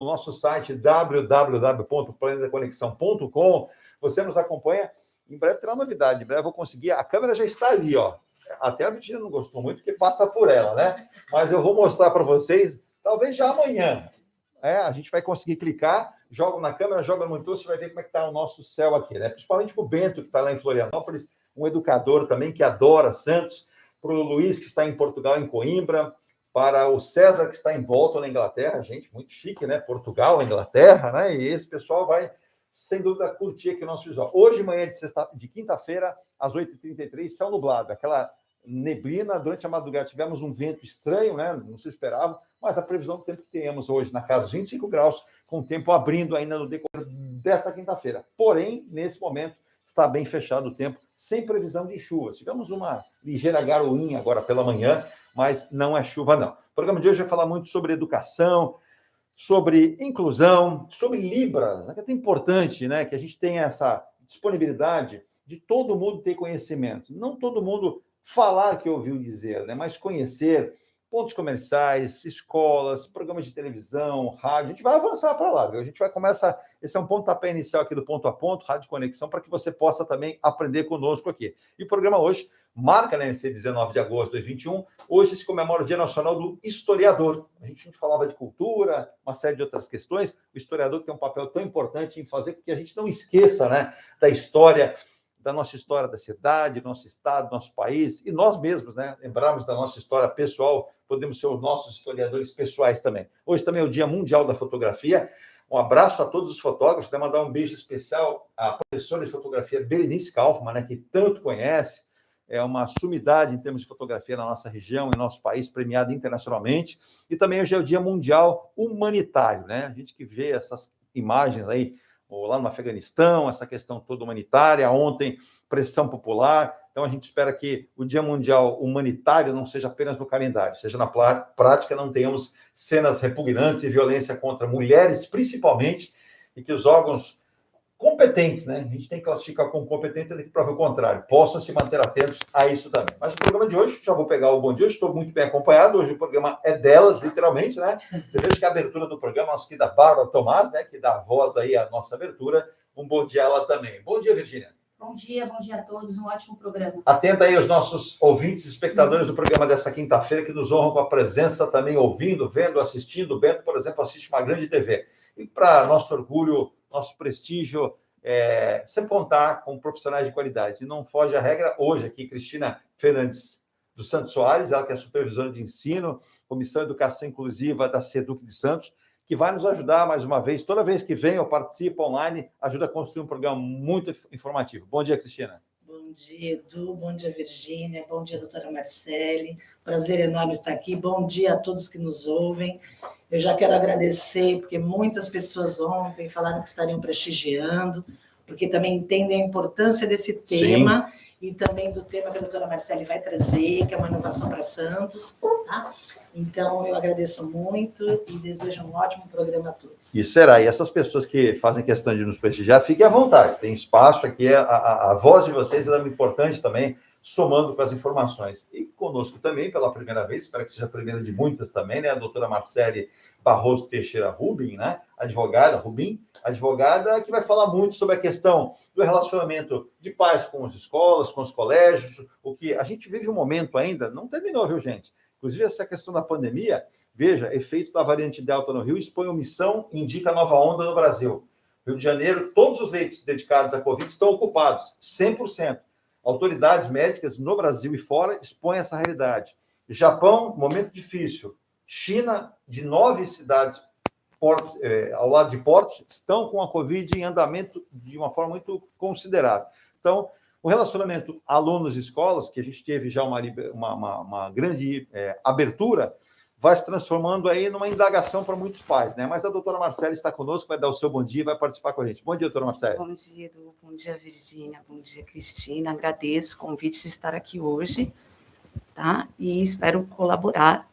no nosso site www.planetaconexão.com. Você nos acompanha. Em breve terá novidade. Em breve eu vou conseguir. A câmera já está ali, ó. Até a Virginia não gostou muito, porque passa por ela, né? Mas eu vou mostrar para vocês, talvez já amanhã. A gente vai conseguir clicar, joga na câmera, joga no monitor, você vai ver como é que está o nosso céu aqui, né? Principalmente para o Bento, que está lá em Florianópolis, um educador também que adora Santos, para o Luiz, que está em Portugal, em Coimbra, para o César, que está em Bolton, na Inglaterra. Gente, muito chique, né? Portugal, Inglaterra, né? E esse pessoal vai, sem dúvida, curtir aqui o nosso visual. Hoje, manhã de quinta-feira, às 8h33, céu nublado. Aquela neblina, durante a madrugada tivemos um vento estranho, né? Não se esperava, mas a previsão do tempo que tenhamos hoje na casa dos 25 graus, com o tempo abrindo ainda no decorrer desta quinta-feira. Porém, nesse momento, está bem fechado o tempo, sem previsão de chuva. Tivemos uma ligeira garoinha agora pela manhã, mas não é chuva, não. O programa de hoje vai falar muito sobre educação, sobre inclusão, sobre Libras, que é tão importante, né? Que a gente tenha essa disponibilidade de todo mundo ter conhecimento. Não todo mundo falar que ouviu dizer, né? Mas conhecer pontos comerciais, escolas, programas de televisão, rádio. A gente vai avançar para lá, viu? A gente vai começar. Esse é um pontapé inicial aqui do Ponto a Ponto, Rádio Conexão, para que você possa também aprender conosco aqui. E o programa hoje marca, né, esse 19 de agosto de 2021. Hoje se comemora o Dia Nacional do Historiador. A gente falava de cultura, uma série de outras questões. O historiador tem um papel tão importante em fazer com que a gente não esqueça, né, da história, da nossa história da cidade, do nosso estado, do nosso país, e nós mesmos, né? Lembrarmos da nossa história pessoal, podemos ser os nossos historiadores pessoais também. Hoje também é o Dia Mundial da Fotografia. Um abraço a todos os fotógrafos, quero mandar um beijo especial à professora de fotografia Berenice Kaufmann, né, que tanto conhece, é uma sumidade em termos de fotografia na nossa região, em nosso país, premiada internacionalmente. E também hoje é o Dia Mundial Humanitário, né? A gente que vê essas imagens aí, lá no Afeganistão, essa questão toda humanitária, ontem, pressão popular. Então, a gente espera que o Dia Mundial Humanitário não seja apenas no calendário, seja na prática, não tenhamos cenas repugnantes e violência contra mulheres, principalmente, e que os órgãos competentes, né? A gente tem que classificar como competente, tem que provar o contrário, possam se manter atentos a isso também. Mas o programa de hoje, já vou pegar o bom dia, estou muito bem acompanhado, hoje o programa é delas, literalmente, né? Você veja que a abertura do programa, nossa querida Bárbara Tomás, né, que dá a voz aí à nossa abertura, um bom dia ela também. Bom dia, Virgínia. Bom dia a todos, um ótimo programa. Atenta aí aos nossos ouvintes e espectadores do programa dessa quinta-feira, que nos honram com a presença também, ouvindo, vendo, assistindo. O Bento, por exemplo, assiste uma grande TV. E para nosso orgulho, nosso prestígio, sempre contar com profissionais de qualidade. E não foge a regra. Hoje aqui, Cristina Fernandes dos Santos Soares, ela que é supervisora de ensino, Comissão de Educação Inclusiva da SEDUC de Santos, que vai nos ajudar mais uma vez. Toda vez que vem ou participa online, ajuda a construir um programa muito informativo. Bom dia, Cristina. Bom dia, Edu. Bom dia, Virgínia. Bom dia, doutora Marcele. Prazer enorme estar aqui. Bom dia a todos que nos ouvem. Eu já quero agradecer, porque muitas pessoas ontem falaram que estariam prestigiando, porque também entendem a importância desse tema. Sim. E também do tema que a doutora Marcele vai trazer, que é uma inovação para Santos. Tá? Então, eu agradeço muito e desejo um ótimo programa a todos. E será. E essas pessoas que fazem questão de nos prestigiar, fiquem à vontade. Tem espaço aqui, a voz de vocês é importante também, somando com as informações. E conosco também, pela primeira vez, espero que seja a primeira de muitas também, né? A doutora Marcele Barroso Teixeira Rubin, né? Advogada que vai falar muito sobre a questão do relacionamento de pais com as escolas, com os colégios, o que a gente vive um momento ainda, não terminou, viu, gente? Inclusive, essa questão da pandemia, veja, efeito da variante Delta no Rio, expõe omissão e indica nova onda no Brasil. Rio de Janeiro, todos os leitos dedicados à Covid estão ocupados, 100%. Autoridades médicas no Brasil e fora expõem essa realidade. Japão, momento difícil. China, de 9 cidades ao lado de portos, estão com a Covid em andamento de uma forma muito considerável. Então, o relacionamento alunos-escolas, que a gente teve já uma grande abertura, vai se transformando aí numa indagação para muitos pais, né? Mas a doutora Marcele está conosco, vai dar o seu bom dia e vai participar com a gente. Bom dia, doutora Marcele. Bom dia, Edu. Bom dia, Virgínia. Bom dia, Cristina. Agradeço o convite de estar aqui hoje, tá? E espero colaborar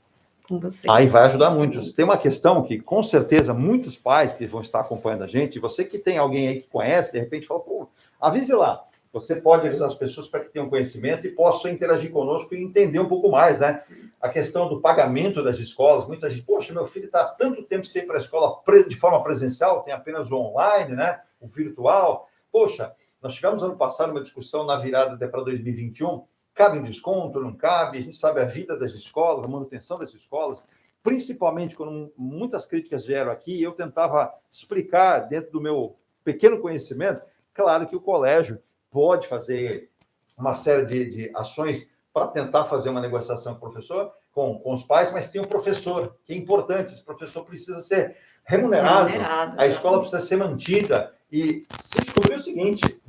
com vocês. Aí vai ajudar muito. Tem uma questão que, com certeza, muitos pais que vão estar acompanhando a gente, você que tem alguém aí que conhece, de repente fala, pô, avise lá. você pode avisar as pessoas para que tenham conhecimento e possam interagir conosco e entender um pouco mais, né? A questão do pagamento das escolas, muita gente, poxa, meu filho está há tanto tempo sem ir para a escola de forma presencial, tem apenas o online, né? O virtual. Poxa, nós tivemos ano passado uma discussão na virada para 2021, cabe um desconto, não cabe? A gente sabe a vida das escolas, a manutenção das escolas, principalmente quando muitas críticas vieram aqui, eu tentava explicar dentro do meu pequeno conhecimento, claro que o colégio pode fazer uma série de ações para tentar fazer uma negociação com o professor, com os pais, mas tem o professor, que é importante, esse professor precisa ser remunerado, a escola precisa ser mantida, e se descobriu o seguinte,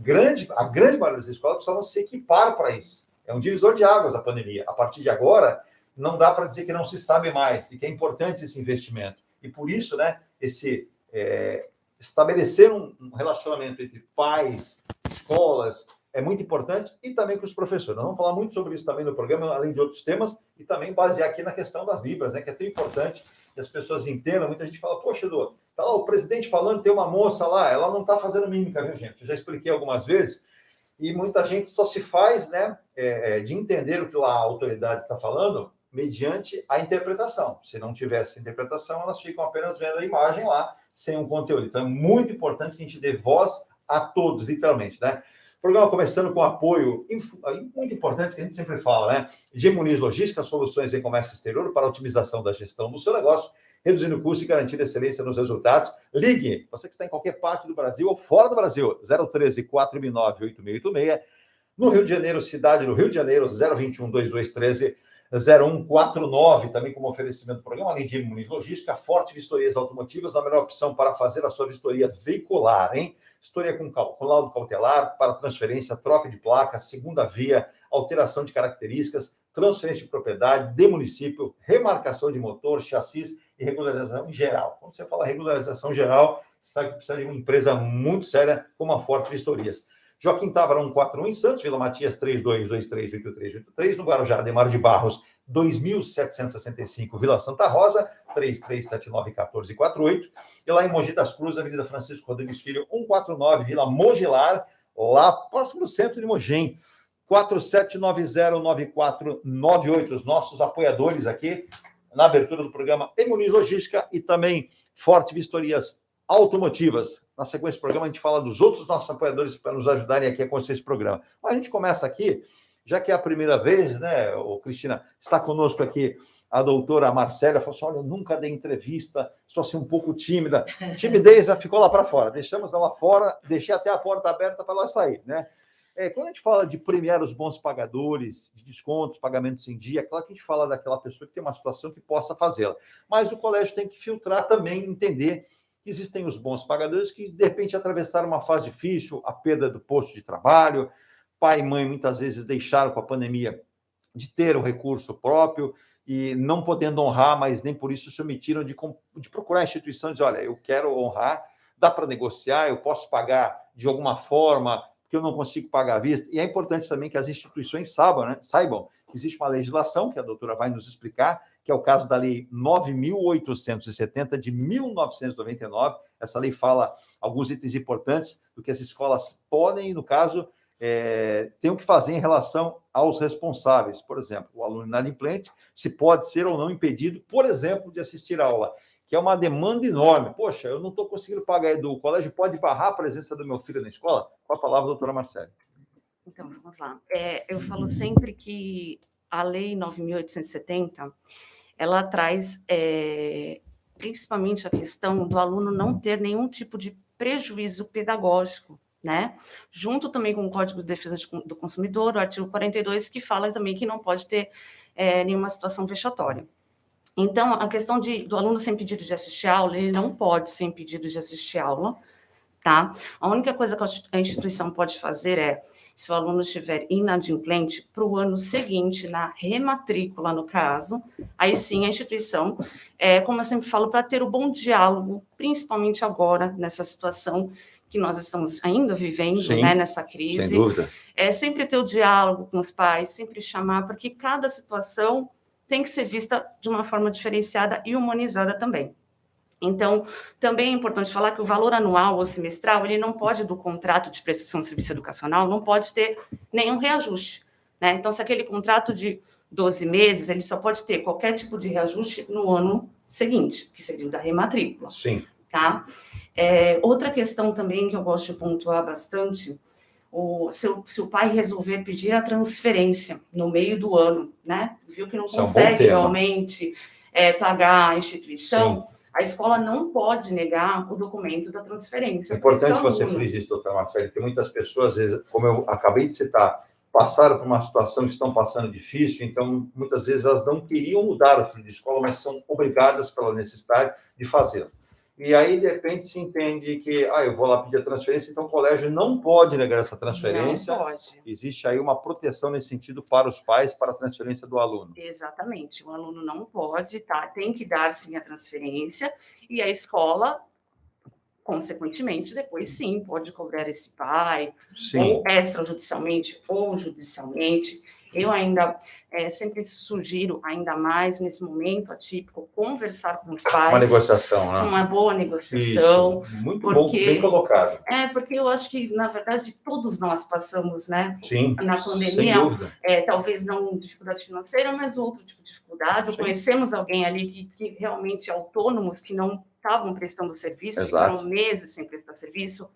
a grande maioria das escolas precisavam se equipar para isso. É um divisor de águas a pandemia. A partir de agora, não dá para dizer que não se sabe mais, e que é importante esse investimento. E por isso, né, estabelecer um relacionamento entre pais, escolas, é muito importante, e também com os professores. Nós vamos falar muito sobre isso também no programa, além de outros temas, e também basear aqui na questão das Libras, né, que é tão importante que as pessoas entendam. Muita gente fala, poxa, Edu, tá lá o presidente falando, tem uma moça lá, ela não está fazendo mímica, viu, gente? Eu já expliquei algumas vezes, e muita gente só se faz, né, de entender o que lá a autoridade está falando mediante a interpretação. Se não tivesse interpretação, elas ficam apenas vendo a imagem lá, sem um conteúdo. Então, é muito importante que a gente dê voz a todos, literalmente, né? O programa começando com apoio muito importante, que a gente sempre fala, né? G Muniz Logística, soluções em comércio exterior para a otimização da gestão do seu negócio, reduzindo custo e garantindo excelência nos resultados. Ligue, você que está em qualquer parte do Brasil ou fora do Brasil, 013-499-8686. No Rio de Janeiro, cidade do Rio de Janeiro, 021-2213-0149, também como oferecimento do programa, além de Muniz Logística, Forte Vistorias Automotivas, a melhor opção para fazer a sua vistoria veicular, hein? Vistoria com laudo cautelar, para transferência, troca de placa, segunda via, alteração de características, transferência de propriedade, de município, remarcação de motor, chassis e regularização em geral. Quando você fala regularização geral, você sabe que precisa de uma empresa muito séria como a Forte Vistorias. Joaquim Távora 141 em Santos, Vila Matias 32238383, no Guarujá, Ademar de Barros 2765, Vila Santa Rosa 33791448, e lá em Mogi das Cruzes, Avenida Francisco Rodrigues Filho 149, Vila Mogilar, lá próximo do centro de Mogi, 47909498, os nossos apoiadores aqui na abertura do programa Muniz Logística e também Forte Vistorias Automotivas. Na sequência do programa, a gente fala dos outros nossos apoiadores para nos ajudarem aqui a construir esse programa. Mas a gente começa aqui, já que é a primeira vez, né, Cristina, está conosco aqui a doutora Marcélia, falou assim, olha, eu nunca dei entrevista, sou assim um pouco tímida. Timidez já ficou lá para fora, deixamos ela fora, deixei até a porta aberta para ela sair, né? Quando a gente fala de premiar os bons pagadores, de descontos, pagamentos em dia, é claro que a gente fala daquela pessoa que tem uma situação que possa fazê-la. Mas o colégio tem que filtrar também, entender que existem os bons pagadores que, de repente, atravessaram uma fase difícil, a perda do posto de trabalho, pai e mãe muitas vezes deixaram com a pandemia de ter um recurso próprio e não podendo honrar, mas nem por isso se omitiram de procurar a instituição e dizer, olha, eu quero honrar, dá para negociar, eu posso pagar de alguma forma, porque eu não consigo pagar à vista. E é importante também que as instituições saibam que existe uma legislação, que a doutora vai nos explicar, que é o caso da Lei 9.870, de 1999. Essa lei fala alguns itens importantes do que as escolas podem, no caso, tem o que fazer em relação aos responsáveis. Por exemplo, o aluno inadimplente, se pode ser ou não impedido, por exemplo, de assistir a aula, que é uma demanda enorme. Poxa, eu não estou conseguindo pagar, Edu, o colégio pode barrar a presença do meu filho na escola? Com a palavra, doutora Marcélia. Então, vamos lá. Eu falo sempre que a Lei 9.870, ela traz principalmente a questão do aluno não ter nenhum tipo de prejuízo pedagógico, né? Junto também com o Código de Defesa do Consumidor, o artigo 42, que fala também que não pode ter nenhuma situação vexatória. Então, a questão do aluno ser impedido de assistir aula, ele não pode ser impedido de assistir aula, tá? A única coisa que a instituição pode fazer se o aluno estiver inadimplente, para o ano seguinte, na rematrícula, no caso, aí sim a instituição, como eu sempre falo, para ter o bom diálogo, principalmente agora, nessa situação que nós estamos ainda vivendo, sim, né, nessa crise. Sem dúvida. Sempre ter o diálogo com os pais, sempre chamar, porque cada situação tem que ser vista de uma forma diferenciada e humanizada também. Então, também é importante falar que o valor anual ou semestral, ele não pode, do contrato de prestação de serviço educacional, não pode ter nenhum reajuste, né? Então, se aquele contrato de 12 meses, ele só pode ter qualquer tipo de reajuste no ano seguinte, que seria o da rematrícula, Sim. tá? Outra questão também que eu gosto de pontuar bastante, se o pai resolver pedir a transferência no meio do ano, né? Viu que não Isso é um bom consegue tema. realmente pagar a instituição, Sim. a escola não pode negar o documento da transferência. É importante para esse você aluno. frisar isso, doutora Marcele, porque muitas pessoas, às vezes, como eu acabei de citar, passaram por uma situação que estão passando difícil, então, muitas vezes, elas não queriam mudar o filho de escola, mas são obrigadas pela necessidade de fazê-lo. E aí, de repente, se entende que, eu vou lá pedir a transferência, então o colégio não pode negar essa transferência. Não pode. Existe aí uma proteção nesse sentido para os pais, para a transferência do aluno. Exatamente. O aluno não pode, tá? Tem que dar, sim, a transferência, e a escola, consequentemente, depois, sim, pode cobrar esse pai, Sim. ou extrajudicialmente, ou judicialmente. Eu ainda sempre sugiro, ainda mais nesse momento atípico, conversar com os pais. Uma negociação, né? Uma boa negociação. Isso. Muito porque, bom, bem colocado. Porque eu acho que, na verdade, todos nós passamos, né? Sim, na pandemia, sem dúvida. Talvez não dificuldade financeira, mas outro tipo de dificuldade. Sim. Conhecemos alguém ali que realmente autônomos, que não estavam prestando serviço, Exato. ficaram meses sem prestar serviço.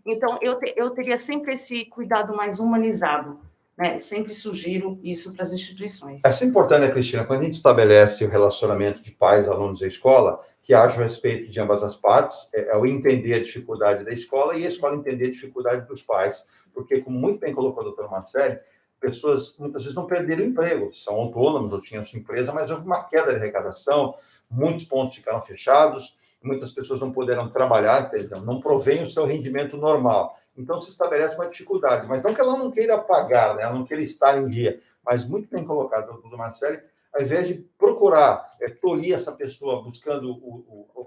Então, eu teria sempre esse cuidado mais humanizado, né? Sempre sugiro isso para as instituições. É importante, né, Cristina, quando a gente estabelece o relacionamento de pais, alunos e escola, que haja o respeito de ambas as partes, o entender a dificuldade da escola e a escola entender a dificuldade dos pais, porque, como muito bem colocou a doutora Marcele, pessoas muitas vezes não perderam o emprego, são autônomos ou tinham sua empresa, mas houve uma queda de arrecadação, muitos pontos ficaram fechados, muitas pessoas não puderam trabalhar, não provém o seu rendimento normal. Então, se estabelece uma dificuldade, mas não que ela não queira pagar, né? Ela não queira estar em dia, mas muito bem colocado, doutor Marcele, ao invés de procurar tolir essa pessoa buscando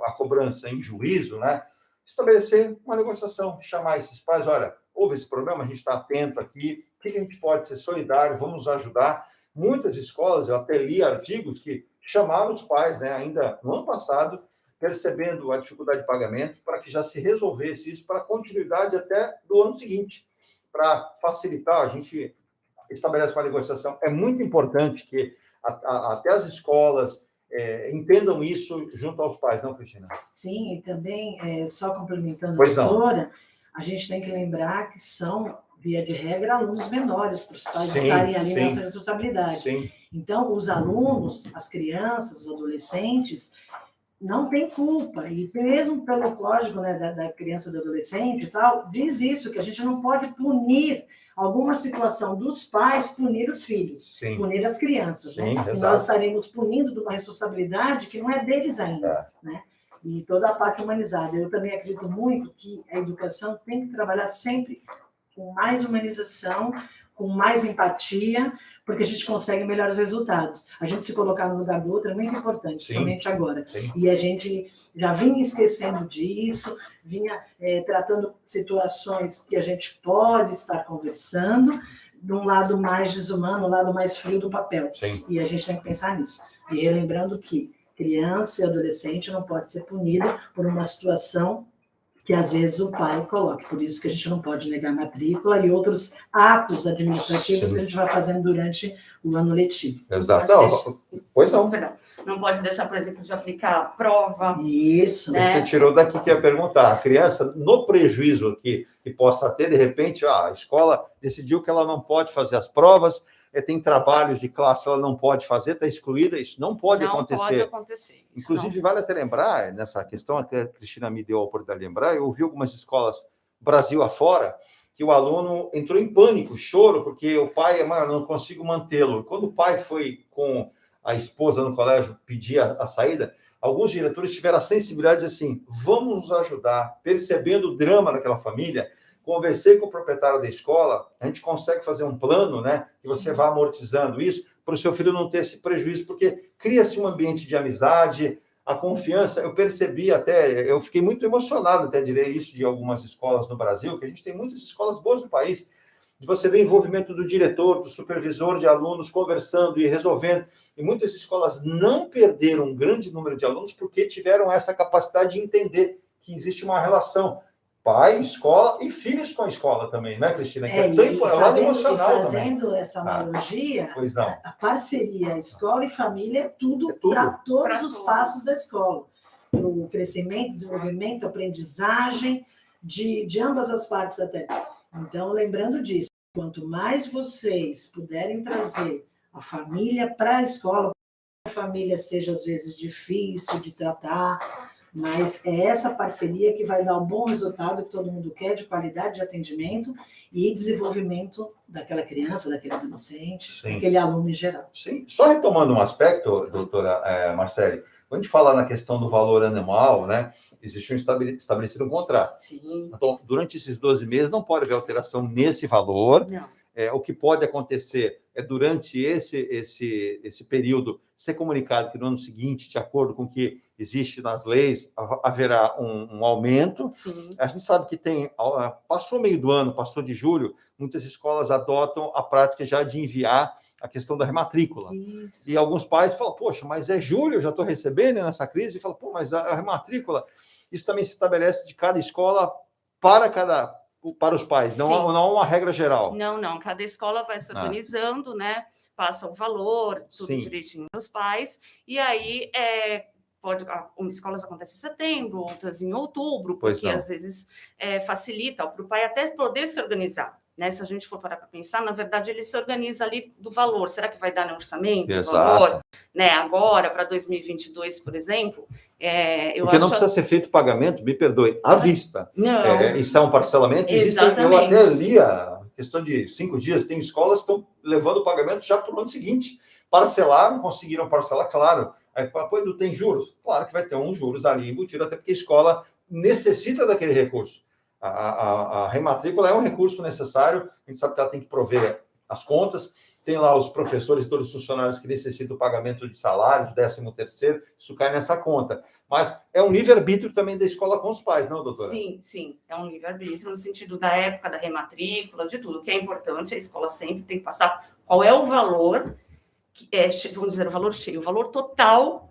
a cobrança em juízo, né? Estabelecer uma negociação, chamar esses pais, olha, houve esse problema, a gente está atento aqui, o que a gente pode ser solidário, vamos nos ajudar. Muitas escolas, eu até li artigos que chamaram os pais, né, ainda no ano passado, percebendo a dificuldade de pagamento, para que já se resolvesse isso para a continuidade até do ano seguinte, para facilitar, a gente estabelece uma negociação. É muito importante que até as escolas entendam isso junto aos pais, não, Cristina? Sim, e também, só complementando Pois a não. doutora, a gente tem que lembrar que são, via de regra, alunos menores, para os pais Sim, estarem ali sim. nessa responsabilidade. Sim, Então, os alunos, as crianças, os adolescentes, não tem culpa, e mesmo pelo código, né, da criança e do adolescente e tal, diz isso, que a gente não pode punir alguma situação dos pais, punir os filhos, sim. punir as crianças, Sim, né? E exato. nós estaremos punindo de uma responsabilidade que não é deles ainda, né? E toda a parte humanizada. Eu também acredito muito que a educação tem que trabalhar sempre com mais humanização, com mais empatia, porque a gente consegue melhores resultados. A gente se colocar no lugar do outro é muito importante, Sim. somente agora. Sim. E a gente já vinha esquecendo disso, vinha tratando situações que a gente pode estar conversando, de um lado mais desumano, um lado mais frio do papel. Sim. E a gente tem que pensar nisso. E relembrando que criança e adolescente não pode ser punida por uma situação que às vezes o pai coloca. Por isso que a gente não pode negar matrícula e outros atos administrativos Sim. que a gente vai fazendo durante o ano letivo. Exato. Pois não. Perdão. Não pode deixar, por exemplo, de aplicar a prova. Isso. Né? Você tirou daqui que ia perguntar. A criança, no prejuízo que possa ter, de repente, a escola decidiu que ela não pode fazer as provas, tem trabalhos de classe, ela não pode fazer, está excluída, isso não pode acontecer. Não pode acontecer. Inclusive, vale até lembrar, nessa questão, até a Cristina me deu a oportunidade de lembrar, eu ouvi algumas escolas Brasil afora, que o aluno entrou em pânico, choro, porque o pai, mãe, eu não consigo mantê-lo. Quando o pai foi com a esposa no colégio pedir a saída, alguns diretores tiveram a sensibilidade de assim, vamos nos ajudar, percebendo o drama daquela família. Conversei com o proprietário da escola, a gente consegue fazer um plano, né, que você vá amortizando isso, para o seu filho não ter esse prejuízo, porque cria-se um ambiente de amizade, a confiança. Eu percebi até, eu fiquei muito emocionado, até direi isso, de algumas escolas no Brasil, que a gente tem muitas escolas boas no país, de você ver envolvimento do diretor, do supervisor de alunos conversando e resolvendo. E muitas escolas não perderam um grande número de alunos porque tiveram essa capacidade de entender que existe uma relação pai, escola e filhos com a escola também, né, Cristina? Que é tão lado emocional também. Fazendo essa analogia, pois não. A parceria escola e família é tudo, tudo. para todos Pra os todos. passos da escola. Para o crescimento, desenvolvimento, aprendizagem de ambas as partes até. Então, lembrando disso, quanto mais vocês puderem trazer a família para a escola, a família seja às vezes difícil de tratar, mas é essa parceria que vai dar um bom resultado que todo mundo quer, de qualidade de atendimento e desenvolvimento daquela criança, daquele adolescente, Sim. daquele aluno em geral. Sim. Só retomando um aspecto, doutora Marcele, quando a gente fala na questão do valor anual, né, existe estabelecido um contrato. Sim. Então, durante esses 12 meses, não pode haver alteração nesse valor. Não. O que pode acontecer é, durante esse período, ser comunicado que no ano seguinte, de acordo com o que existe nas leis, haverá um aumento. Sim. A gente sabe que passou meio do ano, passou de julho, muitas escolas adotam a prática já de enviar a questão da rematrícula. Isso. E alguns pais falam, poxa, mas é julho, eu já estou recebendo nessa crise, e falam, pô, mas a rematrícula, isso também se estabelece de cada escola para os pais, não há uma regra geral. Não. Cada escola vai se organizando, né? Passa o valor, tudo Sim. direitinho para os pais, e aí umas escolas acontecem em setembro, outras em outubro, porque às vezes facilita para o pai até poder se organizar. Né? Se a gente for parar para pensar, na verdade, ele se organiza ali do valor. Será que vai dar no orçamento? Exato. O valor, né? Agora, para 2022, por exemplo, Porque não precisa ser feito pagamento, me perdoe, à vista. Não. Isso é um parcelamento. Eu até li a questão de 5 dias, tem escolas que estão levando o pagamento já para o ano seguinte. Parcelaram, conseguiram parcelar, claro. Aí, pô, não tem juros? Claro que vai ter uns juros ali embutido, até porque a escola necessita daquele recurso. A rematrícula é um recurso necessário, a gente sabe que ela tem que prover as contas, tem lá os professores e todos os funcionários que necessitam do pagamento de salário, de 13º, isso cai nessa conta. Mas é um livre-arbítrio também da escola com os pais, não, doutora? Sim, é um livre-arbítrio no sentido da época da rematrícula, de tudo. O que é importante, a escola sempre tem que passar qual é o valor, vamos dizer, o valor cheio, o valor total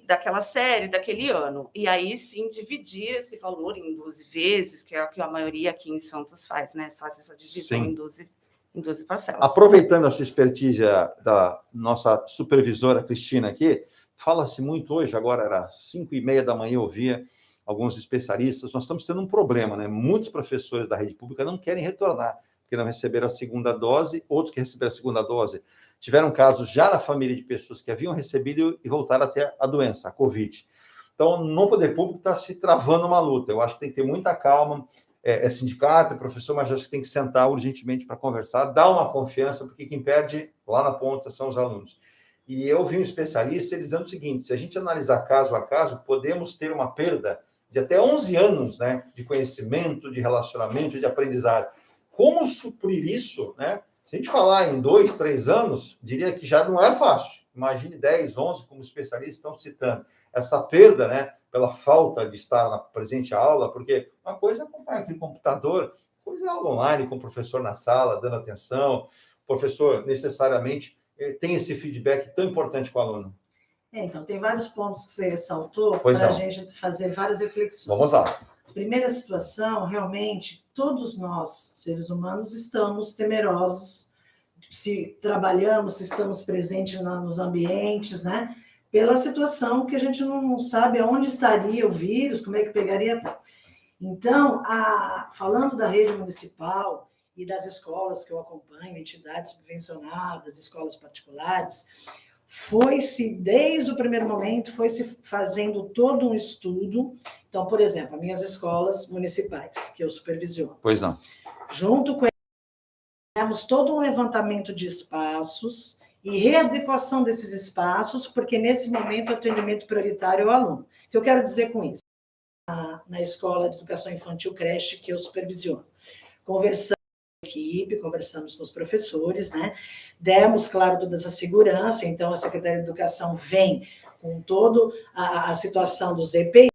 daquela série, daquele ano. E aí, sim, dividir esse valor em 12 vezes, que é o que a maioria aqui em Santos faz, né? Faz essa divisão em 12 parcelas. Aproveitando a sua expertise da nossa supervisora Cristina aqui, fala-se muito hoje, agora era 5h30 da manhã, eu ouvia alguns especialistas, nós estamos tendo um problema, né? Muitos professores da rede pública não querem retornar, porque não receberam a segunda dose, outros que receberam a segunda dose tiveram casos já na família de pessoas que haviam recebido e voltaram até a doença, a Covid. Então, no poder público está se travando uma luta. Eu acho que tem que ter muita calma. Sindicato, é professor, mas acho que tem que sentar urgentemente para conversar, dar uma confiança, porque quem perde lá na ponta são os alunos. E eu vi um especialista ele dizendo o seguinte, se a gente analisar caso a caso, podemos ter uma perda de até 11 anos, né, de conhecimento, de relacionamento, de aprendizado. Como suprir isso, né? Se a gente falar em 2, 3 anos, diria que já não é fácil. Imagine 10, 11, como especialistas estão citando. Essa perda, né, pela falta de estar presente à aula, porque uma coisa é acompanhar aqui no computador, coisa é aula online, com o professor na sala, dando atenção. O professor, necessariamente, tem esse feedback tão importante com o aluno. Então, tem vários pontos que você ressaltou para a gente fazer várias reflexões. Vamos lá. Primeira situação, realmente, todos nós, seres humanos, estamos temerosos, se trabalhamos, se estamos presentes nos ambientes, né? Pela situação que a gente não sabe aonde estaria o vírus, como é que pegaria. Então, falando da rede municipal e das escolas que eu acompanho, entidades subvencionadas, escolas particulares, desde o primeiro momento, foi-se fazendo todo um estudo. Então, por exemplo, as minhas escolas municipais, que eu supervisiono. Pois não. Junto com eles, fizemos todo um levantamento de espaços e readequação desses espaços, porque nesse momento o atendimento prioritário é o aluno. O que eu quero dizer com isso? Na escola de educação infantil creche que eu supervisiono. Conversamos com a equipe, conversamos com os professores, né? Demos, claro, toda essa segurança, então a Secretaria de Educação vem com toda a situação dos EPI,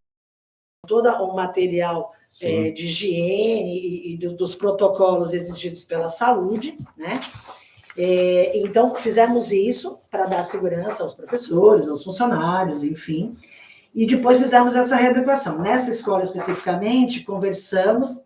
todo o material Sim. de higiene e dos protocolos exigidos pela saúde, né? Então, fizemos isso para dar segurança aos professores, aos funcionários, enfim. E depois fizemos essa readequação. Nessa escola, especificamente, conversamos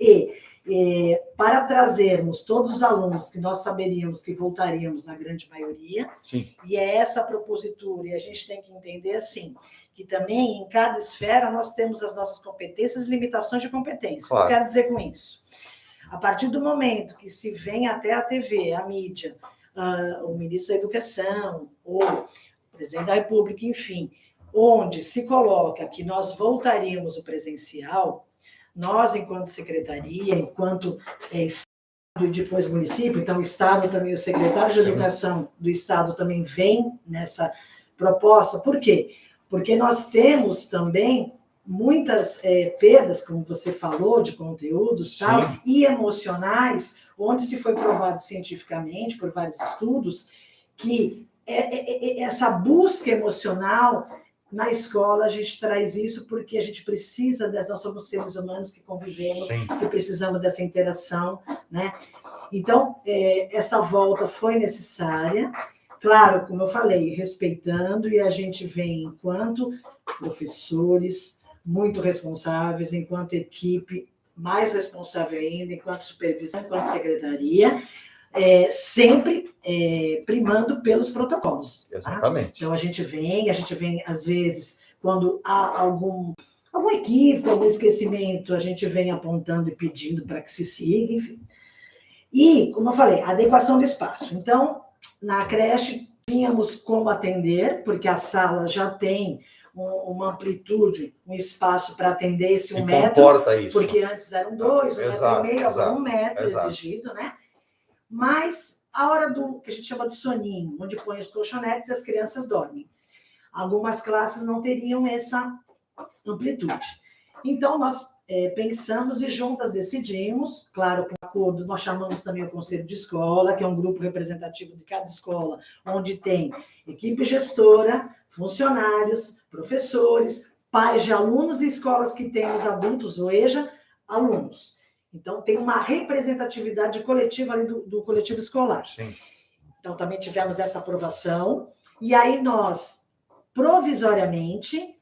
para trazermos todos os alunos que nós saberíamos que voltaríamos na grande maioria, Sim. e é essa a propositura, e a gente tem que entender assim, que também em cada esfera nós temos as nossas competências e limitações de competência. Claro. O que eu quero dizer com isso? A partir do momento que se vem até a TV, a mídia, o ministro da Educação, ou o presidente da República, enfim, onde se coloca que nós voltaríamos o presencial, nós, enquanto secretaria, enquanto Estado e depois município, então o Estado também, o secretário de Educação do Estado também vem nessa proposta. Por quê? Porque nós temos também muitas perdas, como você falou, de conteúdos tal, e emocionais, onde se foi provado cientificamente, por vários estudos, que essa busca emocional na escola, a gente traz isso porque a gente precisa, nós somos seres humanos que convivemos, que precisamos dessa interação, né? Então, essa volta foi necessária, claro, como eu falei, respeitando, e a gente vem enquanto professores muito responsáveis, enquanto equipe mais responsável ainda, enquanto supervisão, enquanto secretaria, sempre primando pelos protocolos. Exatamente. Tá? Então, a gente vem, às vezes, quando há algum equívoco, algum esquecimento, a gente vem apontando e pedindo para que se siga, enfim. E, como eu falei, adequação do espaço. Então, na creche, tínhamos como atender, porque a sala já tem uma amplitude, um espaço para atender esse 1 metro. Comporta isso. Porque antes eram 2, 1,5 metro, agora 1 metro exigido, né? Mas a hora do que a gente chama de soninho, onde põe os colchonetes e as crianças dormem. Algumas classes não teriam essa amplitude. Então, nós pensamos e juntas decidimos, claro, com acordo, nós chamamos também o Conselho de Escola, que é um grupo representativo de cada escola, onde tem equipe gestora, funcionários, professores, pais de alunos e escolas que têm os adultos, ou EJA, alunos. Então, tem uma representatividade coletiva ali do coletivo escolar. Sim. Então, também tivemos essa aprovação. E aí, nós, provisoriamente,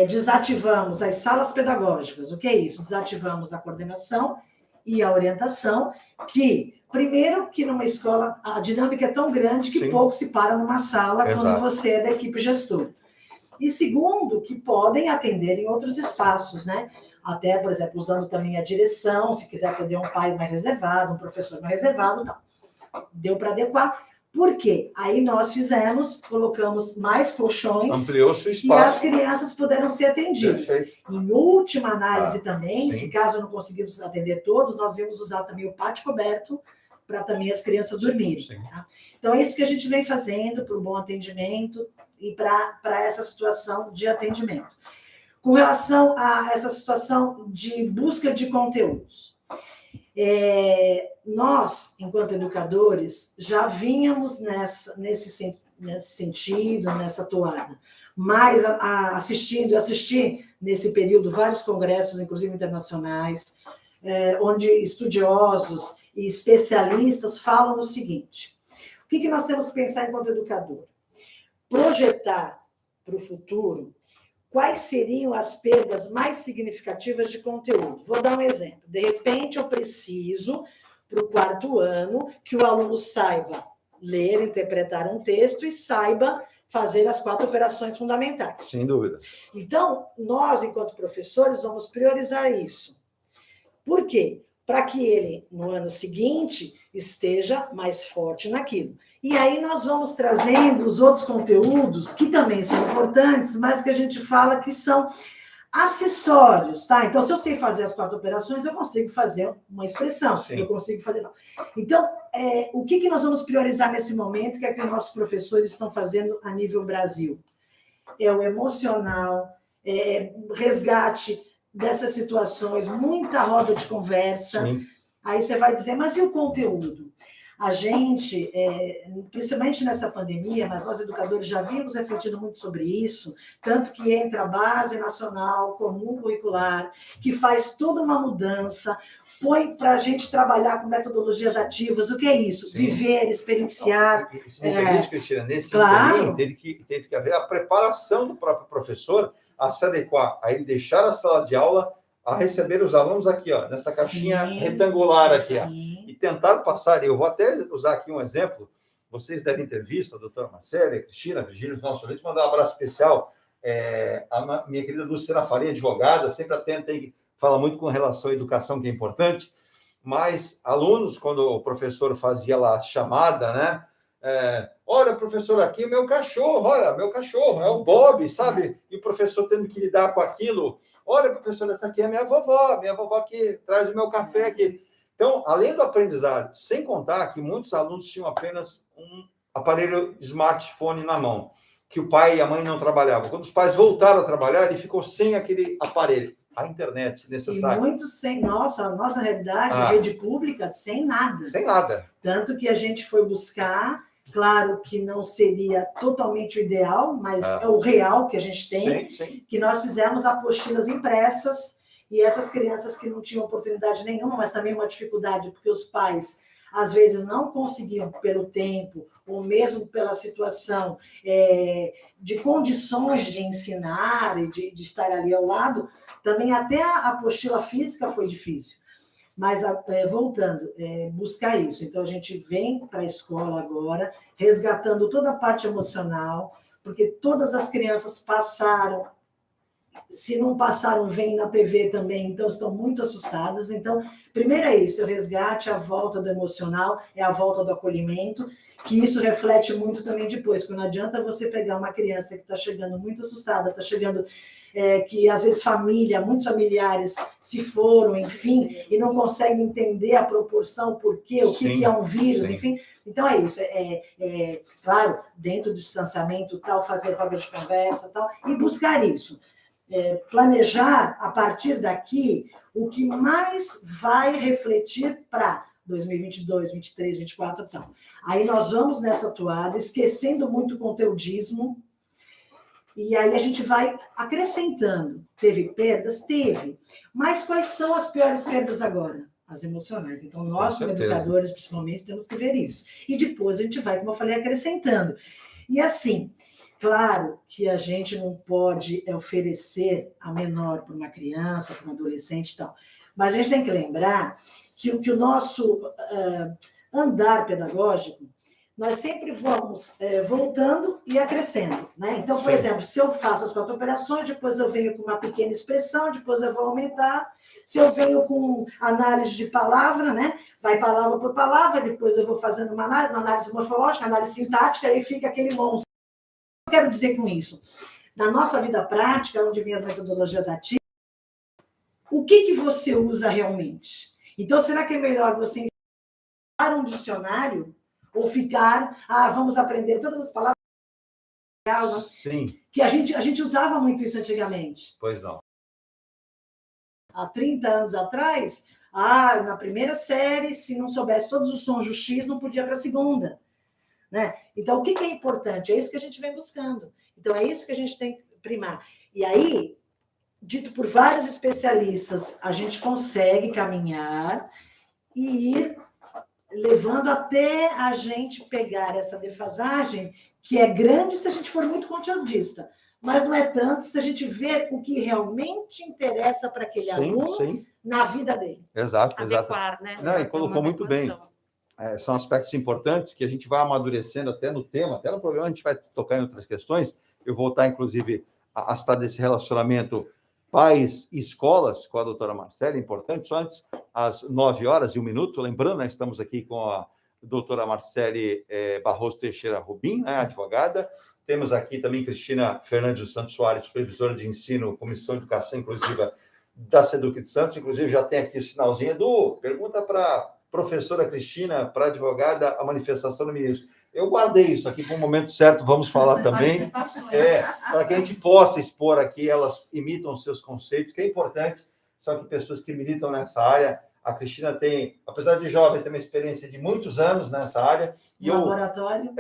desativamos as salas pedagógicas. O que é isso? Desativamos a coordenação e a orientação, que, primeiro, que numa escola a dinâmica é tão grande que pouco se para numa sala quando você é da equipe gestora. E segundo, que podem atender em outros espaços, né? Até, por exemplo, usando também a direção, se quiser atender um pai mais reservado, um professor mais reservado, tal. Deu para adequar. Por quê? Aí nós colocamos mais colchões. Ampliou-se o espaço. E as crianças puderam ser atendidas. Perfeito. Em última análise também, sim. se caso não conseguirmos atender todos, nós íamos usar também o pátio coberto para também as crianças dormirem. Tá? Então, é isso que a gente vem fazendo para o bom atendimento e para essa situação de atendimento. Com relação a essa situação de busca de conteúdos, nós, enquanto educadores, já vínhamos nesse sentido, nessa toada, mas assisti nesse período vários congressos, inclusive internacionais, onde estudiosos e especialistas falam o seguinte: o que nós temos que pensar enquanto educador? Projetar para o futuro quais seriam as perdas mais significativas de conteúdo. Vou dar um exemplo. De repente, eu preciso, para o 4º ano, que o aluno saiba ler, interpretar um texto e saiba fazer as 4 operações fundamentais. Sem dúvida. Então, nós, enquanto professores, vamos priorizar isso. Por quê? Para que ele, no ano seguinte, esteja mais forte naquilo. E aí nós vamos trazendo os outros conteúdos, que também são importantes, mas que a gente fala que são acessórios, tá? Então, se eu sei fazer as 4 operações, eu consigo fazer uma expressão. Sim. Eu consigo fazer... Não. Então, o que nós vamos priorizar nesse momento, que é que os nossos professores estão fazendo a nível Brasil? É o emocional, resgate dessas situações, muita roda de conversa. Sim. Aí você vai dizer, mas e o conteúdo? a gente, principalmente nessa pandemia, mas nós educadores já vimos refletindo muito sobre isso, tanto que entra a Base Nacional Comum Curricular, que faz toda uma mudança, põe para a gente trabalhar com metodologias ativas. O que é isso? Sim. Viver, experienciar. Se me permite, Cristina, nesse Claro. interim teve que haver a preparação do próprio professor a se adequar, a ele deixar a sala de aula, a receber os alunos aqui, ó, nessa caixinha retangular aqui, ó, e tentar passar. Eu vou até usar aqui um exemplo. Vocês devem ter visto a doutora Marcele, a Cristina, a Virgínia, os nossos ouvintes, mandar um abraço especial. A minha querida Luciana Faria, advogada, sempre atenta e fala muito com relação à educação, que é importante. Mas alunos, quando o professor fazia lá a chamada, né? Olha, professor, aqui o meu cachorro, olha, meu cachorro, é o Bob, sabe? E o professor tendo que lidar com aquilo. Olha, professor, essa aqui é minha vovó que traz o meu café aqui. Então, além do aprendizado, sem contar que muitos alunos tinham apenas um aparelho smartphone na mão, que o pai e a mãe não trabalhavam. Quando os pais voltaram a trabalhar, ele ficou sem aquele aparelho. A internet necessária. E muitos sem, a nossa realidade, rede pública, sem nada. Sem nada. Tanto que a gente foi buscar, claro que não seria totalmente o ideal, mas é o real que a gente tem, sim. Que nós fizemos apostilas impressas, e essas crianças que não tinham oportunidade nenhuma, mas também uma dificuldade, porque os pais, às vezes, não conseguiam pelo tempo, ou mesmo pela situação de condições de ensinar e de estar ali ao lado, também até a apostila física foi difícil. Mas, voltando, buscar isso. Então, a gente vem para a escola agora, resgatando toda a parte emocional, porque todas as crianças passaram, se não passaram, vêm na TV também, então estão muito assustadas. Então, primeiro é isso, o resgate, a volta do emocional, é a volta do acolhimento, que isso reflete muito também depois, porque não adianta você pegar uma criança que está chegando muito assustada, está chegando... que às vezes muitos familiares se foram, enfim, e não conseguem entender a proporção, por quê, o que é um vírus, enfim. Então é isso, claro, dentro do distanciamento, tal, fazer rodas de conversa, tal, e buscar isso. Planejar, a partir daqui, o que mais vai refletir para 2022, 23, 24 e tal. Aí nós vamos nessa toada, esquecendo muito o conteudismo, e aí a gente vai acrescentando. Teve perdas? Teve. Mas quais são as piores perdas agora? As emocionais. Então, nós, como educadores, principalmente, temos que ver isso. E depois a gente vai, como eu falei, acrescentando. E assim, claro que a gente não pode oferecer a menor para uma criança, para um adolescente e tal. Mas a gente tem que lembrar que o nosso andar pedagógico, nós sempre vamos voltando e acrescendo, né? Então, por exemplo, se eu faço as 4 operações, depois eu venho com uma pequena expressão, depois eu vou aumentar. Se eu venho com análise de palavra, né? Vai palavra por palavra, depois eu vou fazendo uma análise morfológica, análise sintática, aí fica aquele monstro. O que eu quero dizer com isso? Na nossa vida prática, onde vem as metodologias ativas, o que você usa realmente? Então, será que é melhor você ensinar um dicionário ou ficar, vamos aprender todas as palavras? Sim. Que a gente usava muito isso antigamente. Pois não. Há 30 anos atrás, na primeira série, se não soubesse todos os sons do X, não podia para a segunda. Né? Então, o que é importante? É isso que a gente vem buscando. Então, é isso que a gente tem que primar. E aí, dito por vários especialistas, a gente consegue caminhar e ir levando até a gente pegar essa defasagem, que é grande se a gente for muito conteudista, mas não é tanto se a gente vê o que realmente interessa para aquele aluno na vida dele. Exato. Adequar, né? Não, e colocou muito bem. São aspectos importantes que a gente vai amadurecendo até no tema, até no programa a gente vai tocar em outras questões. Eu vou voltar, inclusive, a estar desse relacionamento pais e escolas com a doutora Marcele, importante, só antes, às 9h01, lembrando, né, estamos aqui com a doutora Marcele Barroso Teixeira Rubim, né, advogada, temos aqui também Cristina Fernandes dos Santos Soares, supervisora de ensino, Comissão de Educação Inclusiva da SEDUC de Santos, inclusive já tem aqui o sinalzinho, Edu, pergunta para a professora Cristina, para a advogada, a manifestação do ministro. Eu guardei isso aqui para um momento certo, vamos falar também, para que a gente possa expor aqui, elas imitam os seus conceitos, que é importante, são que pessoas que militam nessa área, A Cristina tem, apesar de jovem, tem uma experiência de muitos anos nessa área. E Laboratório.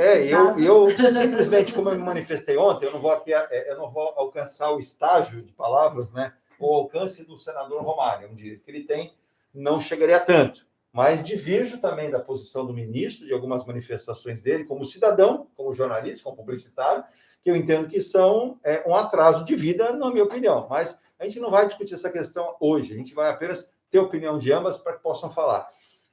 eu simplesmente, como eu me manifestei ontem, eu não vou alcançar o estágio de palavras, né? O alcance do senador Romário, onde que ele tem, não chegaria a tanto. Mas divirjo também da posição do ministro, de algumas manifestações dele, como cidadão, como jornalista, como publicitário, que eu entendo que são um atraso de vida, na minha opinião. Mas a gente não vai discutir essa questão hoje, a gente vai apenas ter a opinião de ambas para que possam falar.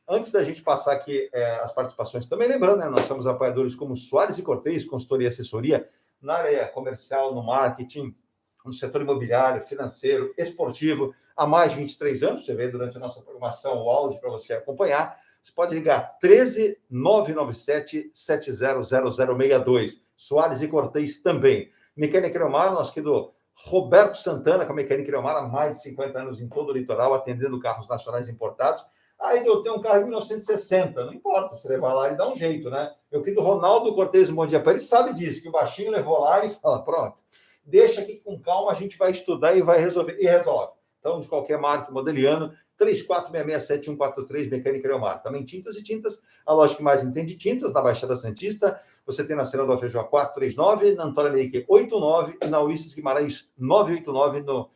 Antes da gente passar aqui as participações, também lembrando, né, nós somos apoiadores como Soares e Cortez, consultoria e assessoria, na área comercial, no marketing, no setor imobiliário, financeiro, esportivo, há mais de 23 anos. Você vê durante a nossa programação o áudio para você acompanhar. Você pode ligar 13 997 700062. Soares e Cortez também. Mecânica Creomar, nosso querido Roberto Santana, com a Mecânica Creomar há mais de 50 anos em todo o litoral, atendendo carros nacionais importados. Aí eu tenho um carro de 1960, não importa, você levar lá e dá um jeito, né? Meu querido Ronaldo Cortez, um bom dia para ele, sabe disso, que o baixinho levou lá e fala, pronto, deixa aqui com calma, a gente vai estudar e vai resolver, e resolve. Então, de qualquer marca, modeliano, 34667143, Mecânica Creomar. Também tintas e tintas, a loja que mais entende tintas, na Baixada Santista. Você tem na Senador Feijó 439, na Antônio Henrique 89 e na Ulisses Guimarães 989,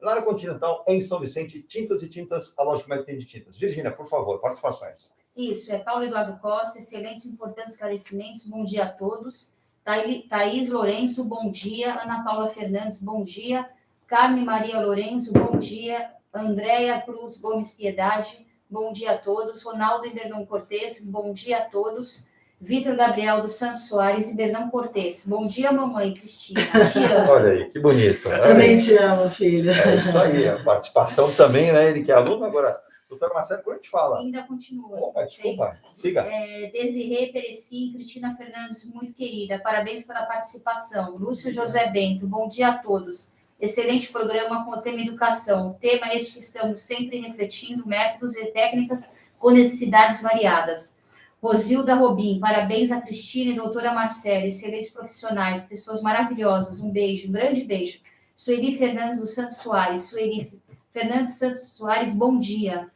na área continental, em São Vicente. Tintas e tintas, a loja que mais entende tintas. Virgínia, por favor, participações. Isso, Paulo Eduardo Costa, excelentes, importantes esclarecimentos, bom dia a todos. Thaís Lourenço, bom dia. Ana Paula Fernandes, bom dia. Carmen Maria Lourenço, bom dia. Andréia Cruz Gomes Piedade, bom dia a todos. Ronaldo Ibernão Cortez, bom dia a todos. Vitor Gabriel dos Santos Soares e Bernão Cortez. Bom dia, mamãe Cristina. Te amo. Olha aí, que bonito. Também te amo, filho. É isso aí, a participação também, né? Ele que é aluno. Agora, doutora Marcela, quando a gente fala... Ainda continua. Opa, desculpa, siga. Desirê Perecim, Cristina Fernandes, muito querida. Parabéns pela participação. Lúcio José Bento, bom dia a todos. Excelente programa com o tema educação. Tema este que estamos sempre refletindo, métodos e técnicas com necessidades variadas. Rosilda Robim, parabéns a Cristina e doutora Marcela, excelentes profissionais, pessoas maravilhosas, um beijo, um grande beijo. Sueli Fernandes dos Santos Soares, Sueli Fernandes Santos Soares, bom dia.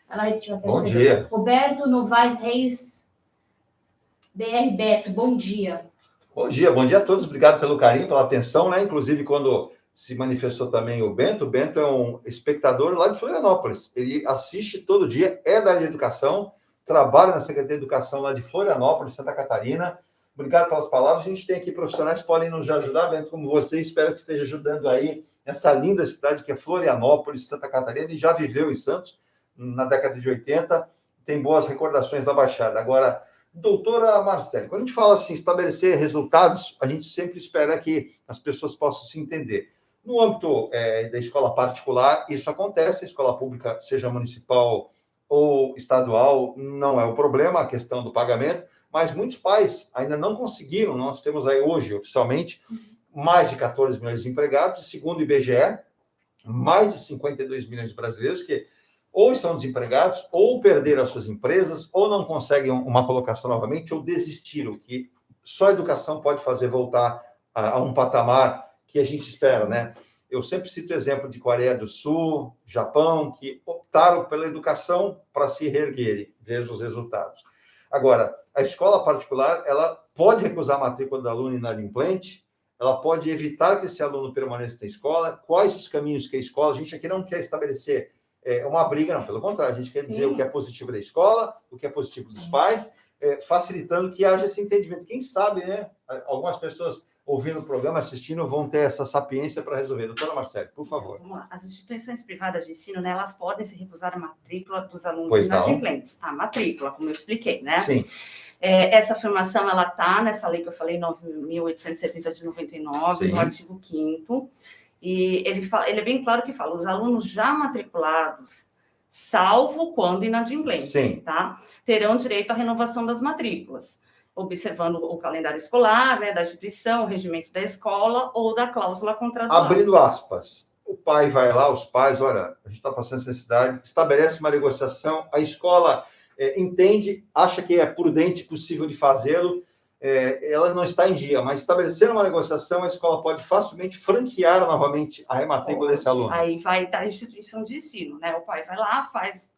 Ela repetiu aqui. Bom dia. Roberto Novaes Reis, BR Beto, bom dia. Bom dia a todos, obrigado pelo carinho, pela atenção, né? Inclusive, quando se manifestou também o Bento é um espectador lá de Florianópolis, ele assiste todo dia, é da área de educação, trabalha na Secretaria de Educação lá de Florianópolis, Santa Catarina. Obrigado pelas palavras. A gente tem aqui profissionais que podem nos ajudar, Bento, como você. Espero que esteja ajudando aí essa linda cidade que é Florianópolis, Santa Catarina. Ele já viveu em Santos na década de 80, tem boas recordações da Baixada. Agora, doutora Marcela, quando a gente fala assim, estabelecer resultados, a gente sempre espera que as pessoas possam se entender. No âmbito da escola particular, isso acontece, a escola pública, seja municipal ou estadual, não é o problema, a questão do pagamento, mas muitos pais ainda não conseguiram. Nós temos aí hoje, oficialmente, mais de 14 milhões de empregados, segundo o IBGE, mais de 52 milhões de brasileiros que ou estão desempregados, ou perderam as suas empresas, ou não conseguem uma colocação novamente, ou desistiram, que só a educação pode fazer voltar a um patamar que a gente espera, né? Eu sempre cito o exemplo de Coreia do Sul, Japão, que optaram pela educação para se reerguerem, veja os resultados. Agora, a escola particular, ela pode recusar a matrícula do aluno inadimplente, ela pode evitar que esse aluno permaneça na escola. Quais os caminhos que a escola... A gente aqui não quer estabelecer uma briga, não, pelo contrário, a gente quer dizer o que é positivo da escola, o que é positivo dos pais, facilitando que haja esse entendimento. Quem sabe, né? Algumas pessoas ouvindo o programa, assistindo, vão ter essa sapiência para resolver. Doutora Marcela, por favor. Vamos lá. As instituições privadas de ensino, né, elas podem se recusar a matrícula dos alunos inadimplentes. A matrícula, como eu expliquei, né? Sim. Essa afirmação, ela está nessa lei que eu falei, 9.870 de 99, Sim. no artigo 5º, e ele é bem claro que fala, os alunos já matriculados, salvo quando inadimplentes, Sim. tá? Terão direito à renovação das matrículas, observando o calendário escolar, né, da instituição, o regimento da escola ou da cláusula contratual. Abrindo aspas, o pai vai lá, os pais, olha, a gente está passando essa necessidade, estabelece uma negociação, a escola entende, acha que é prudente, possível de fazê-lo, ela não está em dia, mas estabelecendo uma negociação, a escola pode facilmente franquear novamente a rematrícula desse aluno. Aí vai da instituição de ensino, né? O pai vai lá,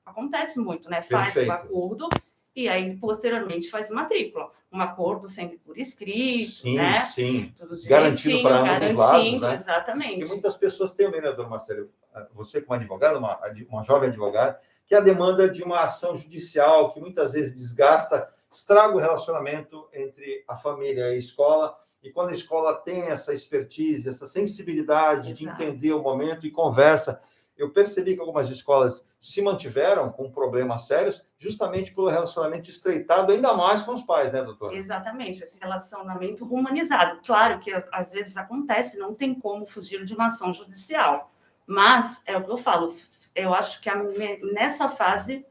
acontece muito, né? Faz Perfeito. o acordo e aí, posteriormente, faz matrícula. Um acordo sempre por escrito, Sim, né? sim. Tudo Garantido para ambos os lados, né? Exatamente. Porque muitas pessoas têm, né, doutor Marcelo, você como advogado, uma jovem advogada, que é a demanda de uma ação judicial que muitas vezes desgasta, estraga o relacionamento entre a família e a escola, e quando a escola tem essa expertise, essa sensibilidade de entender o momento e conversa, eu percebi que algumas escolas se mantiveram com problemas sérios justamente pelo relacionamento estreitado ainda mais com os pais, né, doutora? Exatamente, esse relacionamento humanizado. Claro que às vezes acontece, não tem como fugir de uma ação judicial, mas é o que eu falo, eu acho que nessa fase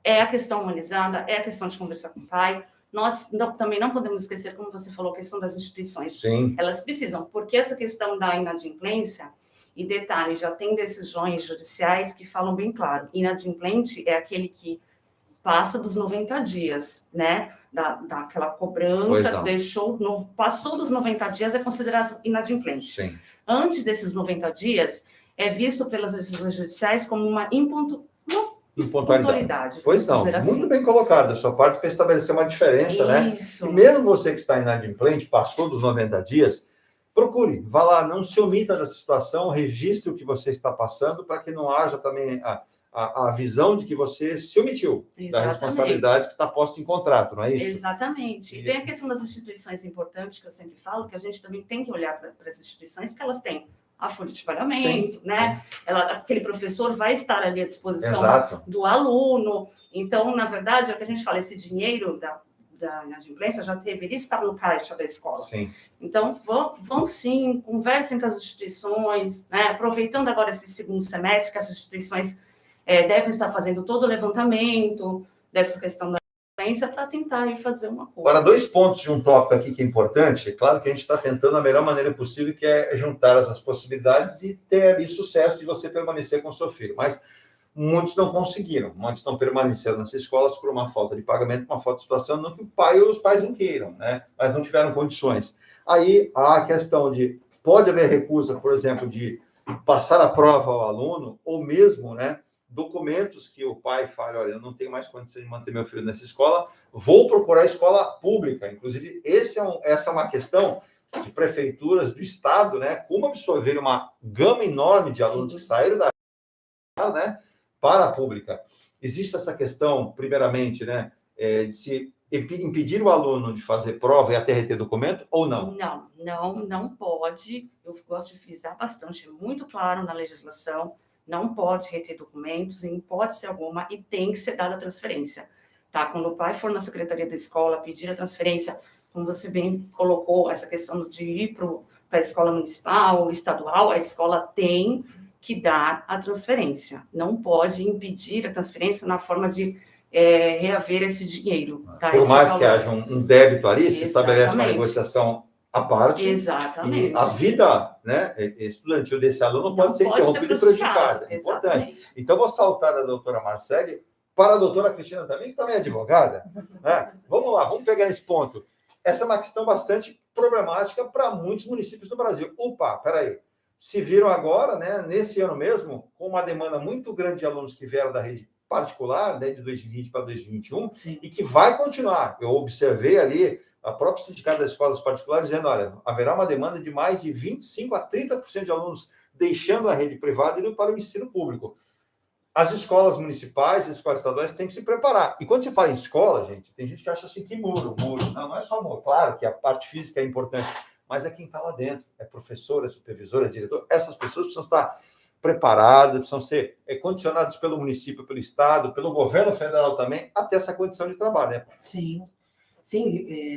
é a questão humanizada, é a questão de conversar com o pai. Nós também não podemos esquecer, como você falou, a questão das instituições. Sim. Elas precisam, porque essa questão da inadimplência, e detalhe, já tem decisões judiciais que falam bem claro, inadimplente é aquele que passa dos 90 dias, né? Daquela cobrança, passou dos 90 dias, é considerado inadimplente. Sim. Antes desses 90 dias, é visto pelas decisões judiciais como uma impontualidade. Pois não, assim. muito bem colocado a sua parte para estabelecer uma diferença, Isso. né? E mesmo você que está inadimplente, passou dos 90 dias, procure, vá lá, não se omita dessa situação, registre o que você está passando para que não haja também a visão de que você se omitiu da responsabilidade que está posta em contrato, não é isso? Exatamente. E tem a questão das instituições importantes, que eu sempre falo, que a gente também tem que olhar para as instituições, porque elas têm a folha de pagamento, né? Aquele professor vai estar ali à disposição do aluno. Então, na verdade, é o que a gente fala, esse dinheiro da inadimplência já deveria estar no caixa da escola. Sim. Então, vão sim, conversem com as instituições, né? Aproveitando agora esse segundo semestre, que as instituições devem estar fazendo todo o levantamento dessa questão da inadimplência para tentar ir fazer uma coisa. Agora, 2 pontos de um tópico aqui que é importante. É claro que a gente está tentando a melhor maneira possível, que é juntar essas possibilidades de ter ali sucesso de você permanecer com o seu filho. Mas muitos não conseguiram, muitos não permaneceram nessas escolas por uma falta de pagamento, uma falta de situação, não que o pai ou os pais não queiram, né? Mas não tiveram condições. Aí há a questão de, pode haver recusa, por exemplo, de passar a prova ao aluno, ou mesmo, né, documentos que o pai fala, olha, eu não tenho mais condição de manter meu filho nessa escola, vou procurar escola pública. Inclusive, essa é uma questão de prefeituras do estado, né, como absorver uma gama enorme de alunos que saíram da, né, para a pública. Existe essa questão, primeiramente, né, de se impedir o aluno de fazer prova e até reter documento, ou não? Não pode. Eu gosto de frisar bastante, é muito claro na legislação, não pode reter documentos em hipótese alguma e tem que ser dada a transferência. Tá? Quando o pai for na secretaria da escola pedir a transferência, como você bem colocou, essa questão de ir para a escola municipal ou estadual, a escola tem que dar a transferência. Não pode impedir a transferência na forma de reaver esse dinheiro. Tá? Por mais que haja um débito ali, se estabelece uma negociação à parte. Exatamente. E a vida, né, estudantil desse aluno não pode ser interrompida e prejudicada. É importante. Então, vou saltar da doutora Marcele para a doutora Cristina também, que também é advogada. Né? Vamos lá, vamos pegar esse ponto. Essa é uma questão bastante problemática para muitos municípios do Brasil. Opa, peraí. Se viram agora, né, nesse ano mesmo, com uma demanda muito grande de alunos que vieram da rede particular, né, de 2020 para 2021, sim, e que vai continuar. Eu observei ali a própria sindicato das escolas particulares dizendo, olha, haverá uma demanda de mais de 25% a 30% de alunos deixando a rede privada e indo para o ensino público. As escolas municipais, as escolas estaduais têm que se preparar. E quando você fala em escola, gente, tem gente que acha assim que muro. Não é só muro. Claro que a parte física é importante, mas é quem está lá dentro. É professor, é supervisor, é diretor. Essas pessoas precisam estar preparadas, precisam ser condicionadas pelo município, pelo estado, pelo governo federal também, até essa condição de trabalho, né? Sim,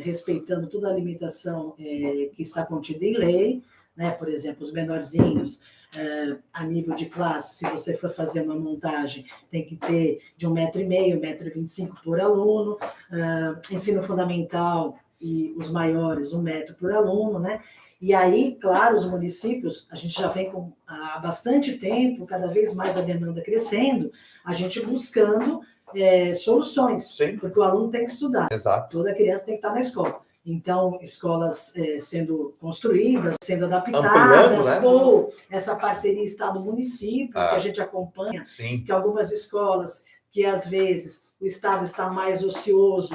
respeitando toda a limitação que está contida em lei, né? Por exemplo, os menorzinhos, a nível de classe, se você for fazer uma montagem, tem que ter de 1,5 m, 1,25 m por aluno, ensino fundamental e os maiores, 1 metro por aluno, né? E aí, claro, os municípios, a gente já vem há bastante tempo, cada vez mais a demanda crescendo, a gente buscando soluções, sim, porque o aluno tem que estudar. Exato. Toda criança tem que estar na escola. Então, escolas sendo construídas, sendo Ampliando, adaptadas, né? ou essa parceria está no município, que a gente acompanha, Sim. que algumas escolas, que às vezes o Estado está mais ocioso,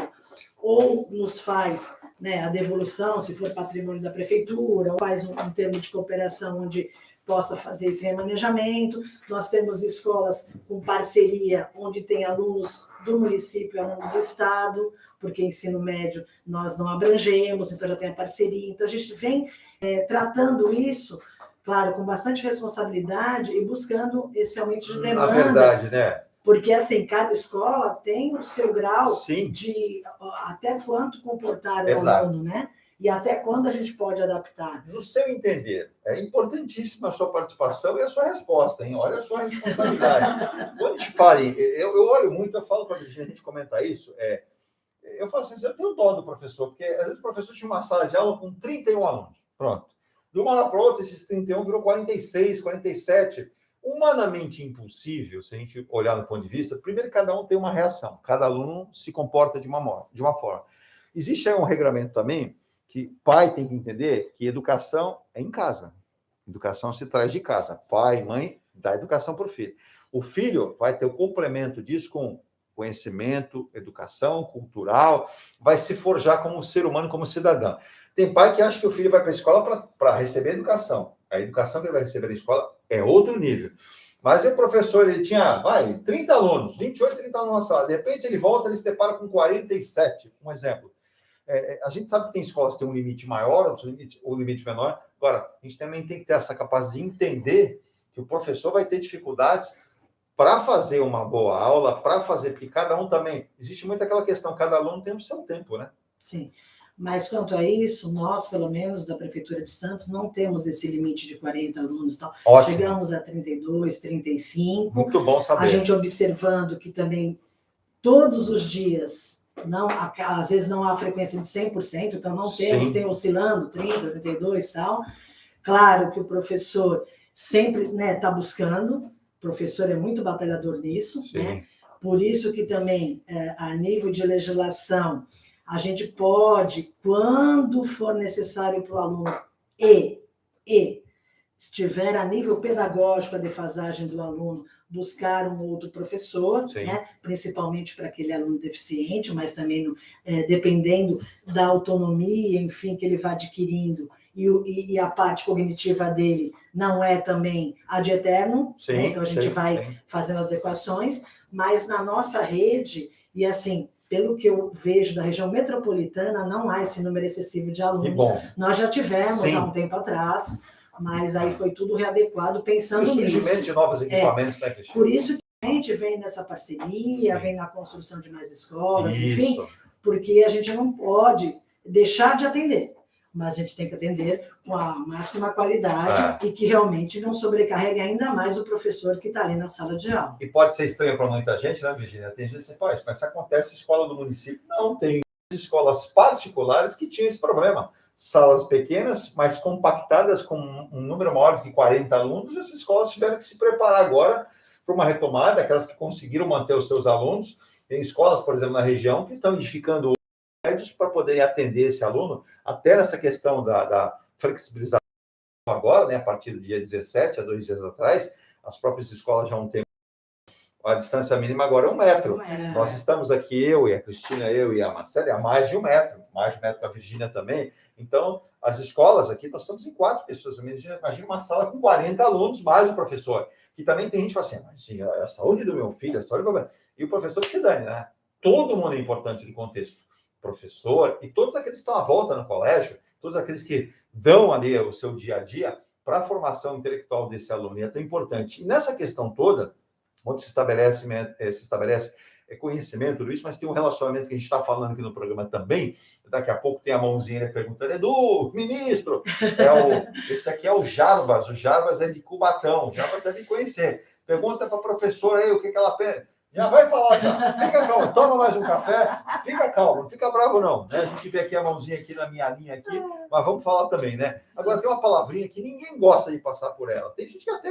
ou nos faz, né, a devolução, se for patrimônio da prefeitura, ou faz um termo de cooperação onde possa fazer esse remanejamento. Nós temos escolas com parceria, onde tem alunos do município e alunos do Estado, porque ensino médio nós não abrangemos, então já tem a parceria. Então, a gente vem tratando isso, claro, com bastante responsabilidade e buscando esse aumento de demanda. Na verdade, né? Porque, assim, cada escola tem o seu grau Sim. de até quanto comportar o Exato. aluno, né? E até quando a gente pode adaptar. No seu entender, é importantíssima a sua participação e a sua resposta, hein? Olha a sua responsabilidade. Quando a gente fala, eu olho muito, eu falo para a Virgínia, a gente comentar isso, eu falo assim, eu tenho dó do professor, porque às vezes o professor tinha uma sala de aula com 31 alunos, pronto. De uma hora para outra, esses 31 virou 46, 47. Humanamente impossível, se a gente olhar no ponto de vista, primeiro cada um tem uma reação, cada aluno se comporta de uma forma. Existe aí um regramento também, que pai tem que entender que educação é em casa. Educação se traz de casa. Pai, mãe, dá educação para o filho. O filho vai ter o complemento disso com conhecimento, educação cultural, vai se forjar como ser humano, como cidadão. Tem pai que acha que o filho vai para a escola para receber educação. A educação que ele vai receber na escola é outro nível. Mas o professor, ele tinha, 30 alunos, 28, 30 alunos na sala. De repente, ele volta, ele se depara com 47, um exemplo. A gente sabe que tem escolas que têm um limite maior, outros um limite menor. Agora, a gente também tem que ter essa capacidade de entender que o professor vai ter dificuldades para fazer uma boa aula, para fazer, porque cada um também... Existe muito aquela questão, cada aluno tem o seu tempo, né? Sim. Mas, quanto a isso, nós, pelo menos, da Prefeitura de Santos, não temos esse limite de 40 alunos. Então, ótimo. Chegamos a 32, 35. Muito bom saber. A gente observando que também, todos os dias, não, às vezes não há frequência de 100%, então não temos, Sim. tem oscilando 30, 32 e tal. Claro que o professor sempre está buscando, o professor é muito batalhador nisso, Sim. né? Por isso que também, a nível de legislação, a gente pode, quando for necessário para o aluno, estiver a nível pedagógico a defasagem do aluno, buscar um outro professor, né? Principalmente para aquele aluno deficiente, mas também dependendo da autonomia, enfim, que ele vai adquirindo, e a parte cognitiva dele não é também ad eterno, sim, né? Então a gente vai fazendo adequações, mas na nossa rede, e assim, pelo que eu vejo da região metropolitana, não há esse número excessivo de alunos. Que bom. Nós já tivemos há um tempo atrás, mas aí foi tudo readequado pensando nisso. E o surgimento de novos equipamentos, né, Cristina? Por isso que a gente vem nessa parceria, vem na construção de mais escolas, enfim, porque a gente não pode deixar de atender, mas a gente tem que atender com a máxima qualidade e que realmente não sobrecarregue ainda mais o professor que está ali na sala de aula. E pode ser estranho para muita gente, né, Virgínia? Tem gente que diz, mas isso acontece na escola do município. Não, tem escolas particulares que tinham esse problema. Salas pequenas, mas compactadas com um número maior de 40 alunos, essas escolas tiveram que se preparar agora para uma retomada, aquelas que conseguiram manter os seus alunos. Tem escolas, por exemplo, na região, que estão edificando prédios para poderem atender esse aluno, até nessa questão da flexibilização agora, né, a partir do dia 17, há 2 dias atrás, as próprias escolas já há um tempo, a distância mínima agora é 1 metro. Nós estamos aqui, eu e a Cristina, eu e a Marcela, há mais de 1 metro, mais de 1 metro para a Virgínia também. Então, as escolas aqui, nós estamos em 4 pessoas. Imagina uma sala com 40 alunos, mais o professor. Que também tem gente que fala assim, mas sim, a saúde do meu filho, a saúde do meu... E o professor que se dane, né? Todo mundo é importante no contexto. Professor e todos aqueles que estão à volta no colégio, todos aqueles que dão ali o seu dia a dia para a formação intelectual desse aluno. E é tão importante. E nessa questão toda, onde se estabelece conhecimento, tudo isso, mas tem um relacionamento que a gente está falando aqui no programa também. Daqui a pouco tem a mãozinha perguntando, Edu, ministro, esse aqui é o Jarbas é de Cubatão, o Jarbas deve conhecer. Pergunta para a professora aí o que ela pensa. Já vai falar, já. Fica calmo, toma mais um café, fica calmo, não fica bravo não, né? A gente vê aqui a mãozinha aqui na minha linha aqui, mas vamos falar também, né? Agora tem uma palavrinha que ninguém gosta de passar por ela. Tem gente que até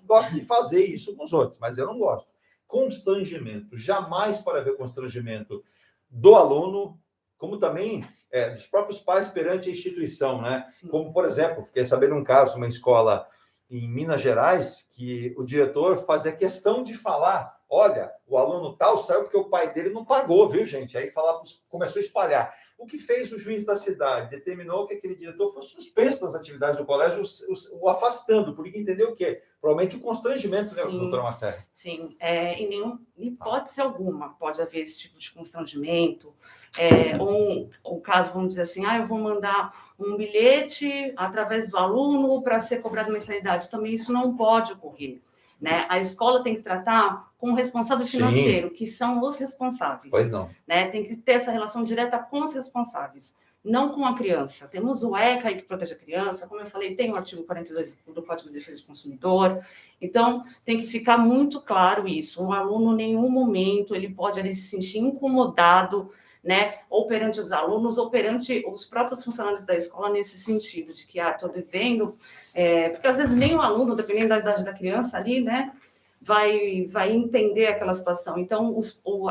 gosta de fazer isso com os outros, mas eu não gosto. Constrangimento. Jamais pode haver constrangimento do aluno como também dos próprios pais perante a instituição, né? Sim. Como, por exemplo, fiquei sabendo um caso de uma escola em Minas Gerais que o diretor fazia questão de falar, olha, o aluno tal saiu porque o pai dele não pagou, viu, gente? Aí começou a espalhar. O que fez o juiz da cidade? Determinou que aquele diretor fosse suspenso das atividades do colégio, o afastando, porque entendeu o quê? Provavelmente o constrangimento, né, doutora Marcele? Sim, em nenhuma hipótese alguma pode haver esse tipo de constrangimento. Ou caso, vamos dizer assim, eu vou mandar um bilhete através do aluno para ser cobrado mensalidade. Também isso não pode ocorrer. Né? A escola tem que tratar com o responsável financeiro, que são os responsáveis. Pois não. Né? Tem que ter essa relação direta com os responsáveis, não com a criança. Temos o ECA que protege a criança, como eu falei, tem o artigo 42 do Código de Defesa do Consumidor. Então, tem que ficar muito claro isso. Um aluno, em nenhum momento, ele pode se sentir incomodado, né, ou perante os alunos, ou perante os próprios funcionários da escola, nesse sentido, de que, estou devendo, porque às vezes nem o aluno, dependendo da idade da criança ali, né, vai entender aquela situação. Então,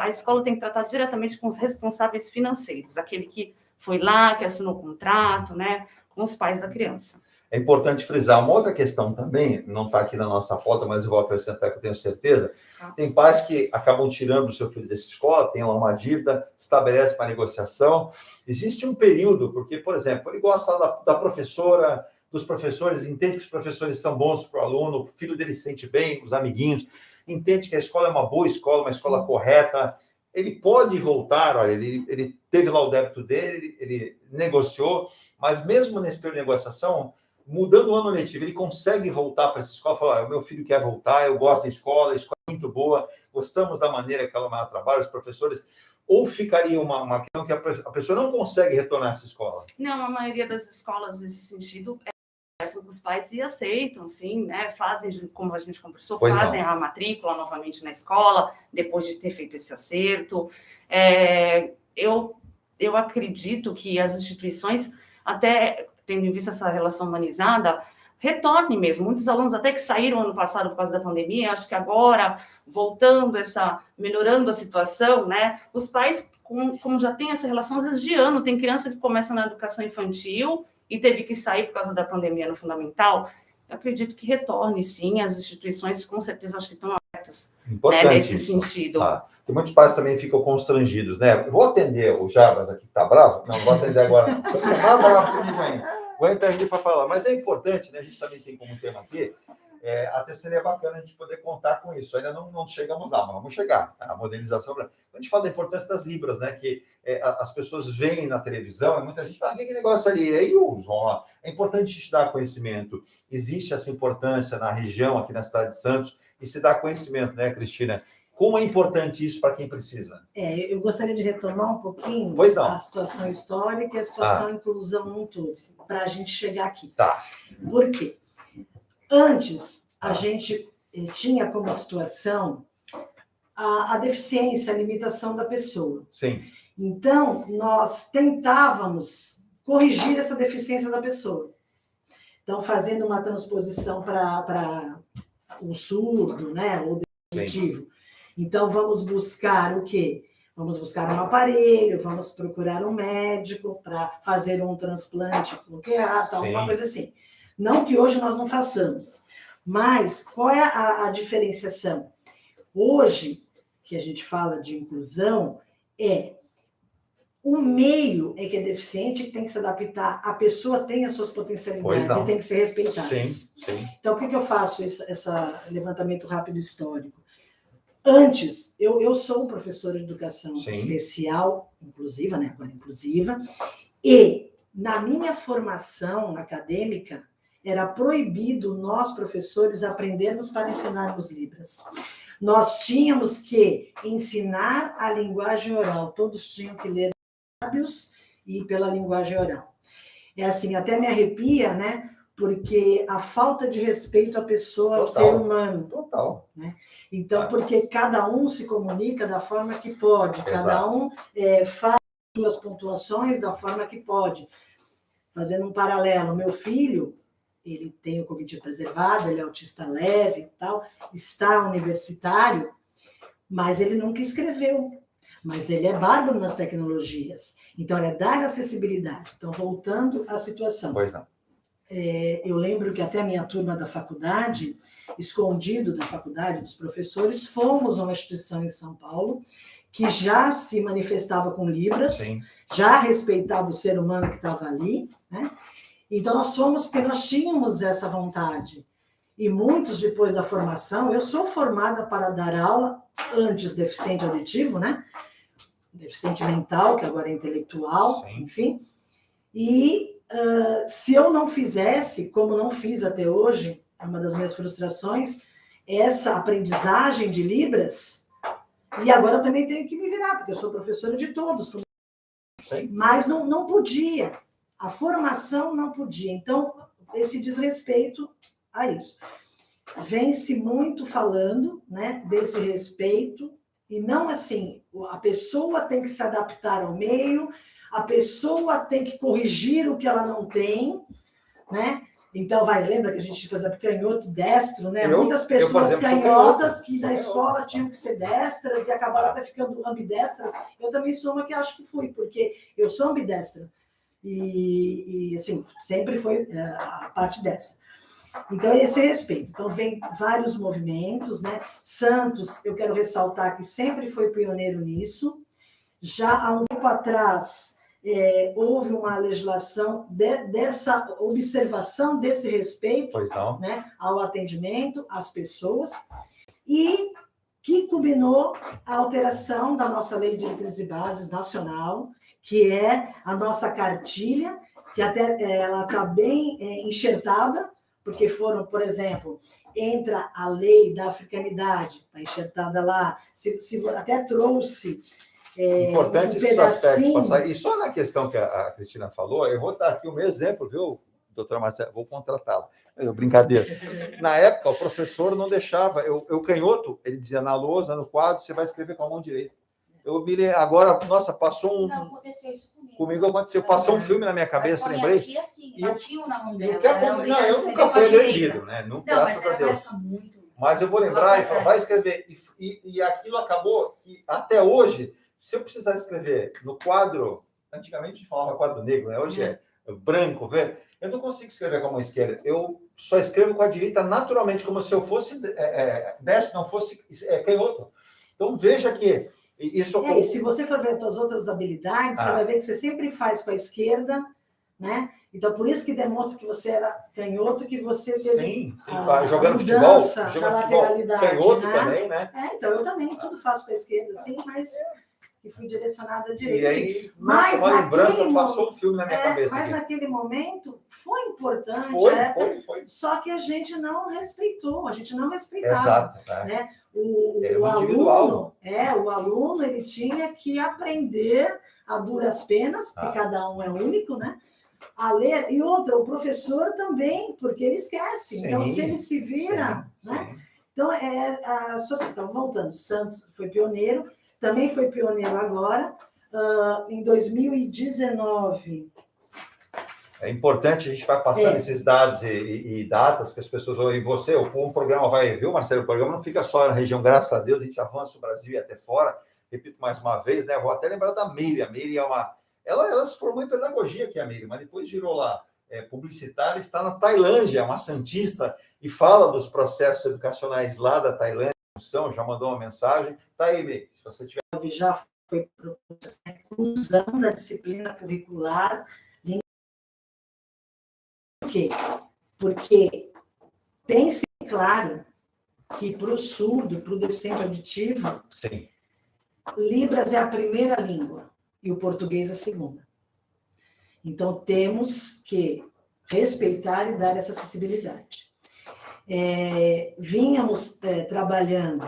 a escola tem que tratar diretamente com os responsáveis financeiros, aquele que foi lá, que assinou o contrato, né, com os pais da criança. É importante frisar uma outra questão também, não está aqui na nossa pauta, mas eu vou acrescentar que eu tenho certeza. Tem pais que acabam tirando o seu filho dessa escola, tem lá uma dívida, estabelece uma negociação. Existe um período, porque, por exemplo, ele gosta da professora, dos professores, entende que os professores são bons para o aluno, o filho dele se sente bem, os amiguinhos, entende que a escola é uma boa escola, uma escola correta. Ele pode voltar, olha, ele teve lá o débito dele, ele negociou, mas mesmo nesse período de negociação, mudando o ano letivo, ele consegue voltar para essa escola e falar, meu filho quer voltar, eu gosto da escola, a escola é muito boa, gostamos da maneira que ela trabalha, os professores, ou ficaria uma questão que a pessoa não consegue retornar a essa escola? Não, a maioria das escolas, nesse sentido, conversam com os pais e aceitam, sim, né? Fazem, como a gente conversou, fazem a matrícula novamente na escola, depois de ter feito esse acerto. Eu acredito que as instituições, até tendo em vista essa relação humanizada, retornem mesmo. Muitos alunos até que saíram ano passado por causa da pandemia, acho que agora, voltando melhorando a situação, né? Os pais, como já tem essa relação, às vezes de ano, tem criança que começa na educação infantil e teve que sair por causa da pandemia no fundamental. Eu acredito que retorne, sim, as instituições, com certeza, acho que estão abertas, né, nesse sentido. Porque muitos pais também ficam constrangidos, né? Eu vou atender o Jarbas aqui, que tá bravo? Não vou atender agora. Você tá bravo comigo ainda. Vou entrar aqui para falar. Mas é importante, né? A gente também tem como tema aqui, até seria bacana a gente poder contar com isso. Ainda não chegamos lá, mas vamos chegar. A modernização. A gente fala da importância das libras, né? Que as pessoas veem na televisão e muita gente fala, que negócio ali? E aí usam lá. É importante a gente dar conhecimento. Existe essa importância na região, aqui na cidade de Santos, e se dá conhecimento, né, Cristina? Como é importante isso para quem precisa? Eu gostaria de retomar um pouquinho a situação histórica e a situação inclusão num todo, para a gente chegar aqui. Tá. Por quê? Antes, a gente tinha como situação a deficiência, a limitação da pessoa. Sim. Então, nós tentávamos corrigir essa deficiência da pessoa. Então, fazendo uma transposição para o surdo, né, o definitivo. Então, vamos buscar o quê? Vamos buscar um aparelho, vamos procurar um médico para fazer um transplante cochlear, alguma coisa assim. Não que hoje nós não façamos, mas qual é a diferenciação? Hoje, que a gente fala de inclusão, o meio que é deficiente, que tem que se adaptar, a pessoa tem as suas potencialidades e tem que ser respeitada. Sim. Então, por que eu faço esse levantamento rápido histórico? Antes, eu sou professora de educação especial, inclusiva, né? Agora inclusiva, e na minha formação acadêmica, era proibido nós, professores, aprendermos para ensinarmos Libras. Nós tínhamos que ensinar a linguagem oral, todos tinham que ler lábios e pela linguagem oral. É assim, até me arrepia, né? Porque a falta de respeito à pessoa, ao ser humano. Total. Né? Então, porque cada um se comunica da forma que pode, cada um faz suas pontuações da forma que pode. Fazendo um paralelo, meu filho, ele tem o cognitivo preservado, ele é autista leve e tal, está universitário, mas ele nunca escreveu. Mas ele é bárbaro nas tecnologias. Então, ele é dar acessibilidade. Então, voltando à situação. Pois não. Eu lembro que até a minha turma da faculdade, escondido da faculdade, dos professores, fomos a uma instituição em São Paulo que já se manifestava com Libras, Sim. já respeitava o ser humano que estava ali, né? Então, nós fomos porque nós tínhamos essa vontade. E muitos, depois da formação, eu sou formada para dar aula, antes deficiente auditivo, né? Deficiente mental, que agora é intelectual, Sim. enfim. E se eu não fizesse, como não fiz até hoje, é uma das minhas frustrações, essa aprendizagem de Libras, e agora eu também tenho que me virar, porque eu sou professora de todos, Sim. mas não podia. A formação não podia. Então, esse desrespeito a isso. Vem-se muito falando, né, desse respeito, e não assim, a pessoa tem que se adaptar ao meio, a pessoa tem que corrigir o que ela não tem, né? Então, lembra que a gente, por exemplo, canhoto destro, né? Muitas pessoas por exemplo, canhotas que sou na canhoto. escola tinham que ser destras e acabaram até ficando ambidestras. Eu também sou uma que acho que fui, porque eu sou ambidestra. E assim, sempre foi a parte dessa. Então, esse respeito. Então, vem vários movimentos, né? Santos, eu quero ressaltar que sempre foi pioneiro nisso. Já há um tempo atrás, houve uma legislação dessa observação desse respeito, Pois não. né, ao atendimento, às pessoas, e que culminou a alteração da nossa Lei de Diretrizes e Bases Nacional, que é a nossa cartilha, que até ela está bem enxertada, porque foram, por exemplo, entra a lei da africanidade, está enxertada lá, até trouxe Importante um esses aspectos pedacinho. passar. E só na questão que a Cristina falou, eu vou dar aqui o meu exemplo, viu, doutora Marcela? Vou contratá-la. Brincadeira. Na época, o professor não deixava. Eu canhoto, ele dizia na lousa, no quadro, você vai escrever com a mão direita. Eu mirei, agora, nossa, passou um. Não, aconteceu isso comigo. Comigo aconteceu, passou um filme na minha cabeça, mas com a lembrei. minha tia, sim, E batiam na mão E dela. o que aconteceu? Não, eu nunca fui agredido, né? Nunca, Não, graças mas a Deus. muito. Mas eu vou lembrar e falar, vai escrever. E aquilo acabou que, até hoje, se eu precisar escrever no quadro, antigamente a gente falava quadro negro, né? Hoje é branco, verde. Eu não consigo escrever com a mão esquerda. Eu só escrevo com a direita naturalmente, como se eu fosse destro, não fosse canhoto. Então, veja que isso... E se você for ver as suas outras habilidades, você vai ver que você sempre faz com a esquerda, né? Então, por isso que demonstra que você era canhoto, que você teve jogando futebol, jogando lateralidade, canhoto né? também, né? Então, eu também, tudo faço com a esquerda, sim, mas que fui direcionada à direita. E aí, mas uma lembrança, passou um filme na minha cabeça. Mas naquele momento, foi importante. Foi. Só que a gente não respeitou, a gente não respeitava. Exato. Né? O aluno, ele tinha que aprender a duras penas, porque cada um é único, né? A ler, e outra, o professor também, porque ele esquece. Sim, então, se ele se vira, né? Sim. Então, então, voltando, Santos foi pioneiro, também foi pioneiro agora, em 2019. É importante, a gente vai passando esses dados e datas que as pessoas vão, e você, o programa vai, viu, Marcelo? O programa não fica só na região, graças a Deus, a gente avança o Brasil e até fora. Repito mais uma vez, né? Vou até lembrar da Miriam. A Miriam ela se formou em pedagogia aqui, a Miriam, mas depois virou lá publicitária, está na Tailândia, é uma santista, e fala dos processos educacionais lá da Tailândia, já mandou uma mensagem. Tá aí, Miriam, se você tiver... Já foi proposta a inclusão da disciplina curricular. Por quê? Porque tem-se claro que para o surdo, para o deficiente auditivo, Sim. Libras é a primeira língua e o português a segunda. Então, temos que respeitar e dar essa acessibilidade. Vínhamos trabalhando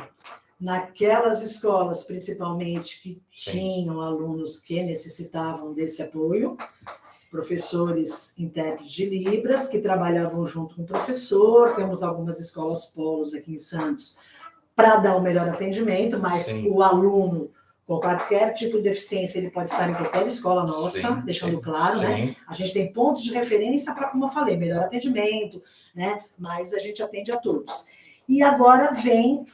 naquelas escolas, principalmente, que tinham alunos que necessitavam desse apoio, professores intérpretes de Libras, que trabalhavam junto com o professor. Temos algumas escolas polos aqui em Santos para dar o melhor atendimento, mas o aluno, com qualquer tipo de deficiência, ele pode estar em qualquer escola nossa, deixando claro, né? A gente tem pontos de referência para, como eu falei, melhor atendimento, né? Mas a gente atende a todos. E agora vem,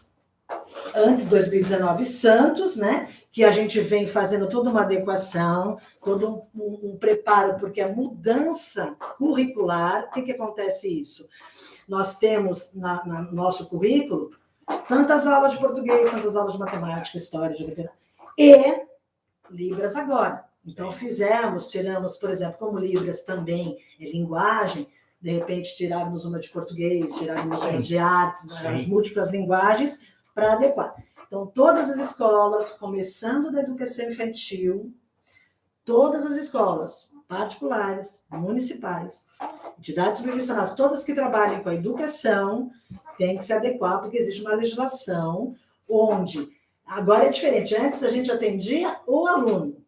antes de 2019, Santos, né? que a gente vem fazendo toda uma adequação, todo um preparo, porque a mudança curricular, o que acontece isso? Nós temos no nosso currículo tantas aulas de português, tantas aulas de matemática, história, geografia, e Libras agora. Então, tiramos, por exemplo, como Libras também é linguagem, de repente tirávamos uma de português, tirávamos uma de artes, as múltiplas linguagens, para adequar. Então, todas as escolas, começando da educação infantil, todas as escolas particulares, municipais, entidades subvencionadas, todas que trabalhem com a educação, têm que se adequar, porque existe uma legislação onde, agora é diferente, antes a gente atendia o aluno,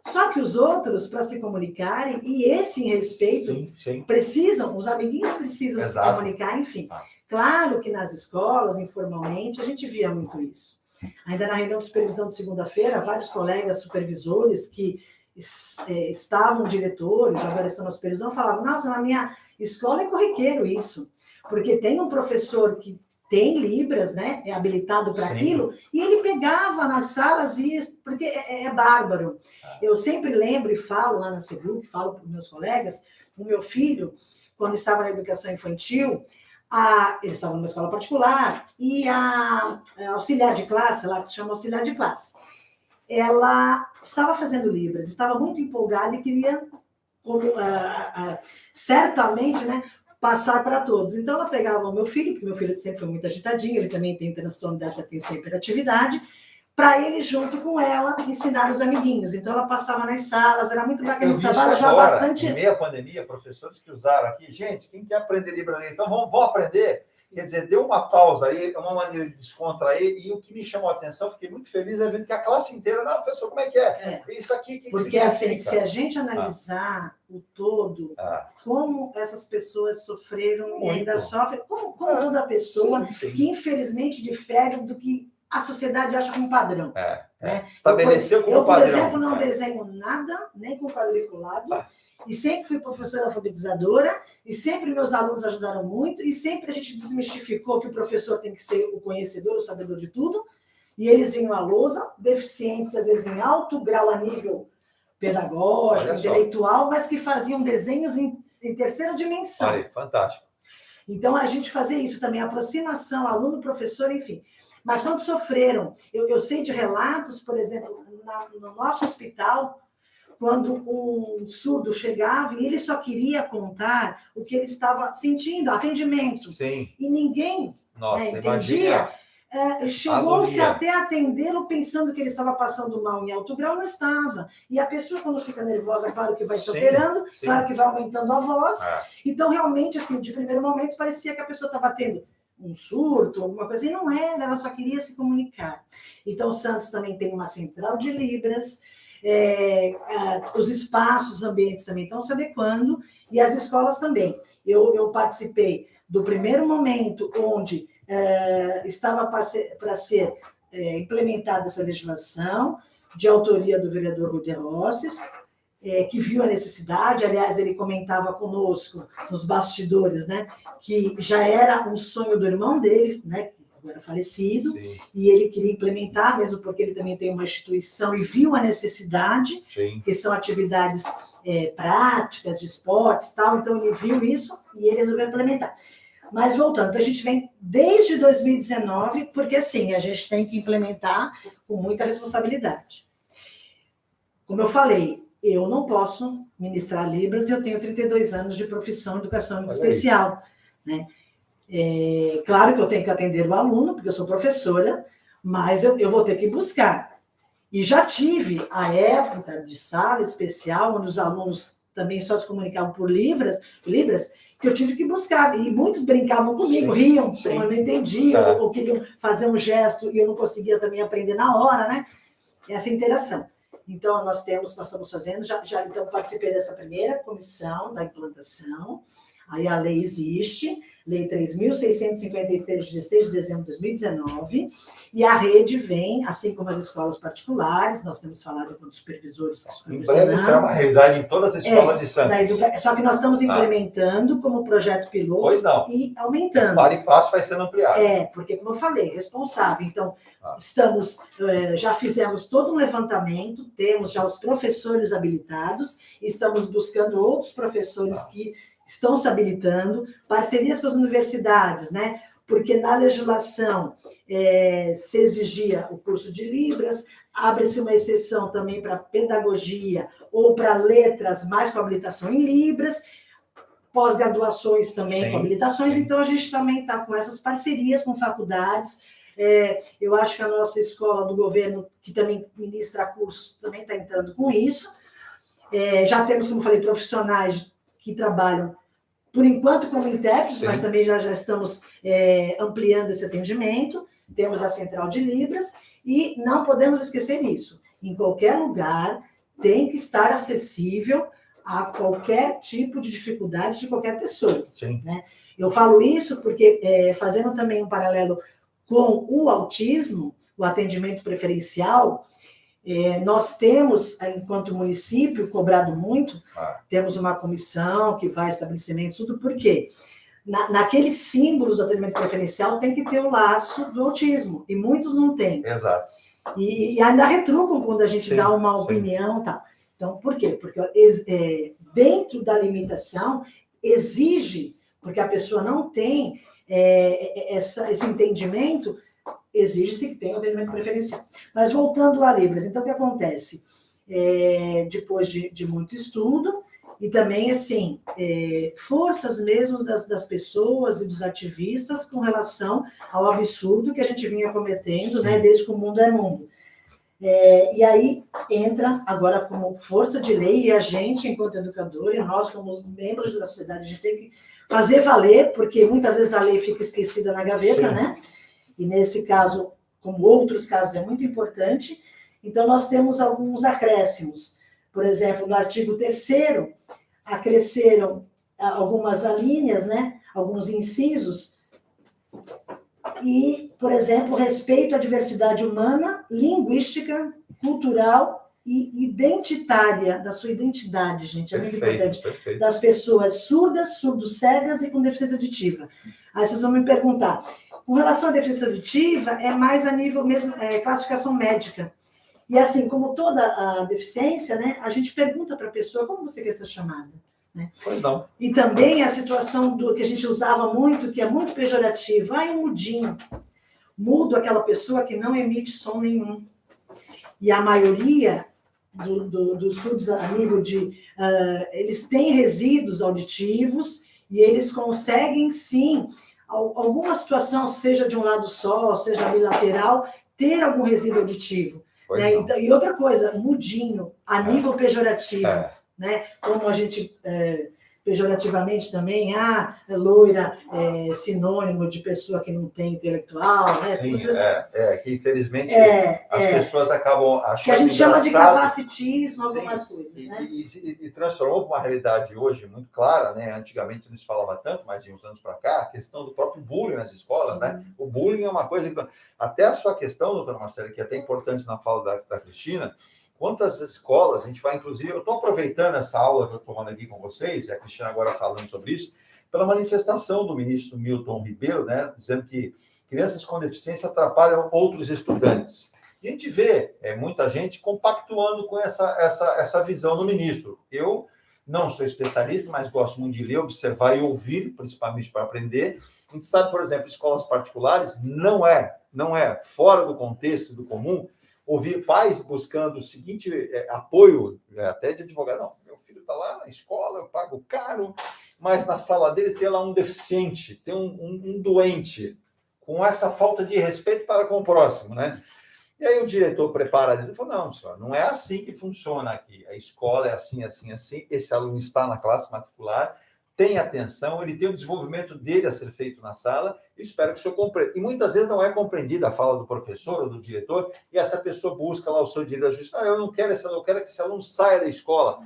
só que os outros, para se comunicarem, e esse em respeito, precisam, os amiguinhos precisam se comunicar, enfim. Claro que nas escolas, informalmente, a gente via muito isso. Ainda na reunião de supervisão de segunda-feira, vários colegas supervisores que estavam diretores, agora estão na supervisão, falavam, nossa, na minha escola é corriqueiro isso, porque tem um professor que tem Libras, né, é habilitado para aquilo, e ele pegava nas salas, porque é bárbaro. Eu sempre lembro e falo lá na SEBRUC, falo para os meus colegas, o meu filho, quando estava na educação infantil, ele estava numa escola particular, e a auxiliar de classe, lá que se chama auxiliar de classe, ela estava fazendo Libras, estava muito empolgada e queria, certamente, né, passar para todos. Então, ela pegava o meu filho, porque meu filho sempre foi muito agitadinho, ele também tem transtorno de atenção e hiperatividade, para ele, junto com ela, ensinar os amiguinhos. Então, ela passava nas salas, era muito bacana esse trabalho, já bastante... Em meio à pandemia, professores que usaram aqui, gente, quem quer aprender Libras, então vamos aprender. Quer dizer, deu uma pausa aí, é uma maneira de descontrair, e o que me chamou a atenção, fiquei muito feliz, é ver que a classe inteira, não, professor, como é que é? Isso aqui, que porque assim, se a gente analisar o todo, como essas pessoas sofreram e ainda sofrem, como toda pessoa que infelizmente difere do que a sociedade acha como padrão. Né? Estabeleceu como padrão. Eu, por exemplo, não desenho nada, nem com quadriculado, e sempre fui professora alfabetizadora, e sempre meus alunos ajudaram muito, e sempre a gente desmistificou que o professor tem que ser o conhecedor, o sabedor de tudo, e eles vinham à lousa, deficientes, às vezes em alto grau a nível pedagógico, intelectual, mas que faziam desenhos em terceira dimensão. Olha aí, fantástico. Então, a gente fazia isso também, aproximação, aluno-professor, enfim. Mas quando sofreram, eu sei de relatos, por exemplo, no nosso hospital, quando um surdo chegava e ele só queria contar o que ele estava sentindo, atendimento. Sim. E ninguém entendia. Chegou-se até a atendê-lo pensando que ele estava passando mal em alto grau, não estava. E a pessoa, quando fica nervosa, claro que vai se alterando, claro que vai aumentando a voz. Então, realmente, assim, de primeiro momento, parecia que a pessoa estava tendo um surto, alguma coisa, e não era, ela só queria se comunicar. Então, o Santos também tem uma central de Libras, os espaços, os ambientes também estão se adequando, e as escolas também. Eu participei do primeiro momento onde estava para ser implementada essa legislação, de autoria do vereador Rudi Rosses, que viu a necessidade, aliás, ele comentava conosco nos bastidores, né, que já era um sonho do irmão dele, né, agora falecido, e ele queria implementar, mesmo porque ele também tem uma instituição e viu a necessidade, que são atividades práticas, de esportes e tal, então ele viu isso e ele resolveu implementar. Mas voltando, então a gente vem desde 2019, porque assim, a gente tem que implementar com muita responsabilidade. Como eu falei, eu não posso ministrar Libras e eu tenho 32 anos de profissão em educação especial, né? Claro que eu tenho que atender o aluno, porque eu sou professora, mas eu vou ter que buscar. E já tive a época de sala especial, onde os alunos também só se comunicavam por Libras, que eu tive que buscar. E muitos brincavam comigo, riam, eu não entendia, ou queriam fazer um gesto e eu não conseguia também aprender na hora, né? Essa interação. Então, nós estamos fazendo, então participei dessa primeira comissão da implantação, aí a lei existe, Lei 3.653, de 16 de dezembro de 2019, e a rede vem, assim como as escolas particulares, nós temos falado com os supervisores Em breve será uma realidade em todas as escolas de Santos. Só que nós estamos implementando como projeto piloto Pois não. e aumentando. Para e passo vai sendo ampliado. Porque, como eu falei, responsável. Então, já fizemos todo um levantamento, temos já os professores habilitados, estamos buscando outros professores que estão se habilitando, parcerias com as universidades, né? Porque na legislação se exigia o curso de Libras, abre-se uma exceção também para pedagogia ou para letras, mais com habilitação em Libras, pós-graduações também com habilitações, então a gente também está com essas parcerias com faculdades. Eu acho que a nossa escola do governo, que também ministra cursos, também está entrando com isso. Já temos, como falei, profissionais que trabalham, por enquanto, como intérpretes, mas também já estamos ampliando esse atendimento. Temos a central de Libras e não podemos esquecer isso. Em qualquer lugar tem que estar acessível a qualquer tipo de dificuldade de qualquer pessoa. Né? Eu falo isso porque, fazendo também um paralelo com o autismo, o atendimento preferencial, nós temos, enquanto município, cobrado muito, temos uma comissão que vai estabelecimento, tudo, por quê? Naqueles símbolos do atendimento preferencial tem que ter o laço do autismo, e muitos não têm. Exato. E ainda retrucam quando a gente dá uma opinião, tal. Então, por quê? Porque dentro da limitação exige, porque a pessoa não tem esse entendimento, exige-se que tenha o atendimento preferencial. Mas voltando a Libras, então o que acontece? Depois de muito estudo, e também, assim, forças mesmo das pessoas e dos ativistas com relação ao absurdo que a gente vinha cometendo, né, desde que o mundo é mundo. E aí entra agora como força de lei, e a gente, enquanto educador, e nós, como membros da sociedade, a gente tem que fazer valer, porque muitas vezes a lei fica esquecida na gaveta, né? E nesse caso, como outros casos, é muito importante. Então, nós temos alguns acréscimos. Por exemplo, no artigo 3º, acresceram algumas alíneas, né? Alguns incisos. E, por exemplo, respeito à diversidade humana, linguística, cultural e identitária, da sua identidade, gente. É muito importante. Perfeito. Das pessoas surdas, surdo-cegas e com deficiência auditiva. Aí vocês vão me perguntar, com relação à deficiência auditiva, é mais a nível mesmo, classificação médica. E assim, como toda a deficiência, né, a gente pergunta para a pessoa como você quer ser chamada. Né? Pois não. E também a situação que a gente usava muito, que é muito pejorativa, um mudinho. Mudo aquela pessoa que não emite som nenhum. E a maioria dos surdos a nível de... eles têm resíduos auditivos e eles conseguem, sim, alguma situação, seja de um lado só, seja bilateral, ter algum resíduo auditivo. Né? Então, e outra coisa, mudinho, a nível pejorativo. Né? Como a gente, pejorativamente também, loira é sinônimo de pessoa que não tem intelectual. Né? Sim, que infelizmente as pessoas acabam achando que a gente chama de capacitismo, algumas coisas. Né? E transformou uma realidade hoje muito clara, né? Antigamente não se falava tanto, mas de uns anos para cá, a questão do próprio bullying nas escolas. Né? O bullying é uma coisa que... Até a sua questão, doutora Marcela, que é até importante na fala da Cristina, quantas escolas, a gente vai, inclusive, eu estou aproveitando essa aula que eu estou tomando aqui com vocês, e a Cristina agora falando sobre isso, pela manifestação do ministro Milton Ribeiro, né, dizendo que crianças com deficiência atrapalham outros estudantes. E a gente vê muita gente compactuando com essa visão do ministro. Eu não sou especialista, mas gosto muito de ler, observar e ouvir, principalmente para aprender. A gente sabe, por exemplo, escolas particulares, não é fora do contexto do comum, ouvir pais buscando o seguinte apoio, até de advogado, não, meu filho está lá na escola, eu pago caro, mas na sala dele tem lá um deficiente, tem um doente, com essa falta de respeito para com o próximo, né? E aí o diretor prepara ele e fala, não, senhor, não é assim que funciona aqui, a escola é assim, assim, assim, esse aluno está na classe matricular, tem atenção, ele tem o desenvolvimento dele a ser feito na sala, e espero que o senhor compreenda. E muitas vezes não é compreendida a fala do professor ou do diretor, e essa pessoa busca lá o seu direito de justiça. Eu não quero eu quero que esse aluno saia da escola.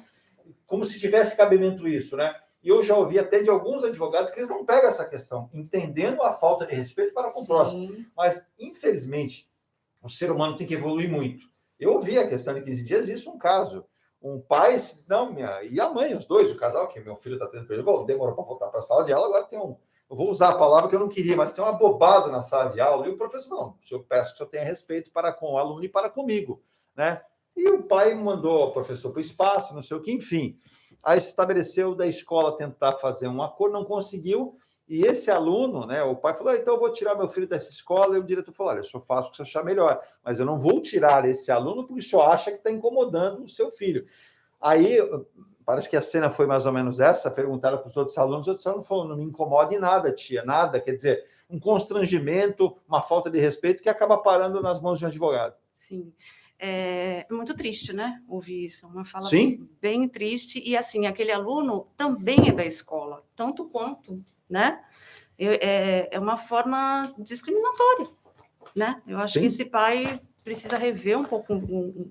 Como se tivesse cabimento isso, né? E eu já ouvi até de alguns advogados que eles não pegam essa questão, entendendo a falta de respeito para com o próximo. Mas, infelizmente, o ser humano tem que evoluir muito. Eu ouvi a questão de 15 dias, isso é um caso. Um pai, não, e a mãe, os dois, o casal, que meu filho está tendo problema, demorou para voltar para a sala de aula, agora tem eu vou usar a palavra que eu não queria, mas tem uma bobada na sala de aula, e o professor, não, eu peço que o senhor tenha respeito para com o aluno e para comigo, né? E o pai mandou o professor para o espaço, não sei o que, enfim. Aí se estabeleceu da escola tentar fazer um acordo, não conseguiu, e esse aluno, né, o pai falou, então eu vou tirar meu filho dessa escola, e o diretor falou, olha, eu só faço o que você achar melhor, mas eu não vou tirar esse aluno porque o senhor acha que está incomodando o seu filho. Aí, parece que a cena foi mais ou menos essa, perguntaram para os outros alunos falaram, não me incomoda em nada, tia, nada, quer dizer, um constrangimento, uma falta de respeito que acaba parando nas mãos de um advogado. Sim. É muito triste, né, ouvir isso, uma fala Sim. bem triste, e assim, aquele aluno também é da escola, tanto quanto, né, é uma forma discriminatória, né, eu acho Sim. que esse pai precisa rever um pouco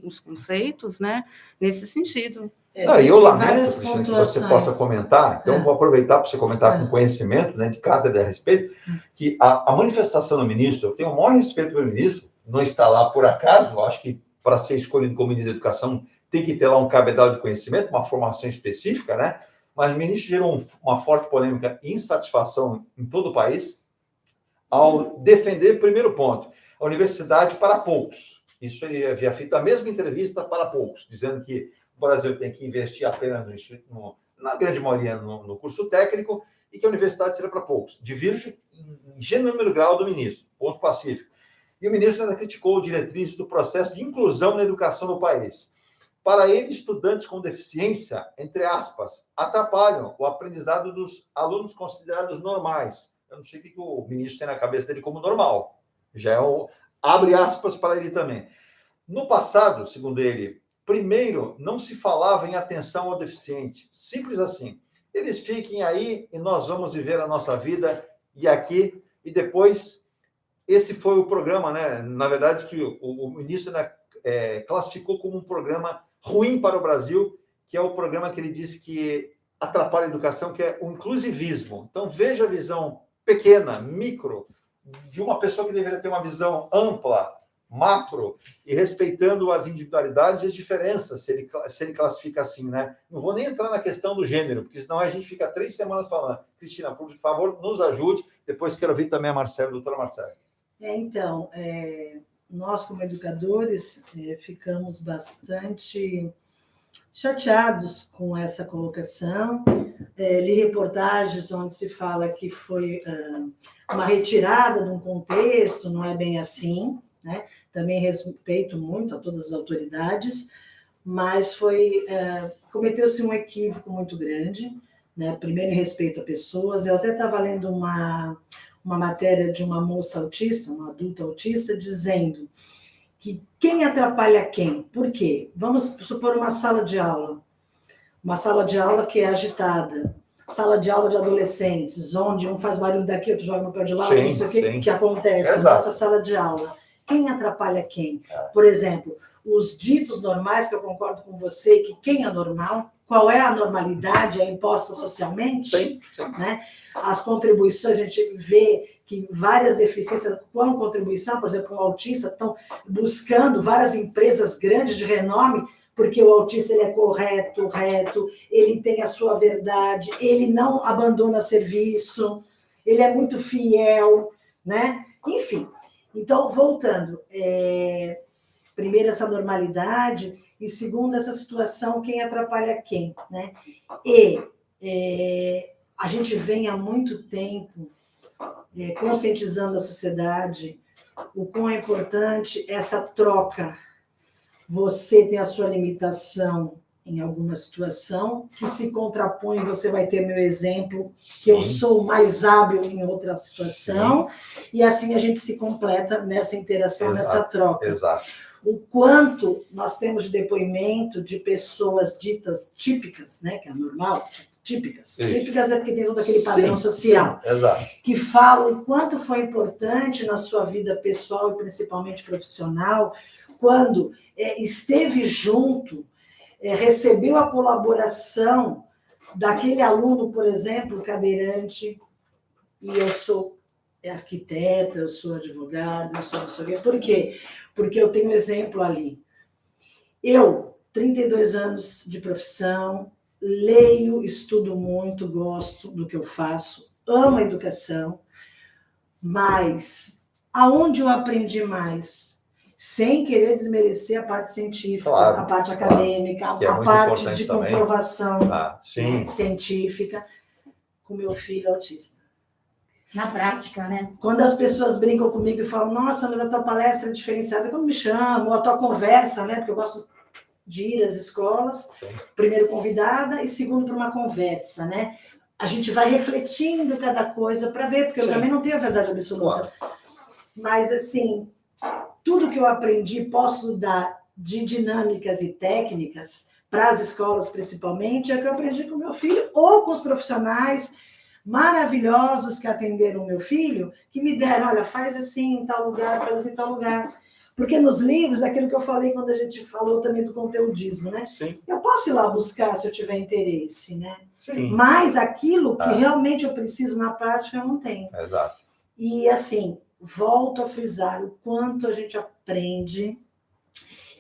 os conceitos, né, nesse sentido. Eu lamento, Cristina, que você possa comentar, então eu vou aproveitar para você comentar com conhecimento, né, de cátedra a respeito, que a manifestação do ministro, eu tenho o maior respeito pelo ministro, não está lá por acaso, eu acho que para ser escolhido como ministro da Educação tem que ter lá um cabedal de conhecimento, uma formação específica, né? Mas o ministro gerou uma forte polêmica e insatisfação em todo o país ao defender, primeiro ponto, a universidade para poucos. Isso ele havia feito a mesma entrevista para poucos, dizendo que o Brasil tem que investir apenas na grande maioria no curso técnico e que a universidade seria para poucos. Divirge em gênero grau do ministro, ponto pacífico. E o ministro ainda criticou diretrizes do processo de inclusão na educação no país. Para ele, estudantes com deficiência, entre aspas, atrapalham o aprendizado dos alunos considerados normais. Eu não sei o que o ministro tem na cabeça dele como normal. Já abre aspas para ele também. No passado, segundo ele, primeiro, não se falava em atenção ao deficiente. Simples assim. Eles fiquem aí e nós vamos viver a nossa vida e aqui. E depois, esse foi o programa, né? Na verdade, que o ministro classificou como um programa ruim para o Brasil, que é o programa que ele disse que atrapalha a educação, que é o inclusivismo. Então, veja a visão pequena, micro, de uma pessoa que deveria ter uma visão ampla, macro, e respeitando as individualidades e as diferenças, se ele classifica assim, né? Não vou nem entrar na questão do gênero, porque senão a gente fica 3 semanas falando. Cristina, por favor, nos ajude. Depois quero ouvir também a doutora Marcela. Então, nós, como educadores, ficamos bastante chateados com essa colocação. Li reportagens onde se fala que foi uma retirada de um contexto, não é bem assim, né? Também respeito muito a todas as autoridades, mas cometeu-se um equívoco muito grande, né? Primeiro, em respeito a pessoas. Eu até estava lendo uma matéria de uma moça autista, uma adulta autista, dizendo que quem atrapalha quem? Por quê? Vamos supor uma sala de aula que é agitada, sala de aula de adolescentes, onde um faz barulho daqui, outro joga no pé de lá, não sei o que acontece nessa sala de aula. Quem atrapalha quem? Por exemplo, os ditos normais, que eu concordo com você, que quem é normal, qual é a normalidade, é imposta socialmente? Sim. Né? As contribuições, a gente vê que várias deficiências, com contribuição, por exemplo, um autista, estão buscando várias empresas grandes de renome, porque o autista ele é correto, reto, ele tem a sua verdade, ele não abandona serviço, ele é muito fiel, né? Enfim, então, voltando, primeiro essa normalidade e segundo essa situação, quem atrapalha quem, né? E a gente vem há muito tempo conscientizando a sociedade o quão é importante essa troca. Você tem a sua limitação em alguma situação, que se contrapõe, você vai ter meu exemplo, que eu sou mais hábil em outra situação, e assim a gente se completa nessa interação, nessa troca. Exato. O quanto nós temos de depoimento de pessoas ditas típicas, né, que é normal, típicas. Isso. Típicas é porque tem todo aquele padrão social. Exato. Que falam o quanto foi importante na sua vida pessoal e principalmente profissional, quando esteve junto, recebeu a colaboração daquele aluno, por exemplo, cadeirante, e eu sou arquiteta, eu sou advogada, eu sou não sei o quê. Por quê? Porque eu tenho um exemplo ali. Eu, 32 anos de profissão, leio, estudo muito, gosto do que eu faço, amo a educação, mas aonde eu aprendi mais? Sem querer desmerecer a parte científica, Claro, a parte acadêmica, que é a muito parte importante de também. comprovação Sim. científica, com meu filho autista. Na prática, né? Quando as pessoas brincam comigo e falam, nossa, mas a tua palestra é diferenciada, quando me chamam, ou a tua conversa, né? Porque eu gosto de ir às escolas, Sim. primeiro convidada e segundo para uma conversa, né? A gente vai refletindo cada coisa para ver, porque eu também não tenho a verdade absoluta. Claro. Mas, assim, tudo que eu aprendi, posso dar de dinâmicas e técnicas para as escolas, principalmente, é o que eu aprendi com meu filho ou com os profissionais maravilhosos que atenderam o meu filho, que me deram, olha, faz assim em tal lugar, faz assim em tal lugar. Porque nos livros, daquilo que eu falei quando a gente falou também do conteudismo, né? Sim. Eu posso ir lá buscar se eu tiver interesse, né? Sim. Mas aquilo que realmente eu preciso na prática, eu não tenho. Exato. E, assim, volto a frisar o quanto a gente aprende.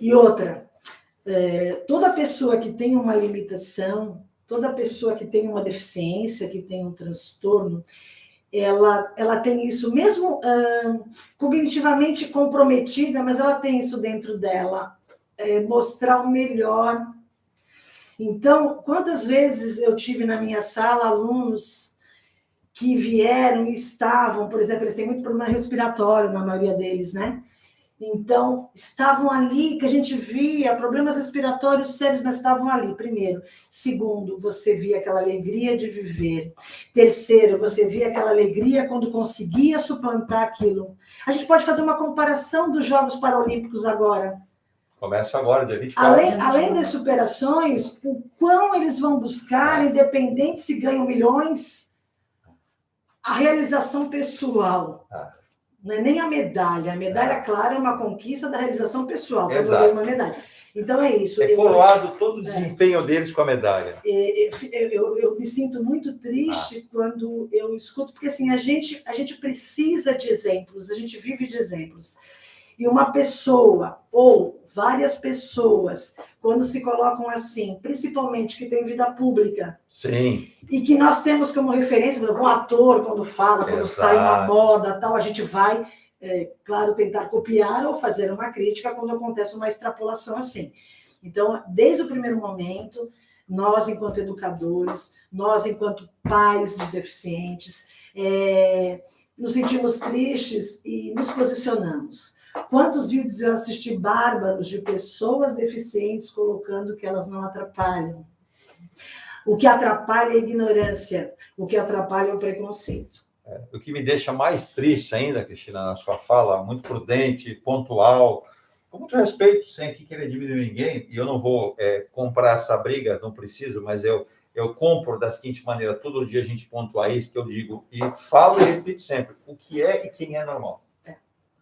E outra, toda pessoa que tem uma limitação, toda pessoa que tem uma deficiência, que tem um transtorno, ela tem isso, mesmo cognitivamente comprometida, mas ela tem isso dentro dela, mostrar o melhor. Então, quantas vezes eu tive na minha sala alunos que vieram e estavam, por exemplo, eles têm muito problema respiratório, na maioria deles, né? Então, estavam ali, que a gente via problemas respiratórios sérios, mas estavam ali, primeiro. Segundo, você via aquela alegria de viver. Terceiro, você via aquela alegria quando conseguia suplantar aquilo. A gente pode fazer uma comparação dos Jogos Paralímpicos agora. Começa agora, dia 24. Além das superações, o quão eles vão buscar, independente se ganham milhões, a realização pessoal. Não é nem a medalha. A medalha, claro, é uma conquista da realização pessoal. Quando eu ganho uma medalha. Então, é isso. É coroado todo o desempenho deles com a medalha. Eu me sinto muito triste quando eu escuto, porque assim, a gente precisa de exemplos, a gente vive de exemplos. E uma pessoa, ou várias pessoas, quando se colocam assim, principalmente que tem vida pública, sim, e que nós temos como referência, por exemplo, um ator, quando fala, quando sai uma moda, tal, a gente vai, claro, tentar copiar ou fazer uma crítica quando acontece uma extrapolação assim. Então, desde o primeiro momento, nós, enquanto educadores, nós, enquanto pais de deficientes, nos sentimos tristes e nos posicionamos. Quantos vídeos eu assisti bárbaros de pessoas deficientes colocando que elas não atrapalham? O que atrapalha é a ignorância, o que atrapalha é o preconceito. O que me deixa mais triste ainda, Cristina, na sua fala, muito prudente, pontual, com muito respeito, sem aqui querer diminuir ninguém, e eu não vou comprar essa briga, não preciso, mas eu compro da seguinte maneira, todo dia a gente pontua isso, que eu digo, e falo e repito sempre, o que é e quem é normal.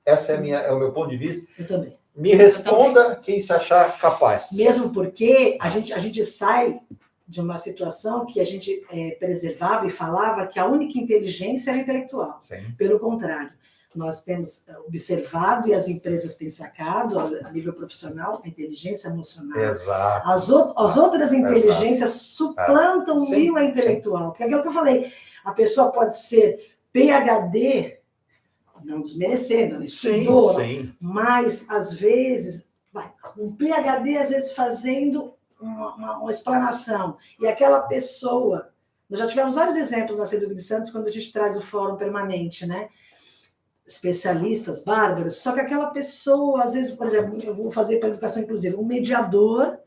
Essa é o meu ponto de vista. Eu também. Me responda quem se achar capaz. Mesmo porque a gente sai de uma situação que a gente preservava e falava que a única inteligência era intelectual. Sim. Pelo contrário, nós temos observado e as empresas têm sacado, a nível profissional, a inteligência emocional. Exato. As outras inteligências suplantam a intelectual. Porque é aquilo que eu falei, a pessoa pode ser PhD, não desmerecendo, ela estudou, mas, às vezes, um PhD, às vezes, fazendo uma explanação, e aquela pessoa, nós já tivemos vários exemplos na Seduc de Santos, quando a gente traz o fórum permanente, né? Especialistas, bárbaros, só que aquela pessoa, às vezes, por exemplo, eu vou fazer para a educação inclusiva, um mediador,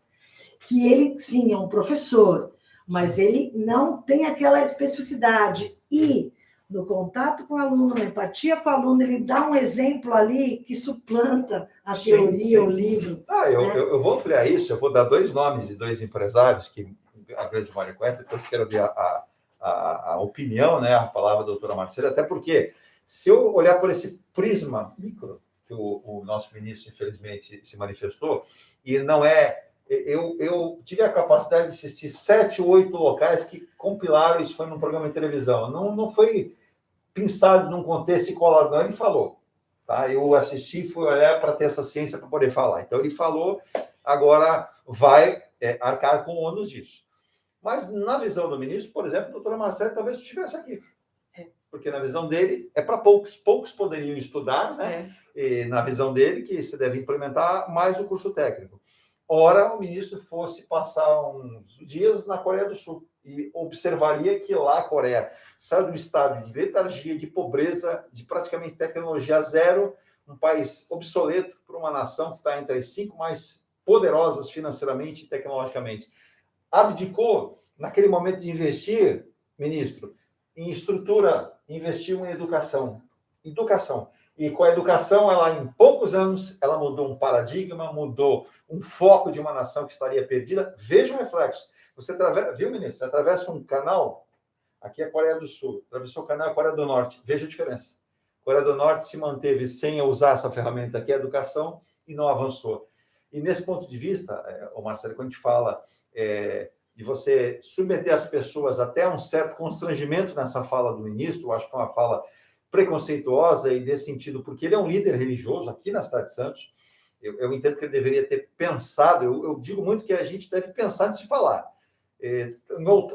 que ele, sim, é um professor, mas ele não tem aquela especificidade, e no contato com o aluno, na empatia com o aluno, ele dá um exemplo ali que suplanta a teoria, o livro. Eu vou ampliar isso, eu vou dar 2 nomes de 2 empresários que a grande maioria conhece, depois quero ver a opinião, né, a palavra da doutora Marcela, até porque, se eu olhar por esse prisma micro, que o nosso ministro, infelizmente, se manifestou, e não é Eu tive a capacidade de assistir 7, 8 locais que compilaram isso, foi num programa de televisão. Não foi pensado num contexto e colado, não. Ele falou. Tá? Eu assisti, fui olhar para ter essa ciência para poder falar. Então, ele falou, agora vai arcar com o ônus disso. Mas, na visão do ministro, por exemplo, a doutora Marcela talvez estivesse aqui. Porque, na visão dele, é para poucos. Poucos poderiam estudar, né? E, na visão dele, que se deve implementar mais o curso técnico. Ora, o ministro fosse passar uns dias na Coreia do Sul e observaria que lá a Coreia sai de um estado de letargia, de pobreza, de praticamente tecnologia zero, um país obsoleto para uma nação que está entre as 5 mais poderosas financeiramente e tecnologicamente. Abdicou, naquele momento de investir, ministro, em estrutura, investiu em educação. Educação. E com a educação, ela em poucos anos, ela mudou um paradigma, mudou um foco de uma nação que estaria perdida. Veja o reflexo. Você viu, ministro? Você atravessa um canal, aqui é a Coreia do Sul, atravessou o canal é a Coreia do Norte. Veja a diferença. A Coreia do Norte se manteve sem usar essa ferramenta que é a educação e não avançou. E nesse ponto de vista, Marcelo, quando a gente fala de você submeter as pessoas até um certo constrangimento nessa fala do ministro, eu acho que é uma fala preconceituosa e desse sentido, porque ele é um líder religioso aqui na cidade de Santos. Eu entendo que ele deveria ter pensado, eu digo muito que a gente deve pensar antes de falar.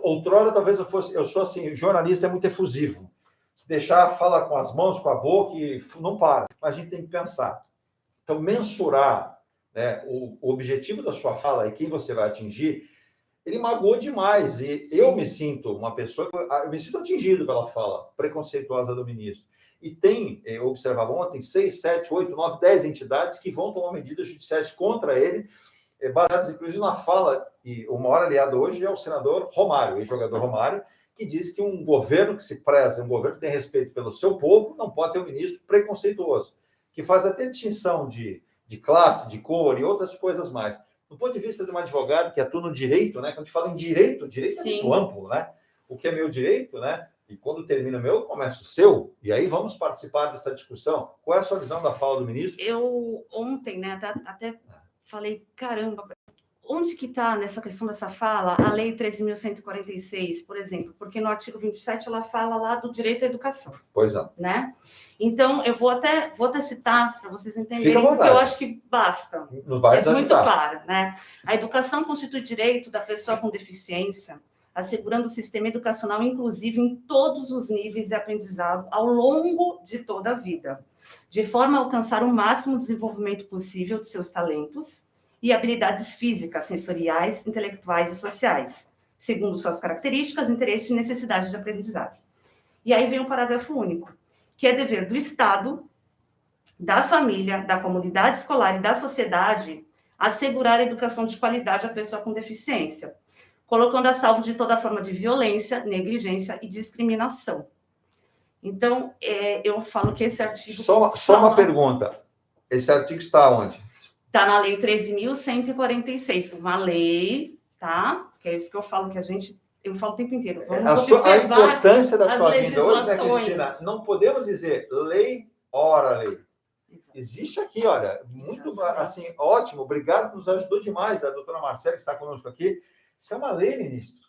Outrora, talvez eu sou assim, jornalista é muito efusivo. Se deixar, fala com as mãos, com a boca e não para. Mas a gente tem que pensar. Então, mensurar, né, o objetivo da sua fala e quem você vai atingir, ele magoou demais. E Sim. Eu me sinto uma pessoa, eu me sinto atingido pela fala preconceituosa do ministro. E eu observava ontem 6, 7, 8, 9, 10 entidades que vão tomar medidas judiciais contra ele, baseadas inclusive na fala, e o maior aliado hoje é o senador Romário, ex-jogador Romário, que diz que um governo que se preza, um governo que tem respeito pelo seu povo, não pode ter um ministro preconceituoso, que faz até distinção de classe, de cor e outras coisas mais. Do ponto de vista de um advogado que atua no direito, né? Quando a gente fala em direito é muito amplo, né? O que é meu direito, né? E quando termina o meu, começa o seu. E aí vamos participar dessa discussão. Qual é a sua visão da fala do ministro? Eu ontem, né, até falei, caramba, onde que está nessa questão dessa fala a Lei 13.146, por exemplo? Porque no artigo 27 ela fala lá do direito à educação. Pois é. Né? Então, eu vou até citar para vocês entenderem, porque eu acho que basta. É muito claro, né? A educação constitui direito da pessoa com deficiência, assegurando o sistema educacional inclusivo em todos os níveis de aprendizado ao longo de toda a vida, de forma a alcançar o máximo desenvolvimento possível de seus talentos e habilidades físicas, sensoriais, intelectuais e sociais, segundo suas características, interesses e necessidades de aprendizagem. E aí vem o parágrafo único, que é dever do Estado, da família, da comunidade escolar e da sociedade assegurar a educação de qualidade à pessoa com deficiência, colocando a salvo de toda forma de violência, negligência e discriminação. Então, eu falo que esse artigo... Só uma pergunta. Esse artigo está onde? Está na Lei 13.146, uma lei, tá? Que é isso que eu falo, que eu falo o tempo inteiro. Vamos a importância da sua vida hoje, né, legislações. Cristina? Não podemos dizer lei, ora lei. Exato. Existe aqui, olha, muito assim, ótimo, obrigado, nos ajudou demais a doutora Marcela, que está conosco aqui. Isso é uma lei, ministro.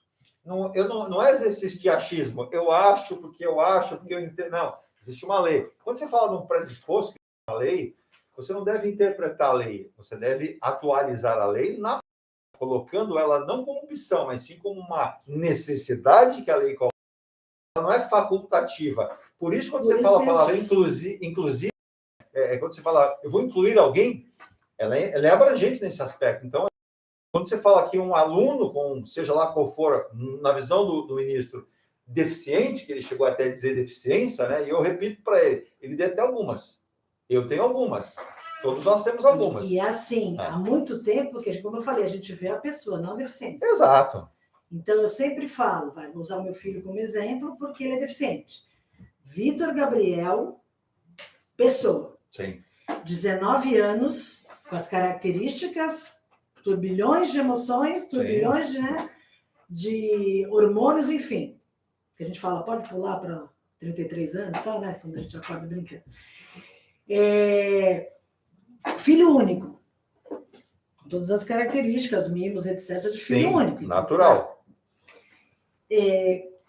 Não é exercício de achismo. Eu acho, porque eu entendo. Não, existe uma lei. Quando você fala de um predisposto, que é uma lei, você não deve interpretar a lei, você deve atualizar a lei colocando ela não como opção, mas sim como uma necessidade que a lei coloca. Ela não é facultativa. Por isso, quando você fala a palavra inclusive, quando você fala, eu vou incluir alguém, ela é abrangente nesse aspecto. Então, quando você fala que um aluno, seja lá qual for, na visão do ministro, deficiente, que ele chegou até a dizer deficiência, né? E eu repito para ele tem até algumas. Eu tenho algumas. Todos nós temos algumas. E assim, há muito tempo, que, como eu falei, a gente vê a pessoa, não a deficiência. Exato. Então, eu sempre falo, vou usar o meu filho como exemplo, porque ele é deficiente. Vitor Gabriel, pessoa. Sim. 19 anos, com as características, turbilhões de emoções, turbilhões de hormônios, enfim. Que a gente fala, pode pular para 33 anos, tal, né? Quando a gente acorda brincando. Filho único. Com todas as características, mimos, etc., de filho Sim, único. natural.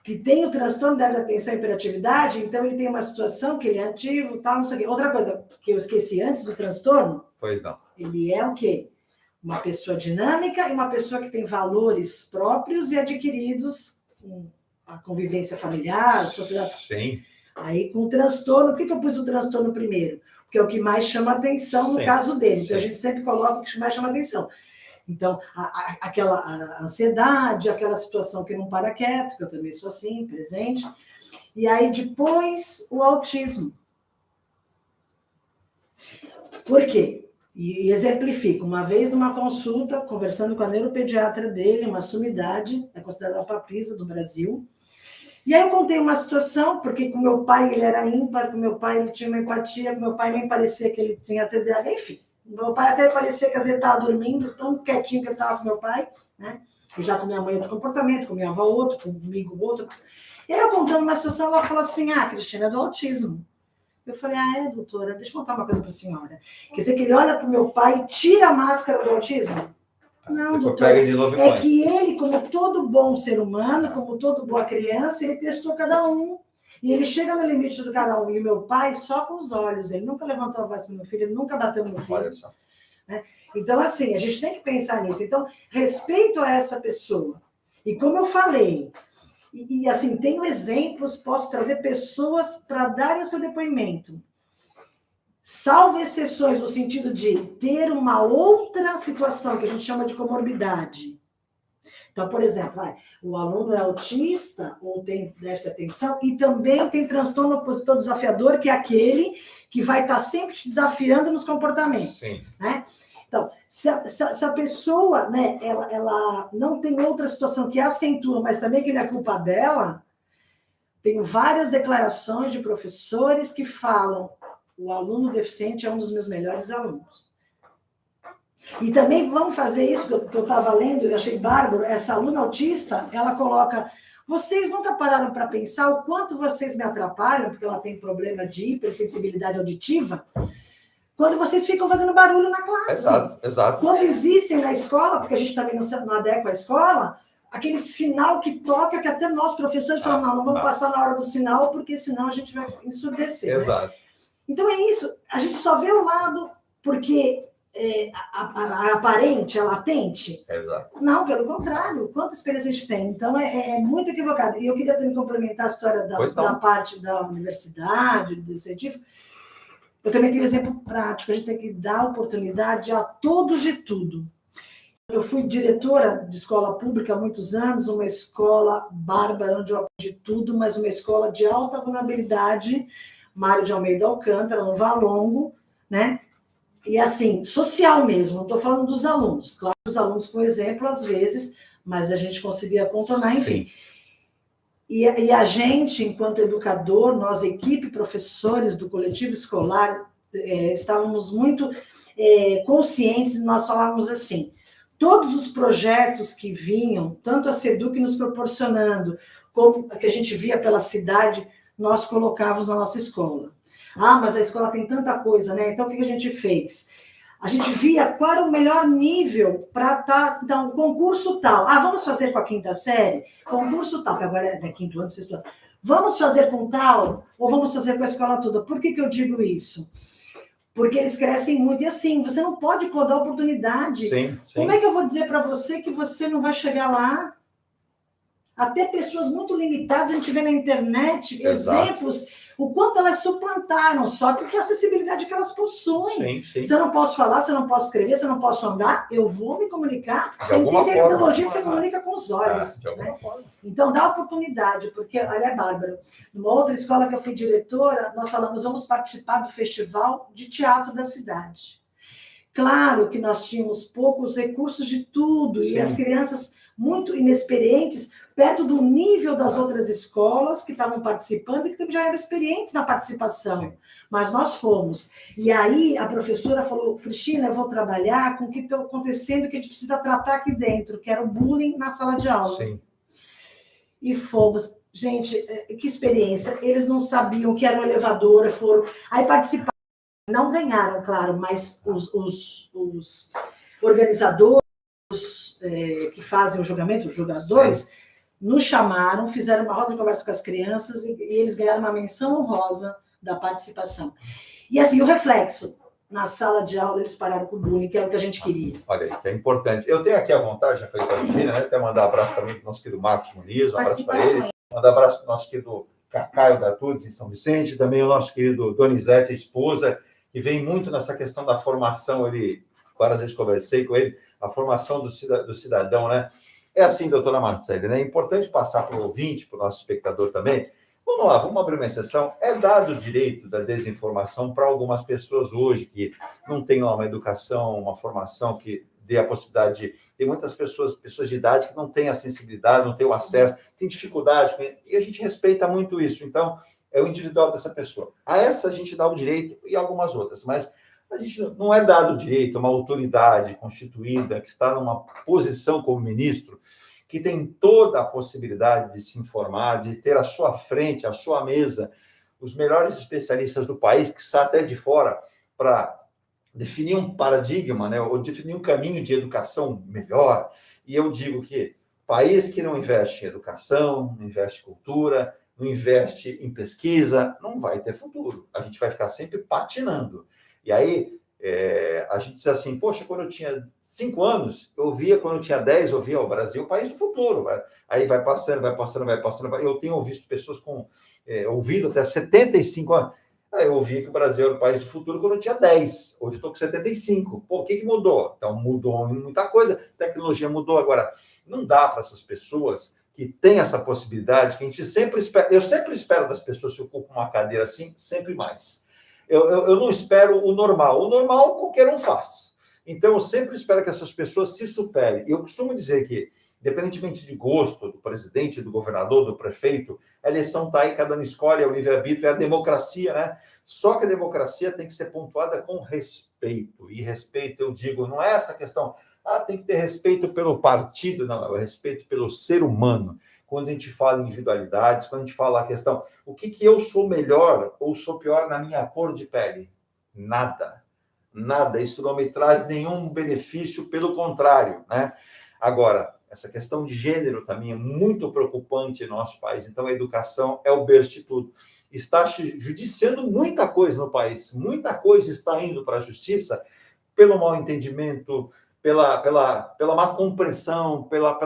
Que tem o transtorno da atenção e hiperatividade, então ele tem uma situação que ele é ativo, tal, não sei o quê. Outra coisa que eu esqueci antes do transtorno, Pois não. ele é o quê? Uma pessoa dinâmica e uma pessoa que tem valores próprios e adquiridos com a convivência familiar, a sociedade. Sim. Aí, com o transtorno, por que eu pus o transtorno primeiro? Porque é o que mais chama atenção no Sim. caso dele. Então, a Sim. gente sempre coloca o que mais chama atenção. Então, aquela ansiedade, aquela situação que não para quieto, que eu também sou assim, presente. E aí, depois, o autismo. Por quê? E exemplifico. Uma vez, numa consulta, conversando com a neuropediatra dele, uma sumidade, é considerada a papisa do Brasil. E aí eu contei uma situação, porque com meu pai ele era ímpar, com meu pai ele tinha uma empatia, com meu pai nem parecia que ele tinha TDAH, enfim. Meu pai até parecia que às vezes estava dormindo, tão quietinho que ele estava com meu pai, né? E já com minha mãe outro comportamento, com minha avó outro, comigo outro. E aí eu contando uma situação, ela falou assim, Cristina, é do autismo. Eu falei, doutora, deixa eu contar uma coisa para a senhora. Quer dizer que ele olha para o meu pai e tira a máscara do autismo? Não, doutora, Pega de novo e é põe. que ele, como todo bom ser humano, como toda boa criança, ele testou cada um. E ele chega no limite do cada um. E o meu pai, só com os olhos, ele nunca levantou a voz para o meu filho, ele nunca bateu no meu filho. Olha só. Né? Então, assim, a gente tem que pensar nisso. Então, respeito a essa pessoa. E como eu falei, assim, tenho exemplos, posso trazer pessoas para darem o seu depoimento. Salvo exceções no sentido de ter uma outra situação que a gente chama de comorbidade. Então, por exemplo, o aluno é autista ou tem déficit de atenção e também tem transtorno opositor desafiador, que é aquele que vai estar sempre te desafiando nos comportamentos. Sim. Né? Então, se a pessoa, né, ela não tem outra situação que acentua, mas também que não é culpa dela, tenho várias declarações de professores que falam o aluno deficiente é um dos meus melhores alunos. E também vamos fazer isso que eu estava lendo, eu achei bárbaro, essa aluna autista, ela coloca, vocês nunca pararam para pensar o quanto vocês me atrapalham, porque ela tem problema de hipersensibilidade auditiva, quando vocês ficam fazendo barulho na classe. Exato, exato. Quando existem na escola, porque a gente também não adequa a escola, aquele sinal que toca, que até nós, professores, falamos, não vamos passar na hora do sinal, porque senão a gente vai ensurdecer. Exato. Né? Então é isso, a gente só vê o lado porque a aparente, a latente. Exato. Não, pelo contrário, quanta experiência a gente tem. Então é muito equivocado. E eu queria também complementar a história da parte da universidade, do científico. Eu também tenho um exemplo prático, a gente tem que dar oportunidade a todos de tudo. Eu fui diretora de escola pública há muitos anos, uma escola bárbara, onde eu aprendi tudo, mas uma escola de alta vulnerabilidade, Mário de Almeida Alcântara, no Valongo, né? E assim, social mesmo, não estou falando dos alunos. Claro, os alunos com exemplo, às vezes, mas a gente conseguia contornar, enfim. E a gente, enquanto educador, nós, equipe, professores do coletivo escolar, estávamos muito conscientes, nós falávamos assim, todos os projetos que vinham, tanto a SEDUC nos proporcionando, como que a gente via pela cidade, nós colocávamos na nossa escola. Mas a escola tem tanta coisa, né? Então, o que a gente fez? A gente via qual era o melhor nível para estar... Então, concurso tal. Vamos fazer com a quinta série? Concurso tal, que agora é quinto ano, sexto ano. Vamos fazer com tal? Ou vamos fazer com a escola toda? Por que eu digo isso? Porque eles crescem muito. E assim, você não pode dar oportunidade. Sim. Como é que eu vou dizer para você que você não vai chegar lá? Até pessoas muito limitadas, a gente vê na internet exemplos, o quanto elas suplantaram, só porque a acessibilidade que elas possuem. Sim. Se eu não posso falar, se eu não posso escrever, se eu não posso andar, eu vou me comunicar. Tem tecnologia que você comunica com os olhos. De alguma forma. Então, dá oportunidade, porque, olha, Bárbara, numa outra escola que eu fui diretora, nós falamos, vamos participar do festival de teatro da cidade. Claro que nós tínhamos poucos recursos de tudo, e as crianças muito inexperientes, perto do nível das outras escolas que estavam participando e que já eram experientes na participação. Mas nós fomos. E aí a professora falou, Cristina, eu vou trabalhar com o que está acontecendo, que a gente precisa tratar aqui dentro, que era o bullying na sala de aula. Sim. E fomos. Gente, que experiência. Eles não sabiam que era um elevador, foram... Aí participaram. Não ganharam, claro, mas organizadores que fazem o julgamento, os julgadores, nos chamaram, fizeram uma roda de conversa com as crianças e eles ganharam uma menção honrosa da participação. E assim, o reflexo, na sala de aula eles pararam com o bullying, que era o que a gente queria. Olha aí, que é importante. Eu tenho aqui a vontade, já foi com a Virgínia, né? Até mandar um abraço também para o nosso querido Marcos Muniz, um abraço para ele. Mandar um abraço para o nosso querido Cacaio da Tudes, em São Vicente, também o nosso querido Donizete, esposa, que vem muito nessa questão da formação, ele, várias vezes conversei com ele, a formação do cidadão, né? É assim, doutora Marcele, né? É importante passar para o ouvinte, para o nosso espectador também. Vamos lá, vamos abrir uma exceção. É dado o direito da desinformação para algumas pessoas hoje que não têm lá uma educação, uma formação que dê a possibilidade de... Tem muitas pessoas de idade que não têm a sensibilidade, não têm o acesso, têm dificuldade, e a gente respeita muito isso. Então, é o individual dessa pessoa. A essa a gente dá o direito e algumas outras, mas a gente não é dado o direito a uma autoridade constituída que está numa posição como ministro, que tem toda a possibilidade de se informar, de ter à sua frente, à sua mesa, os melhores especialistas do país, que está até de fora, para definir um paradigma, né, ou definir um caminho de educação melhor. E eu digo que país que não investe em educação, não investe em cultura, não investe em pesquisa, não vai ter futuro. A gente vai ficar sempre patinando. E aí, a gente diz assim, poxa, quando eu tinha 5 anos, eu via, quando eu tinha 10, eu via o Brasil, o país do futuro. Aí vai passando. Eu tenho visto pessoas com ouvido até 75 anos. Aí eu ouvia que o Brasil era o país do futuro quando eu tinha 10. Hoje eu estou com 75. Pô, o que mudou? Então, mudou muita coisa. A tecnologia mudou. Agora, não dá para essas pessoas que têm essa possibilidade, que a gente sempre espera. Eu sempre espero das pessoas que ocupam uma cadeira assim, sempre mais. Eu não espero o normal. O normal qualquer um faz. Então, eu sempre espero que essas pessoas se superem. Eu costumo dizer que, independentemente de gosto do presidente, do governador, do prefeito, a eleição está aí, cada um escolhe, é o livre-arbítrio, é a democracia, né? Só que a democracia tem que ser pontuada com respeito. E respeito, eu digo, não é essa questão, tem que ter respeito pelo partido, não, é respeito pelo ser humano. Quando a gente fala em individualidades, quando a gente fala a questão, o que eu sou melhor ou sou pior na minha cor de pele? Nada. Nada. Isso não me traz nenhum benefício, pelo contrário, né? Agora, essa questão de gênero também é muito preocupante em nosso país. Então, a educação é o berço de tudo. Está judiciando muita coisa no país. Muita coisa está indo para a justiça pelo mau entendimento, pela má compreensão, pela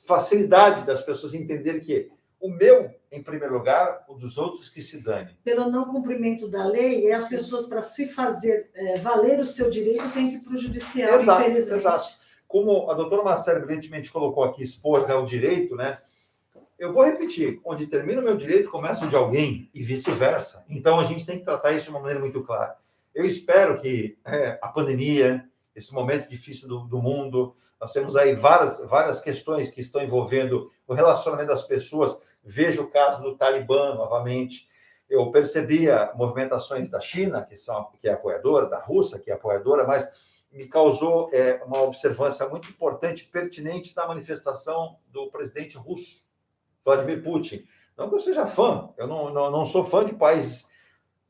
facilidade das pessoas entenderem que o meu, em primeiro lugar, o dos outros que se dane. Pelo não cumprimento da lei, as pessoas, para se fazer valer o seu direito, têm que ir para o judiciário, infelizmente. Exato. Como a doutora Marcela, evidentemente, colocou aqui, expôs, né, o direito, né? Eu vou repetir, onde termina o meu direito, começa o de alguém, e vice-versa. Então, a gente tem que tratar isso de uma maneira muito clara. Eu espero que a pandemia, esse momento difícil do mundo, nós temos aí várias questões que estão envolvendo o relacionamento das pessoas. Veja o caso do Talibã, novamente. Eu percebia movimentações da China, que é apoiadora, da Rússia, que é apoiadora, mas me causou uma observância muito importante, pertinente da manifestação do presidente russo, Vladimir Putin. Não que eu seja fã, eu não sou fã de países,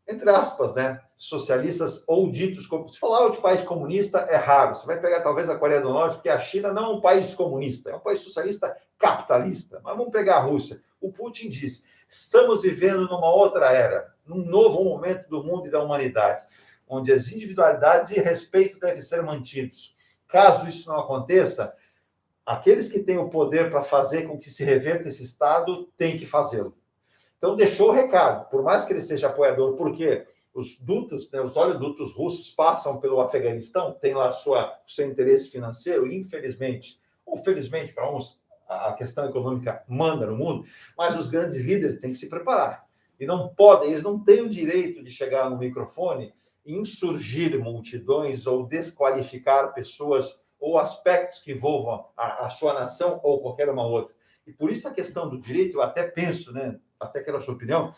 entre aspas, né, socialistas ou ditos como... Se falar de país comunista é raro. Você vai pegar talvez a Coreia do Norte, porque a China não é um país comunista, é um país socialista capitalista. Mas vamos pegar a Rússia. O Putin diz, estamos vivendo numa outra era, num novo momento do mundo e da humanidade, onde as individualidades e respeito devem ser mantidos. Caso isso não aconteça, aqueles que têm o poder para fazer com que se reverta esse Estado têm que fazê-lo. Então, deixou o recado, por mais que ele seja apoiador, porque os dutos, né, os oleodutos russos passam pelo Afeganistão, tem lá o seu interesse financeiro, infelizmente, ou felizmente para uns, a questão econômica manda no mundo, mas os grandes líderes têm que se preparar. E não podem, eles não têm o direito de chegar no microfone e insurgir multidões ou desqualificar pessoas ou aspectos que envolvam a sua nação ou qualquer uma outra. E por isso a questão do direito, eu até penso, né, até quero a sua opinião,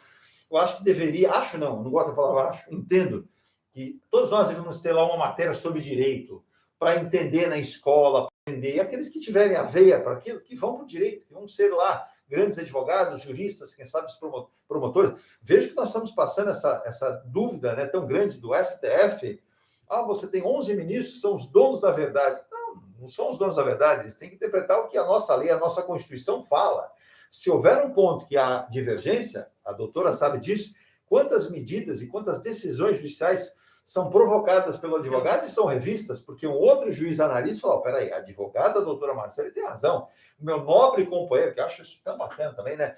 eu acho que deveria, não gosto da palavra acho, entendo que todos nós devemos ter lá uma matéria sobre direito, para entender na escola, para entender, e aqueles que tiverem a veia para aquilo, que vão para o direito, que vão ser lá grandes advogados, juristas, quem sabe promotores. Vejo que nós estamos passando essa dúvida, né, tão grande do STF, Ah, você tem 11 ministros que são os donos da verdade. Não, não são os donos da verdade, eles têm que interpretar o que a nossa lei, a nossa Constituição fala. Se houver um ponto que há divergência, a doutora sabe disso, quantas medidas e quantas decisões judiciais são provocadas pelo advogado e são revistas, porque um outro juiz analisa e fala, peraí, a advogada, a doutora Marcele, tem razão. O meu nobre companheiro, que eu acho isso tão bacana também, né?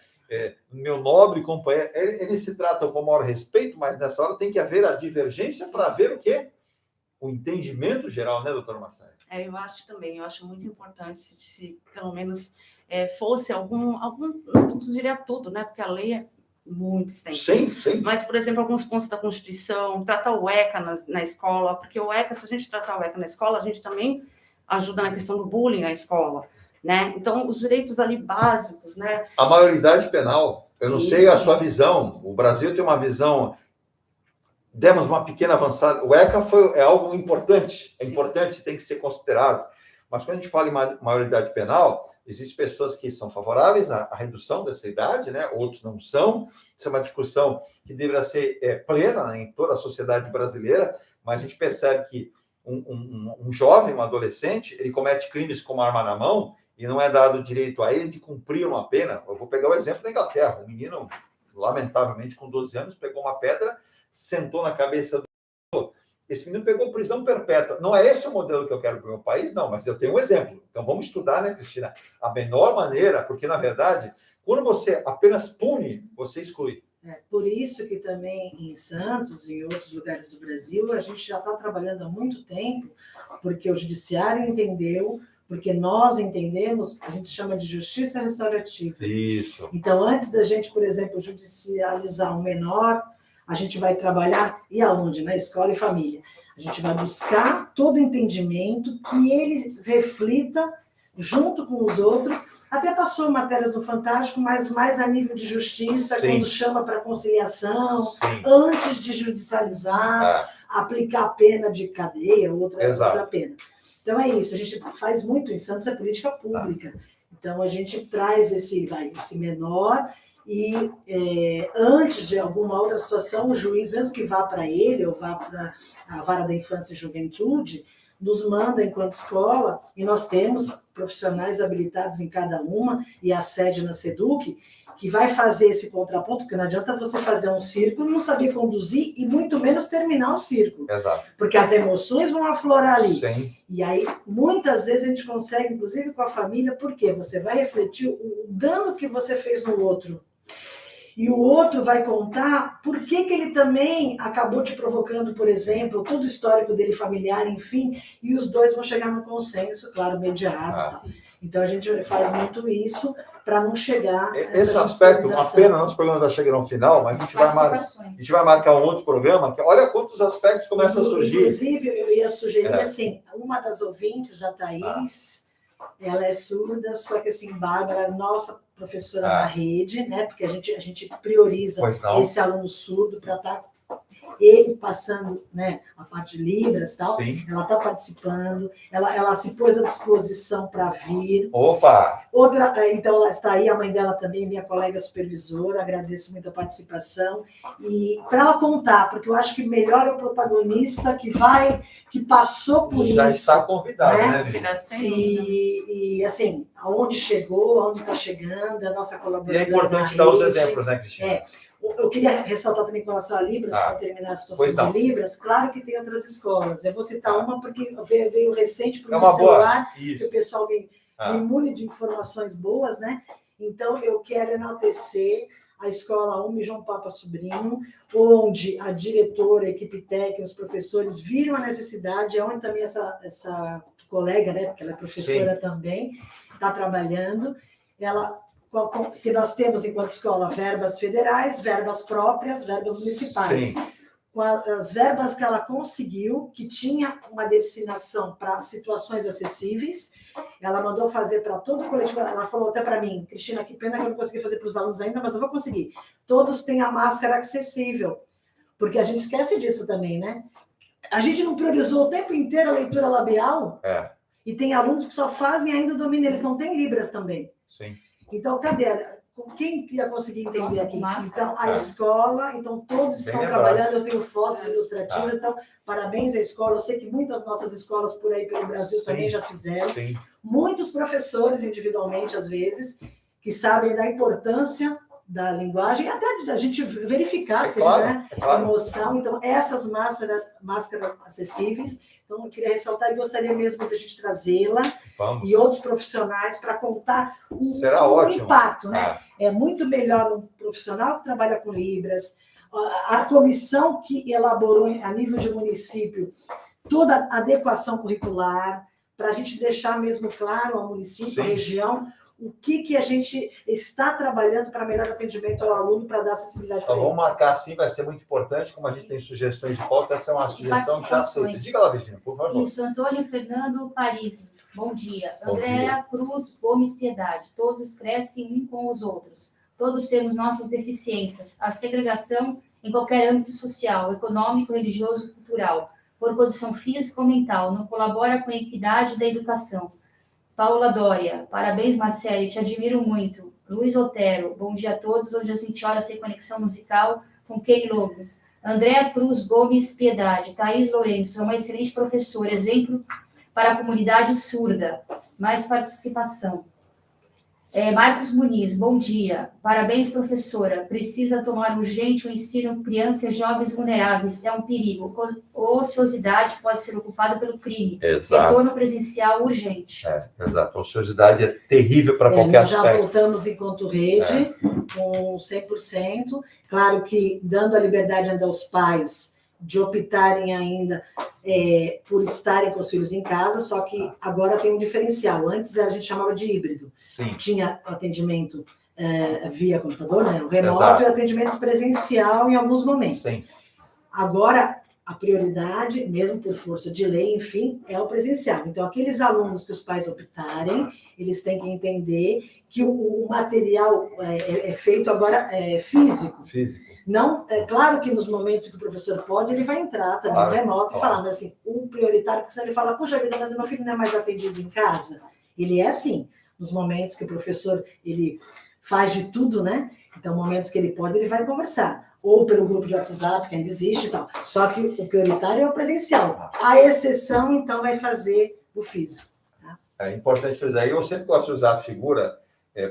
Meu nobre companheiro, eles se tratam com o maior respeito, mas nessa hora tem que haver a divergência para ver o quê? O entendimento geral, né, doutora Marcele? Eu acho também, eu acho muito importante se pelo menos fosse algum, não diria tudo, né? Porque a lei é muito extensa. Sim. Mas, por exemplo, alguns pontos da Constituição, tratar o ECA na escola, porque o ECA, se a gente tratar o ECA na escola, a gente também ajuda na questão do bullying na escola, né? Então, os direitos ali básicos, né? A maioridade penal, eu não sei a Isso. sua visão, o Brasil tem uma visão, demos uma pequena avançada, o ECA é algo importante, importante, tem que ser considerado, mas quando a gente fala em maioridade penal, existem pessoas que são favoráveis à redução dessa idade, né? Outros não são. Isso é uma discussão que deveria ser plena, né, em toda a sociedade brasileira, mas a gente percebe que um jovem, um adolescente, ele comete crimes com uma arma na mão e não é dado o direito a ele de cumprir uma pena. Eu vou pegar o exemplo da Inglaterra. Um menino, lamentavelmente, com 12 anos, pegou uma pedra, sentou na cabeça do... Esse menino pegou prisão perpétua. Não é esse o modelo que eu quero para o meu país? Não, mas eu tenho um exemplo. Então, vamos estudar, né, Cristina? A menor maneira, porque, na verdade, quando você apenas pune, você exclui. Por isso que também em Santos e em outros lugares do Brasil, a gente já está trabalhando há muito tempo, porque o judiciário entendeu, porque nós entendemos, a gente chama de justiça restaurativa. Isso. Então, antes da gente, por exemplo, judicializar um menor, a gente vai trabalhar, e aonde? Na escola e família. A gente vai buscar todo entendimento que ele reflita junto com os outros. Até passou matérias no Fantástico, mas mais a nível de justiça, Sim. quando chama para conciliação, Sim. antes de judicializar, aplicar a pena de cadeia, outra pena. Então é isso, a gente faz muito em Santos, é política pública. Então a gente traz esse menor e antes de alguma outra situação, o juiz, mesmo que vá para ele ou vá para a Vara da Infância e Juventude, nos manda enquanto escola, e nós temos profissionais habilitados em cada uma, e a sede na SEDUC, que vai fazer esse contraponto, porque não adianta você fazer um círculo, não saber conduzir, e muito menos terminar o círculo. Exato. Porque as emoções vão aflorar ali. Sim. E aí, muitas vezes, a gente consegue, inclusive com a família, porque você vai refletir o dano que você fez no outro. E o outro vai contar por que ele também acabou te provocando, por exemplo, todo o histórico dele familiar, enfim, e os dois vão chegar no consenso, claro, mediados. Então, a gente faz muito isso para não chegar a esse aspecto, uma pena, nosso programa está chegando ao final, mas a gente vai marcar um outro programa, que olha quantos aspectos começam a surgir. Inclusive, eu ia sugerir, assim, uma das ouvintes, a Thaís, ela é surda, só que, assim, Bárbara, nossa professora na rede, né? Porque a gente prioriza esse aluno surdo para estar ele passando, né, a parte de Libras e tal. Sim. Ela está participando, ela se pôs à disposição para vir. Opa! Então, ela está aí, a mãe dela também, minha colega supervisora, agradeço muito a participação. E para ela contar, porque eu acho que melhor é o protagonista que passou por isso. Já está convidado, né? E assim, aonde chegou, aonde está chegando, a nossa colaboração. E é importante dar os exemplos, né, Cristina? Eu queria ressaltar também com relação a Libras, para terminar a situação de Libras, claro que tem outras escolas. Eu vou citar uma porque veio recente para o meu celular, que o pessoal me imune de informações boas, né? Então, eu quero enaltecer a Escola UME João Papa Sobrinho, onde a diretora, a equipe técnica, os professores viram a necessidade, onde também essa colega, né, porque ela é professora também, está trabalhando, que nós temos, enquanto escola, verbas federais, verbas próprias, verbas municipais. Sim. Com as verbas que ela conseguiu, que tinha uma destinação para situações acessíveis, ela mandou fazer para todo o coletivo. Ela falou até para mim, Cristina, que pena que eu não consegui fazer para os alunos ainda, mas eu vou conseguir. Todos têm a máscara acessível, porque a gente esquece disso também, né? A gente não priorizou o tempo inteiro a leitura labial, e tem alunos que só fazem ainda o domínio, eles não têm Libras também. Sim. Então, cadê? quem ia conseguir entender Nossa, aqui? máscara. Então, a escola, então todos estão lembrado. trabalhando, eu tenho fotos ilustrativas, então, parabéns à escola. Eu sei que muitas nossas escolas por aí pelo Brasil Sim. também já fizeram. Sim. Muitos professores, individualmente, às vezes, que sabem da importância da linguagem, até da gente verificar, porque a gente, É claro. emoção. Então, essas máscaras acessíveis. Então, eu queria ressaltar e gostaria mesmo de a gente trazê-la Vamos. e outros profissionais para contar Será o ótimo. impacto, né? Ah, É muito melhor um profissional que trabalha com Libras, a comissão que elaborou a nível de município toda a adequação curricular, para a gente deixar mesmo claro ao município, Sim. à região, o que a gente está trabalhando para melhor atendimento ao aluno, para dar acessibilidade para então, ele. vamos marcar assim, vai ser muito importante. Como a gente tem sugestões de pauta, essa é uma sugestão já aceita. Diga lá, Virginia, por favor. Isso, Antônio Fernando Paris. Bom dia. Bom Andréa Cruz Gomes Piedade. Todos crescem um com os outros. Todos temos nossas deficiências. A segregação em qualquer âmbito social, econômico, religioso, cultural, por condição física ou mental, não colabora com a equidade da educação. Paula Dória. Parabéns, Marcele. Te admiro muito. Luiz Otero. Bom dia a todos. Hoje às 20 horas tem conexão musical com Key Lomas. Andréa Cruz Gomes Piedade. Thaís Lourenço. É uma excelente professora. Exemplo para a comunidade surda. Mais participação. Marcos Muniz, bom dia. Parabéns, professora. Precisa tomar urgente o ensino crianças e jovens vulneráveis. É um perigo. Ociosidade pode ser ocupada pelo crime. Exato. Retorno presencial urgente. Exato. A ociosidade é terrível para qualquer Nós já aspecto. voltamos enquanto rede, com 100%. Claro que dando a liberdade ainda aos pais de optarem ainda por estarem com os filhos em casa, só que agora tem um diferencial. Antes a gente chamava de híbrido. Sim. Tinha atendimento via computador, né, o remoto, Exato. e atendimento presencial em alguns momentos. Sim. Agora, a prioridade, mesmo por força de lei, enfim, é o presencial. Então, aqueles alunos que os pais optarem, eles têm que entender que o material é feito agora físico. Físico. Não, é claro que nos momentos que o professor pode, ele vai entrar também no remoto e falar, mas assim, um prioritário, porque senão ele fala, puxa vida, mas o meu filho não é mais atendido em casa. Ele é assim, nos momentos que o professor, ele faz de tudo, né? Então, momentos que ele pode, ele vai conversar. Ou pelo grupo de WhatsApp, que ainda existe e tal. Só que o prioritário é o presencial. A exceção, então, vai fazer o físico. Tá? É importante frisar. Eu sempre gosto de usar a figura.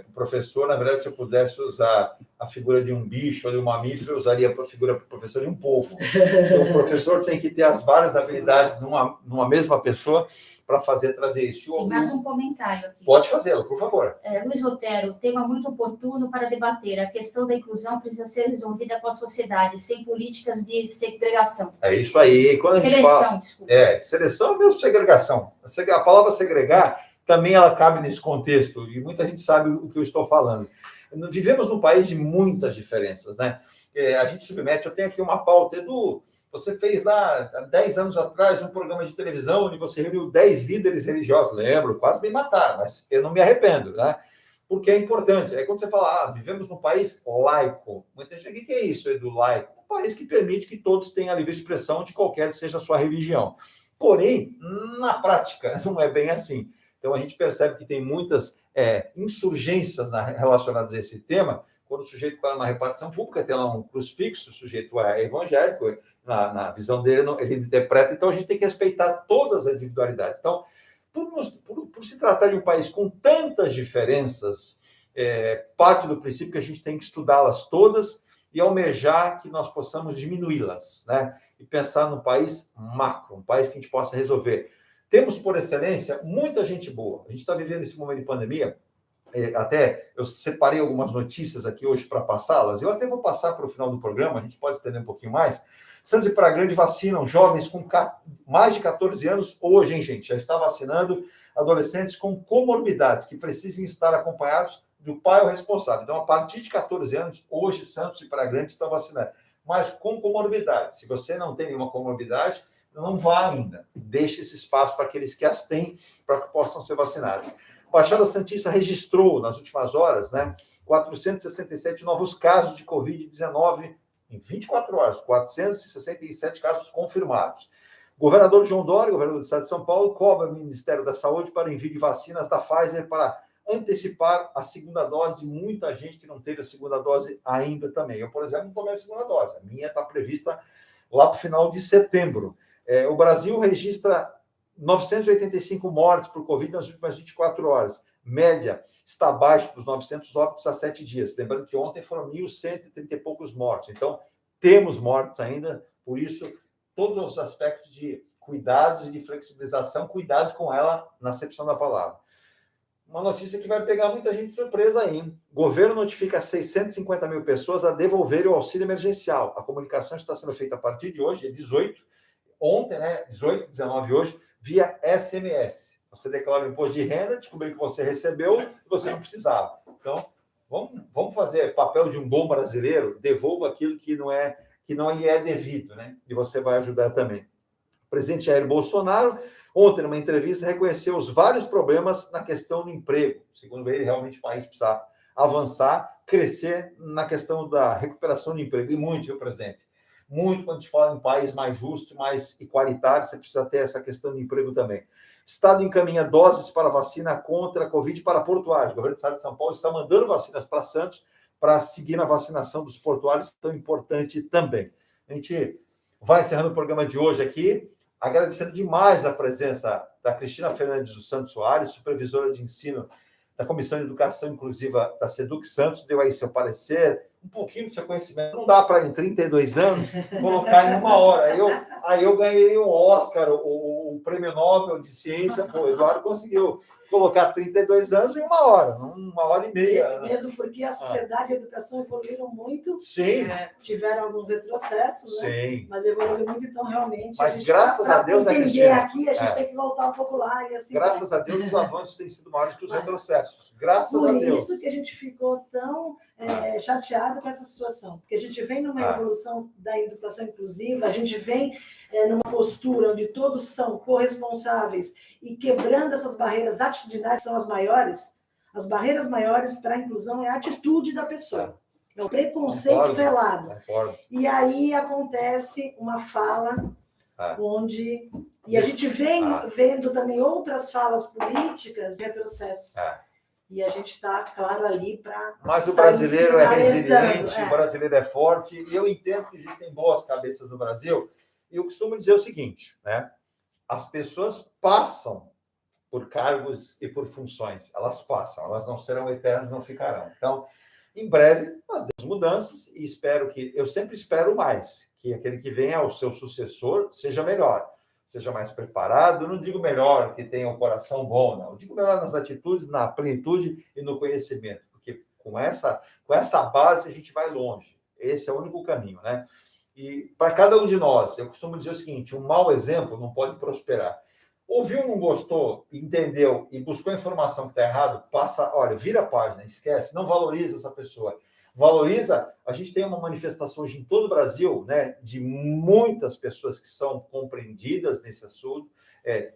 O professor, na verdade, se eu pudesse usar a figura de um bicho ou de um mamífero, eu usaria a figura do professor de um povo. Então, o professor tem que ter as várias habilidades numa mesma pessoa para trazer isso. Tem mais um comentário aqui. Pode fazê-lo, por favor. Luiz Otero, tema muito oportuno para debater. A questão da inclusão precisa ser resolvida com a sociedade, sem políticas de segregação. É isso aí. Quando a gente fala, desculpa. Seleção é mesmo segregação. A palavra segregar também ela cabe nesse contexto, e muita gente sabe o que eu estou falando. Vivemos num país de muitas diferenças, né? A gente submete, eu tenho aqui uma pauta, Edu, você fez lá, há 10 anos atrás, um programa de televisão onde você reuniu 10 líderes religiosos, lembro, quase me mataram, mas eu não me arrependo, né? Porque é importante. Aí quando você fala, vivemos num país laico, muita gente, o que é isso, Edu, laico? Um país que permite que todos tenham a livre expressão de qualquer que seja a sua religião. Porém, na prática, não é bem assim. Então, a gente percebe que tem muitas insurgências relacionadas a esse tema. Quando o sujeito está na repartição pública, tem lá um crucifixo, o sujeito é evangélico, na visão dele, ele interpreta. Então, a gente tem que respeitar todas as individualidades. Então, por se tratar de um país com tantas diferenças, parte do princípio que a gente tem que estudá-las todas e almejar que nós possamos diminuí-las, né? E pensar num país macro, um país que a gente possa resolver. Temos, por excelência, muita gente boa. A gente está vivendo esse momento de pandemia. Até eu separei algumas notícias aqui hoje para passá-las. Eu até vou passar para o final do programa, a gente pode estender um pouquinho mais. Santos e Praia Grande vacinam jovens com mais de 14 anos hoje, hein, gente? Já está vacinando adolescentes com comorbidades, que precisem estar acompanhados do pai ou responsável. Então, a partir de 14 anos, hoje, Santos e Praia Grande estão vacinando. Mas com comorbidade. Se você não tem nenhuma comorbidade, não vá ainda. Deixe esse espaço para aqueles que as têm, para que possam ser vacinados. Baixada Santista registrou, nas últimas horas, 467 novos casos de Covid-19 em 24 horas, 467 casos confirmados. Governador João Dória, governador do Estado de São Paulo, cobra o Ministério da Saúde para envio de vacinas da Pfizer para antecipar a segunda dose de muita gente que não teve a segunda dose ainda também. Eu, por exemplo, não tomei a segunda dose. A minha está prevista lá para o final de setembro. O Brasil registra 985 mortes por Covid nas últimas 24 horas. Média está abaixo dos 900 óbitos há 7 dias. Lembrando que ontem foram 1.130 e poucos mortos. Então, temos mortes ainda, por isso, todos os aspectos de cuidados e de flexibilização, cuidado com ela na acepção da palavra. Uma notícia que vai pegar muita gente de surpresa aí, hein? O governo notifica 650 mil pessoas a devolverem o auxílio emergencial. A comunicação está sendo feita a partir de hoje, 18, ontem, né? 18, 19 hoje, via SMS. Você declara o imposto de renda, descobriu que você recebeu e você não precisava. Então, vamos fazer papel de um bom brasileiro, devolva aquilo que não lhe é devido, né? E você vai ajudar também. O presidente Jair Bolsonaro, ontem, numa entrevista, reconheceu os vários problemas na questão do emprego. Segundo ele, realmente o país precisa avançar, crescer na questão da recuperação do emprego. E muito, viu, presidente? Muito, quando a gente fala em um país mais justo, mais igualitário, você precisa ter essa questão de emprego também. Estado encaminha doses para vacina contra a Covid para portuários. O governo do Estado de São Paulo está mandando vacinas para Santos para seguir na vacinação dos portuários, tão importante também. A gente vai encerrando o programa de hoje aqui, agradecendo demais a presença da Cristina Fernandes dos Santos Soares, supervisora de ensino da Comissão de Educação Inclusiva da SEDUC Santos, deu aí seu parecer, um pouquinho do seu conhecimento. Não dá para, em 32 anos, colocar em 1 hora. Aí eu ganhei um Oscar, o Prêmio Nobel de Ciência. Pô, o Eduardo conseguiu colocar 32 anos em 1 hora, 1h30. Mesmo porque a sociedade e a educação evoluíram muito. Sim. Tiveram alguns retrocessos, né? Sim. Mas evoluiu muito, então realmente. Mas graças a Deus, entender Cristina, aqui, a gente tem que voltar um pouco lá e assim. Graças a Deus, os avanços têm sido maiores que os retrocessos. Graças a Deus. Por isso que a gente ficou tão chateado com essa situação. Porque a gente vem numa evolução da educação inclusiva, a gente vem numa postura onde todos são corresponsáveis e quebrando essas barreiras atitudinais, são as maiores. As barreiras maiores para a inclusão é a atitude da pessoa. É o preconceito velado. E aí acontece uma fala onde... E a gente vem vendo também outras falas políticas de retrocesso. E a gente está, claro, ali para... Mas o brasileiro é resiliente, o brasileiro é forte, e eu entendo que existem boas cabeças no Brasil. E eu costumo dizer o seguinte, né? As pessoas passam por cargos e por funções. Elas passam, elas não serão eternas, não ficarão. Então, em breve, nós temos mudanças e eu sempre espero mais, que aquele que venha ao seu sucessor seja melhor, seja mais preparado. Eu não digo melhor que tenha um coração bom, não. Eu digo melhor nas atitudes, na plenitude e no conhecimento, porque com essa base a gente vai longe. Esse é o único caminho, né? E para cada um de nós, eu costumo dizer o seguinte, um mau exemplo não pode prosperar. Ouviu, não gostou, entendeu e buscou informação que está errado, vira a página, esquece, não valoriza essa pessoa. Valoriza, a gente tem uma manifestação hoje em todo o Brasil, né, de muitas pessoas que são compreendidas nesse assunto,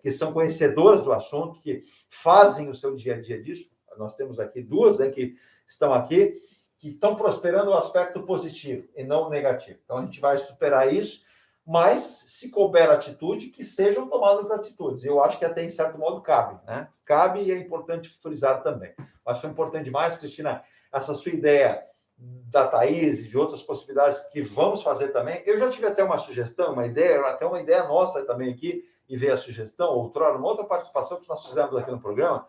que são conhecedoras do assunto, que fazem o seu dia a dia disso. Nós temos aqui 2, né, que estão aqui, que estão prosperando o aspecto positivo e não o negativo. Então, a gente vai superar isso, mas, se couber atitude, que sejam tomadas atitudes. Eu acho que até, em certo modo, cabe, né? Cabe e é importante frisar também. Acho que foi importante demais, Cristina, essa sua ideia da Thaís e de outras possibilidades que vamos fazer também. Eu já tive até uma sugestão, uma ideia nossa também aqui, e veio a sugestão, outrora, uma outra participação que nós fizemos aqui no programa,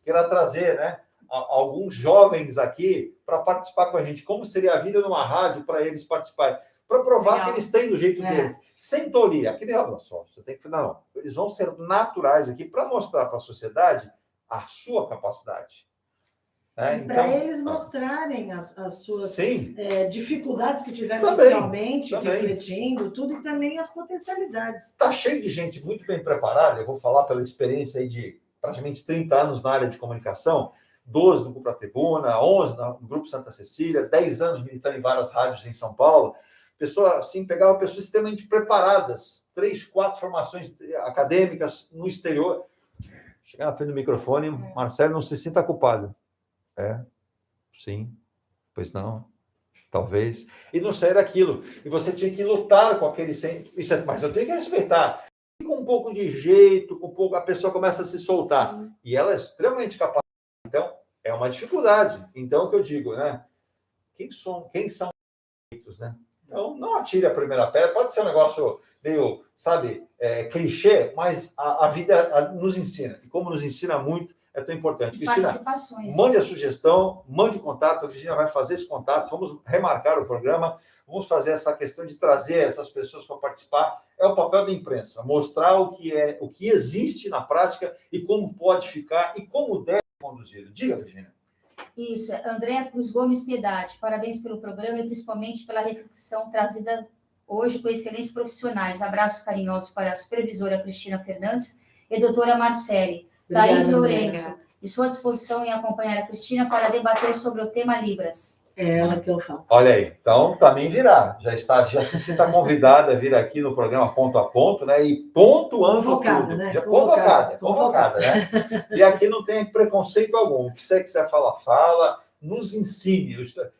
que era trazer, né, alguns jovens aqui para participar com a gente. Como seria a vida numa rádio para eles participarem? Para provar que eles têm do jeito deles. Sem tolia. Aqui nem só. Você tem que... Não. Eles vão ser naturais aqui para mostrar para a sociedade a sua capacidade. Para eles mostrarem as suas dificuldades que tiveram socialmente, refletindo, tudo, e também as potencialidades. Está cheio de gente muito bem preparada. Eu vou falar pela experiência aí de praticamente 30 anos na área de comunicação, 12 no Grupo da Tribuna, 11 no Grupo Santa Cecília, 10 anos militando em várias rádios em São Paulo. Pegava pessoas extremamente preparadas, 3, 4 formações acadêmicas no exterior. Chegar na frente do microfone, Marcelo, não se sinta culpado. Sim, pois não, talvez. E não sair daquilo. E você tinha que lutar com aquele... Mas eu tenho que respeitar. E com um pouco de jeito, a pessoa começa a se soltar. Sim. E ela é extremamente capaz. Então, É uma dificuldade. Então, o que eu digo, né? Quem são os, né? Então, não atire a primeira pedra. Pode ser um negócio meio, sabe, clichê, mas a vida nos ensina. E como nos ensina muito, é tão importante. Cristina, Participações. mande a sugestão, mande contato. A Cristina vai fazer esse contato. Vamos remarcar o programa. Vamos fazer essa questão de trazer essas pessoas para participar. É o papel da imprensa, mostrar o que existe na prática e como pode ficar e como deve conduzir. Diga, Virginia. Isso, Andréa Cruz Gomes Piedade, parabéns pelo programa e principalmente pela reflexão trazida hoje com excelentes profissionais. Abraços carinhosos para a supervisora Cristina Fernandes e doutora Marcele. Thaís Lourenço, estou à disposição em acompanhar a Cristina para debater sobre o tema Libras. É ela que eu falo. Olha aí, então também virá. Já se sinta convidada a vir aqui no programa Ponto a Ponto, né? E pontuando Convocada, tudo. né? Já, convocada, né? E aqui não tem preconceito algum. O que você quiser falar, fala, nos ensine.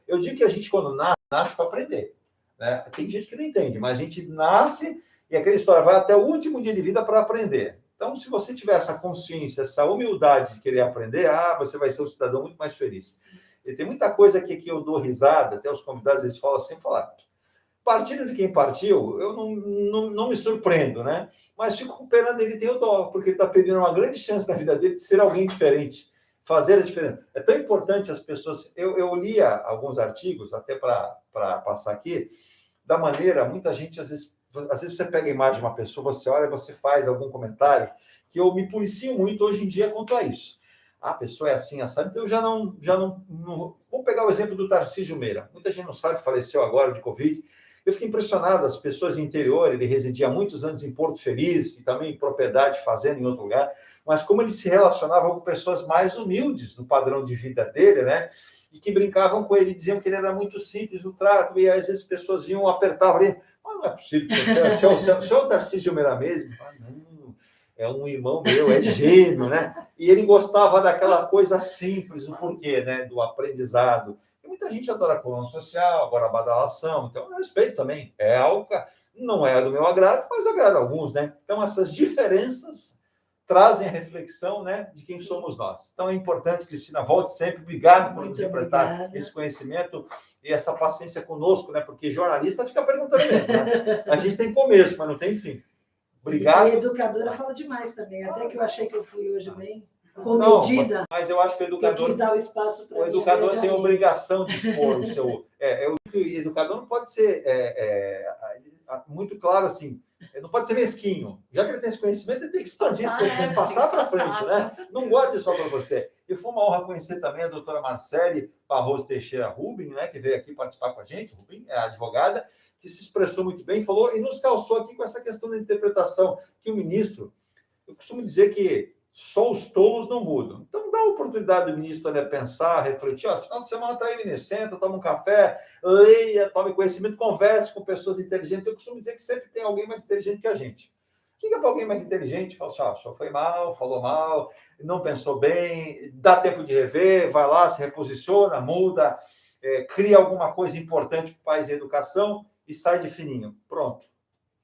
Eu digo que a gente, quando nasce para aprender. Né? Tem gente que não entende, mas a gente nasce e aquela história vai até o último dia de vida para aprender. Então, se você tiver essa consciência, essa humildade de querer aprender, você vai ser um cidadão muito mais feliz. E tem muita coisa aqui que eu dou risada, até os convidados eles falam assim, partindo de quem partiu, eu não me surpreendo, né? Mas fico com pena dele, tenho dó, porque ele está perdendo uma grande chance na vida dele de ser alguém diferente, fazer a diferença. É tão importante as pessoas... Eu lia alguns artigos, até para passar aqui, da maneira, muita gente, às vezes você pega a imagem de uma pessoa, você olha, você faz algum comentário, que eu me policio muito hoje em dia quanto a isso. A pessoa é assim, assado. Então, eu já não... Vamos pegar o exemplo do Tarcísio Meira. Muita gente não sabe, faleceu agora de Covid. Eu fiquei impressionado, as pessoas do interior, ele residia há muitos anos em Porto Feliz, e também em propriedade, fazenda em outro lugar, mas como ele se relacionava com pessoas mais humildes no padrão de vida dele, né? E que brincavam com ele, diziam que ele era muito simples no trato, e às vezes as pessoas vinham, apertavam ele. Mas não é possível que você... o senhor Tarcísio Meira mesmo? Não. É um irmão meu, é gêmeo, né? E ele gostava daquela coisa simples, o porquê, né? Do aprendizado. E muita gente adora a coluna social, agora a badalação, então eu respeito também. É algo que não é do meu agrado, mas agrada a alguns, né? Então essas diferenças trazem a reflexão, né, de quem somos nós. Então é importante, Cristina, volte sempre. Obrigado por nos emprestar esse conhecimento e essa paciência conosco, né? Porque jornalista fica perguntando mesmo, né? A gente tem começo, mas não tem fim. Obrigado. E a educadora fala demais também, até que eu achei que eu fui hoje bem comedida. Não, mas eu acho que o educador... Eu quis dar o espaço para o educador tem a obrigação de expor o seu... O educador não pode ser muito claro assim, não pode ser mesquinho. Já que ele tem esse conhecimento, ele tem que expandir esse conhecimento, passar para frente, né? Não guarde só para você. E foi uma honra conhecer também a doutora Marcele Barroso Teixeira Rubin, né, que veio aqui participar com a gente. Rubin é a advogada, que se expressou muito bem, falou e nos calçou aqui com essa questão da interpretação, que o ministro, eu costumo dizer que só os tolos não mudam. Então, dá a oportunidade do ministro, né, pensar, refletir. Final de semana está aí, menino, senta, toma um café, leia, tome conhecimento, converse com pessoas inteligentes. Eu costumo dizer que sempre tem alguém mais inteligente que a gente. Liga para alguém mais inteligente, fala assim, só foi mal, falou mal, não pensou bem, dá tempo de rever, vai lá, se reposiciona, muda, cria alguma coisa importante para o país e a educação e sai de fininho. Pronto.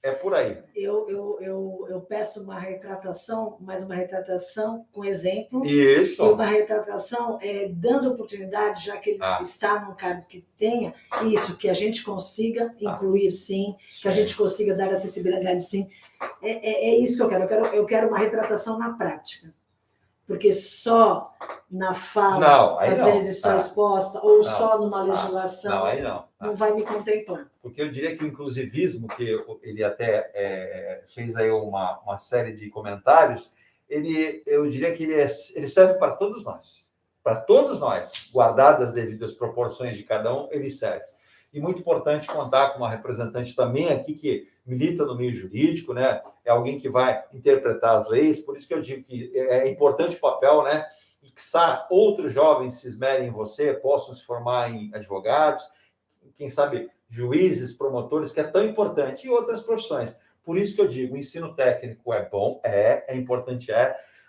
É por aí. Eu peço uma retratação, mas uma retratação com exemplo. Isso. E uma retratação dando oportunidade, já que ele está num cargo que tenha isso, que a gente consiga incluir sim, que a gente consiga dar acessibilidade sim. É isso que eu quero. Eu quero uma retratação na prática. Porque só na fala, às vezes só exposta, ou só numa legislação, não vai me contemplar. Porque eu diria que o inclusivismo, que ele até fez aí uma série de comentários, eu diria que ele serve para todos nós. Para todos nós, guardadas as devidas proporções de cada um, ele serve. E muito importante contar com uma representante também aqui que milita no meio jurídico, né? É alguém que vai interpretar as leis, por isso que eu digo que é importante o papel, né? E que outros jovens se esmerem em você, possam se formar em advogados, quem sabe juízes, promotores, que é tão importante, e outras profissões. Por isso que eu digo, o ensino técnico é bom, é importante,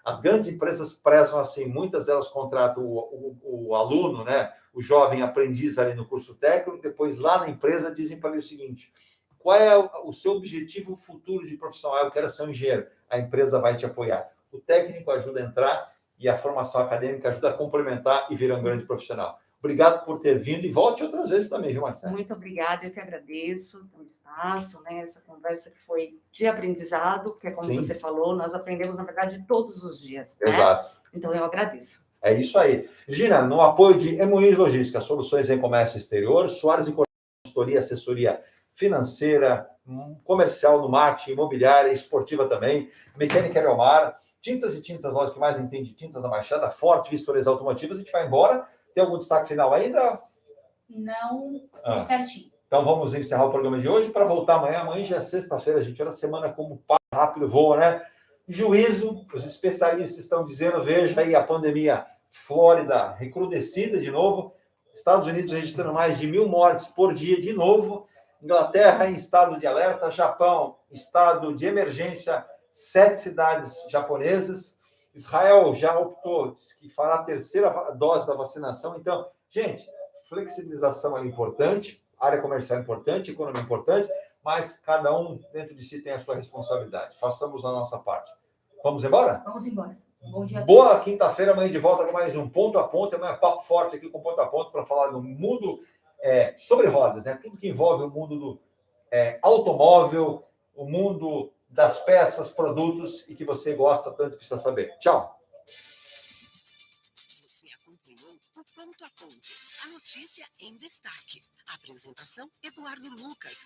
As grandes empresas prezam assim, muitas delas contratam o aluno, né? O jovem aprendiz ali no curso técnico, depois lá na empresa dizem para ele o seguinte: qual é o seu objetivo futuro de profissão? Eu quero ser um engenheiro. A empresa vai te apoiar. O técnico ajuda a entrar e a formação acadêmica ajuda a complementar e virar um grande profissional. Obrigado por ter vindo e volte outras vezes também, viu, Marcelo? Muito obrigada, eu que agradeço o espaço, né? Essa conversa que foi de aprendizado, que é como Sim. você falou, nós aprendemos, na verdade, todos os dias, né? Exato. Então, eu agradeço. É isso aí. Gina, no apoio de Emuniz Logística, soluções em comércio exterior, Soares e consultoria, assessoria financeira, comercial no marketing, imobiliária, esportiva também, Mecânica Elmar, tintas e tintas, loja que mais entende tintas da Baixada, Forte, vistorias automotivas, a gente vai embora. Tem algum destaque final ainda? Não, tudo certinho. Então vamos encerrar o programa de hoje para voltar amanhã. Amanhã já é sexta-feira, gente. Olha a semana como passa rápido voa, né? Juízo, os especialistas estão dizendo, veja aí a pandemia Flórida recrudescida de novo, Estados Unidos registrando mais de 1.000 mortes por dia de novo, Inglaterra em estado de alerta, Japão, estado de emergência, 7 cidades japonesas, Israel já optou que fará a terceira dose da vacinação. Então, gente, flexibilização é importante, área comercial é importante, economia é importante, mas cada um dentro de si tem a sua responsabilidade. Façamos a nossa parte. Vamos embora? Vamos embora. Bom dia a Boa todos. quinta-feira, amanhã de volta com mais um Ponto a Ponto. Amanhã é papo forte aqui com Ponto a Ponto para falar do mundo sobre rodas, né? Tudo que envolve o mundo do automóvel, o mundo das peças, produtos e que você gosta tanto precisa saber. Tchau! Você acompanhou o Ponto a Ponto, a notícia em destaque. A apresentação, Eduardo Lucas.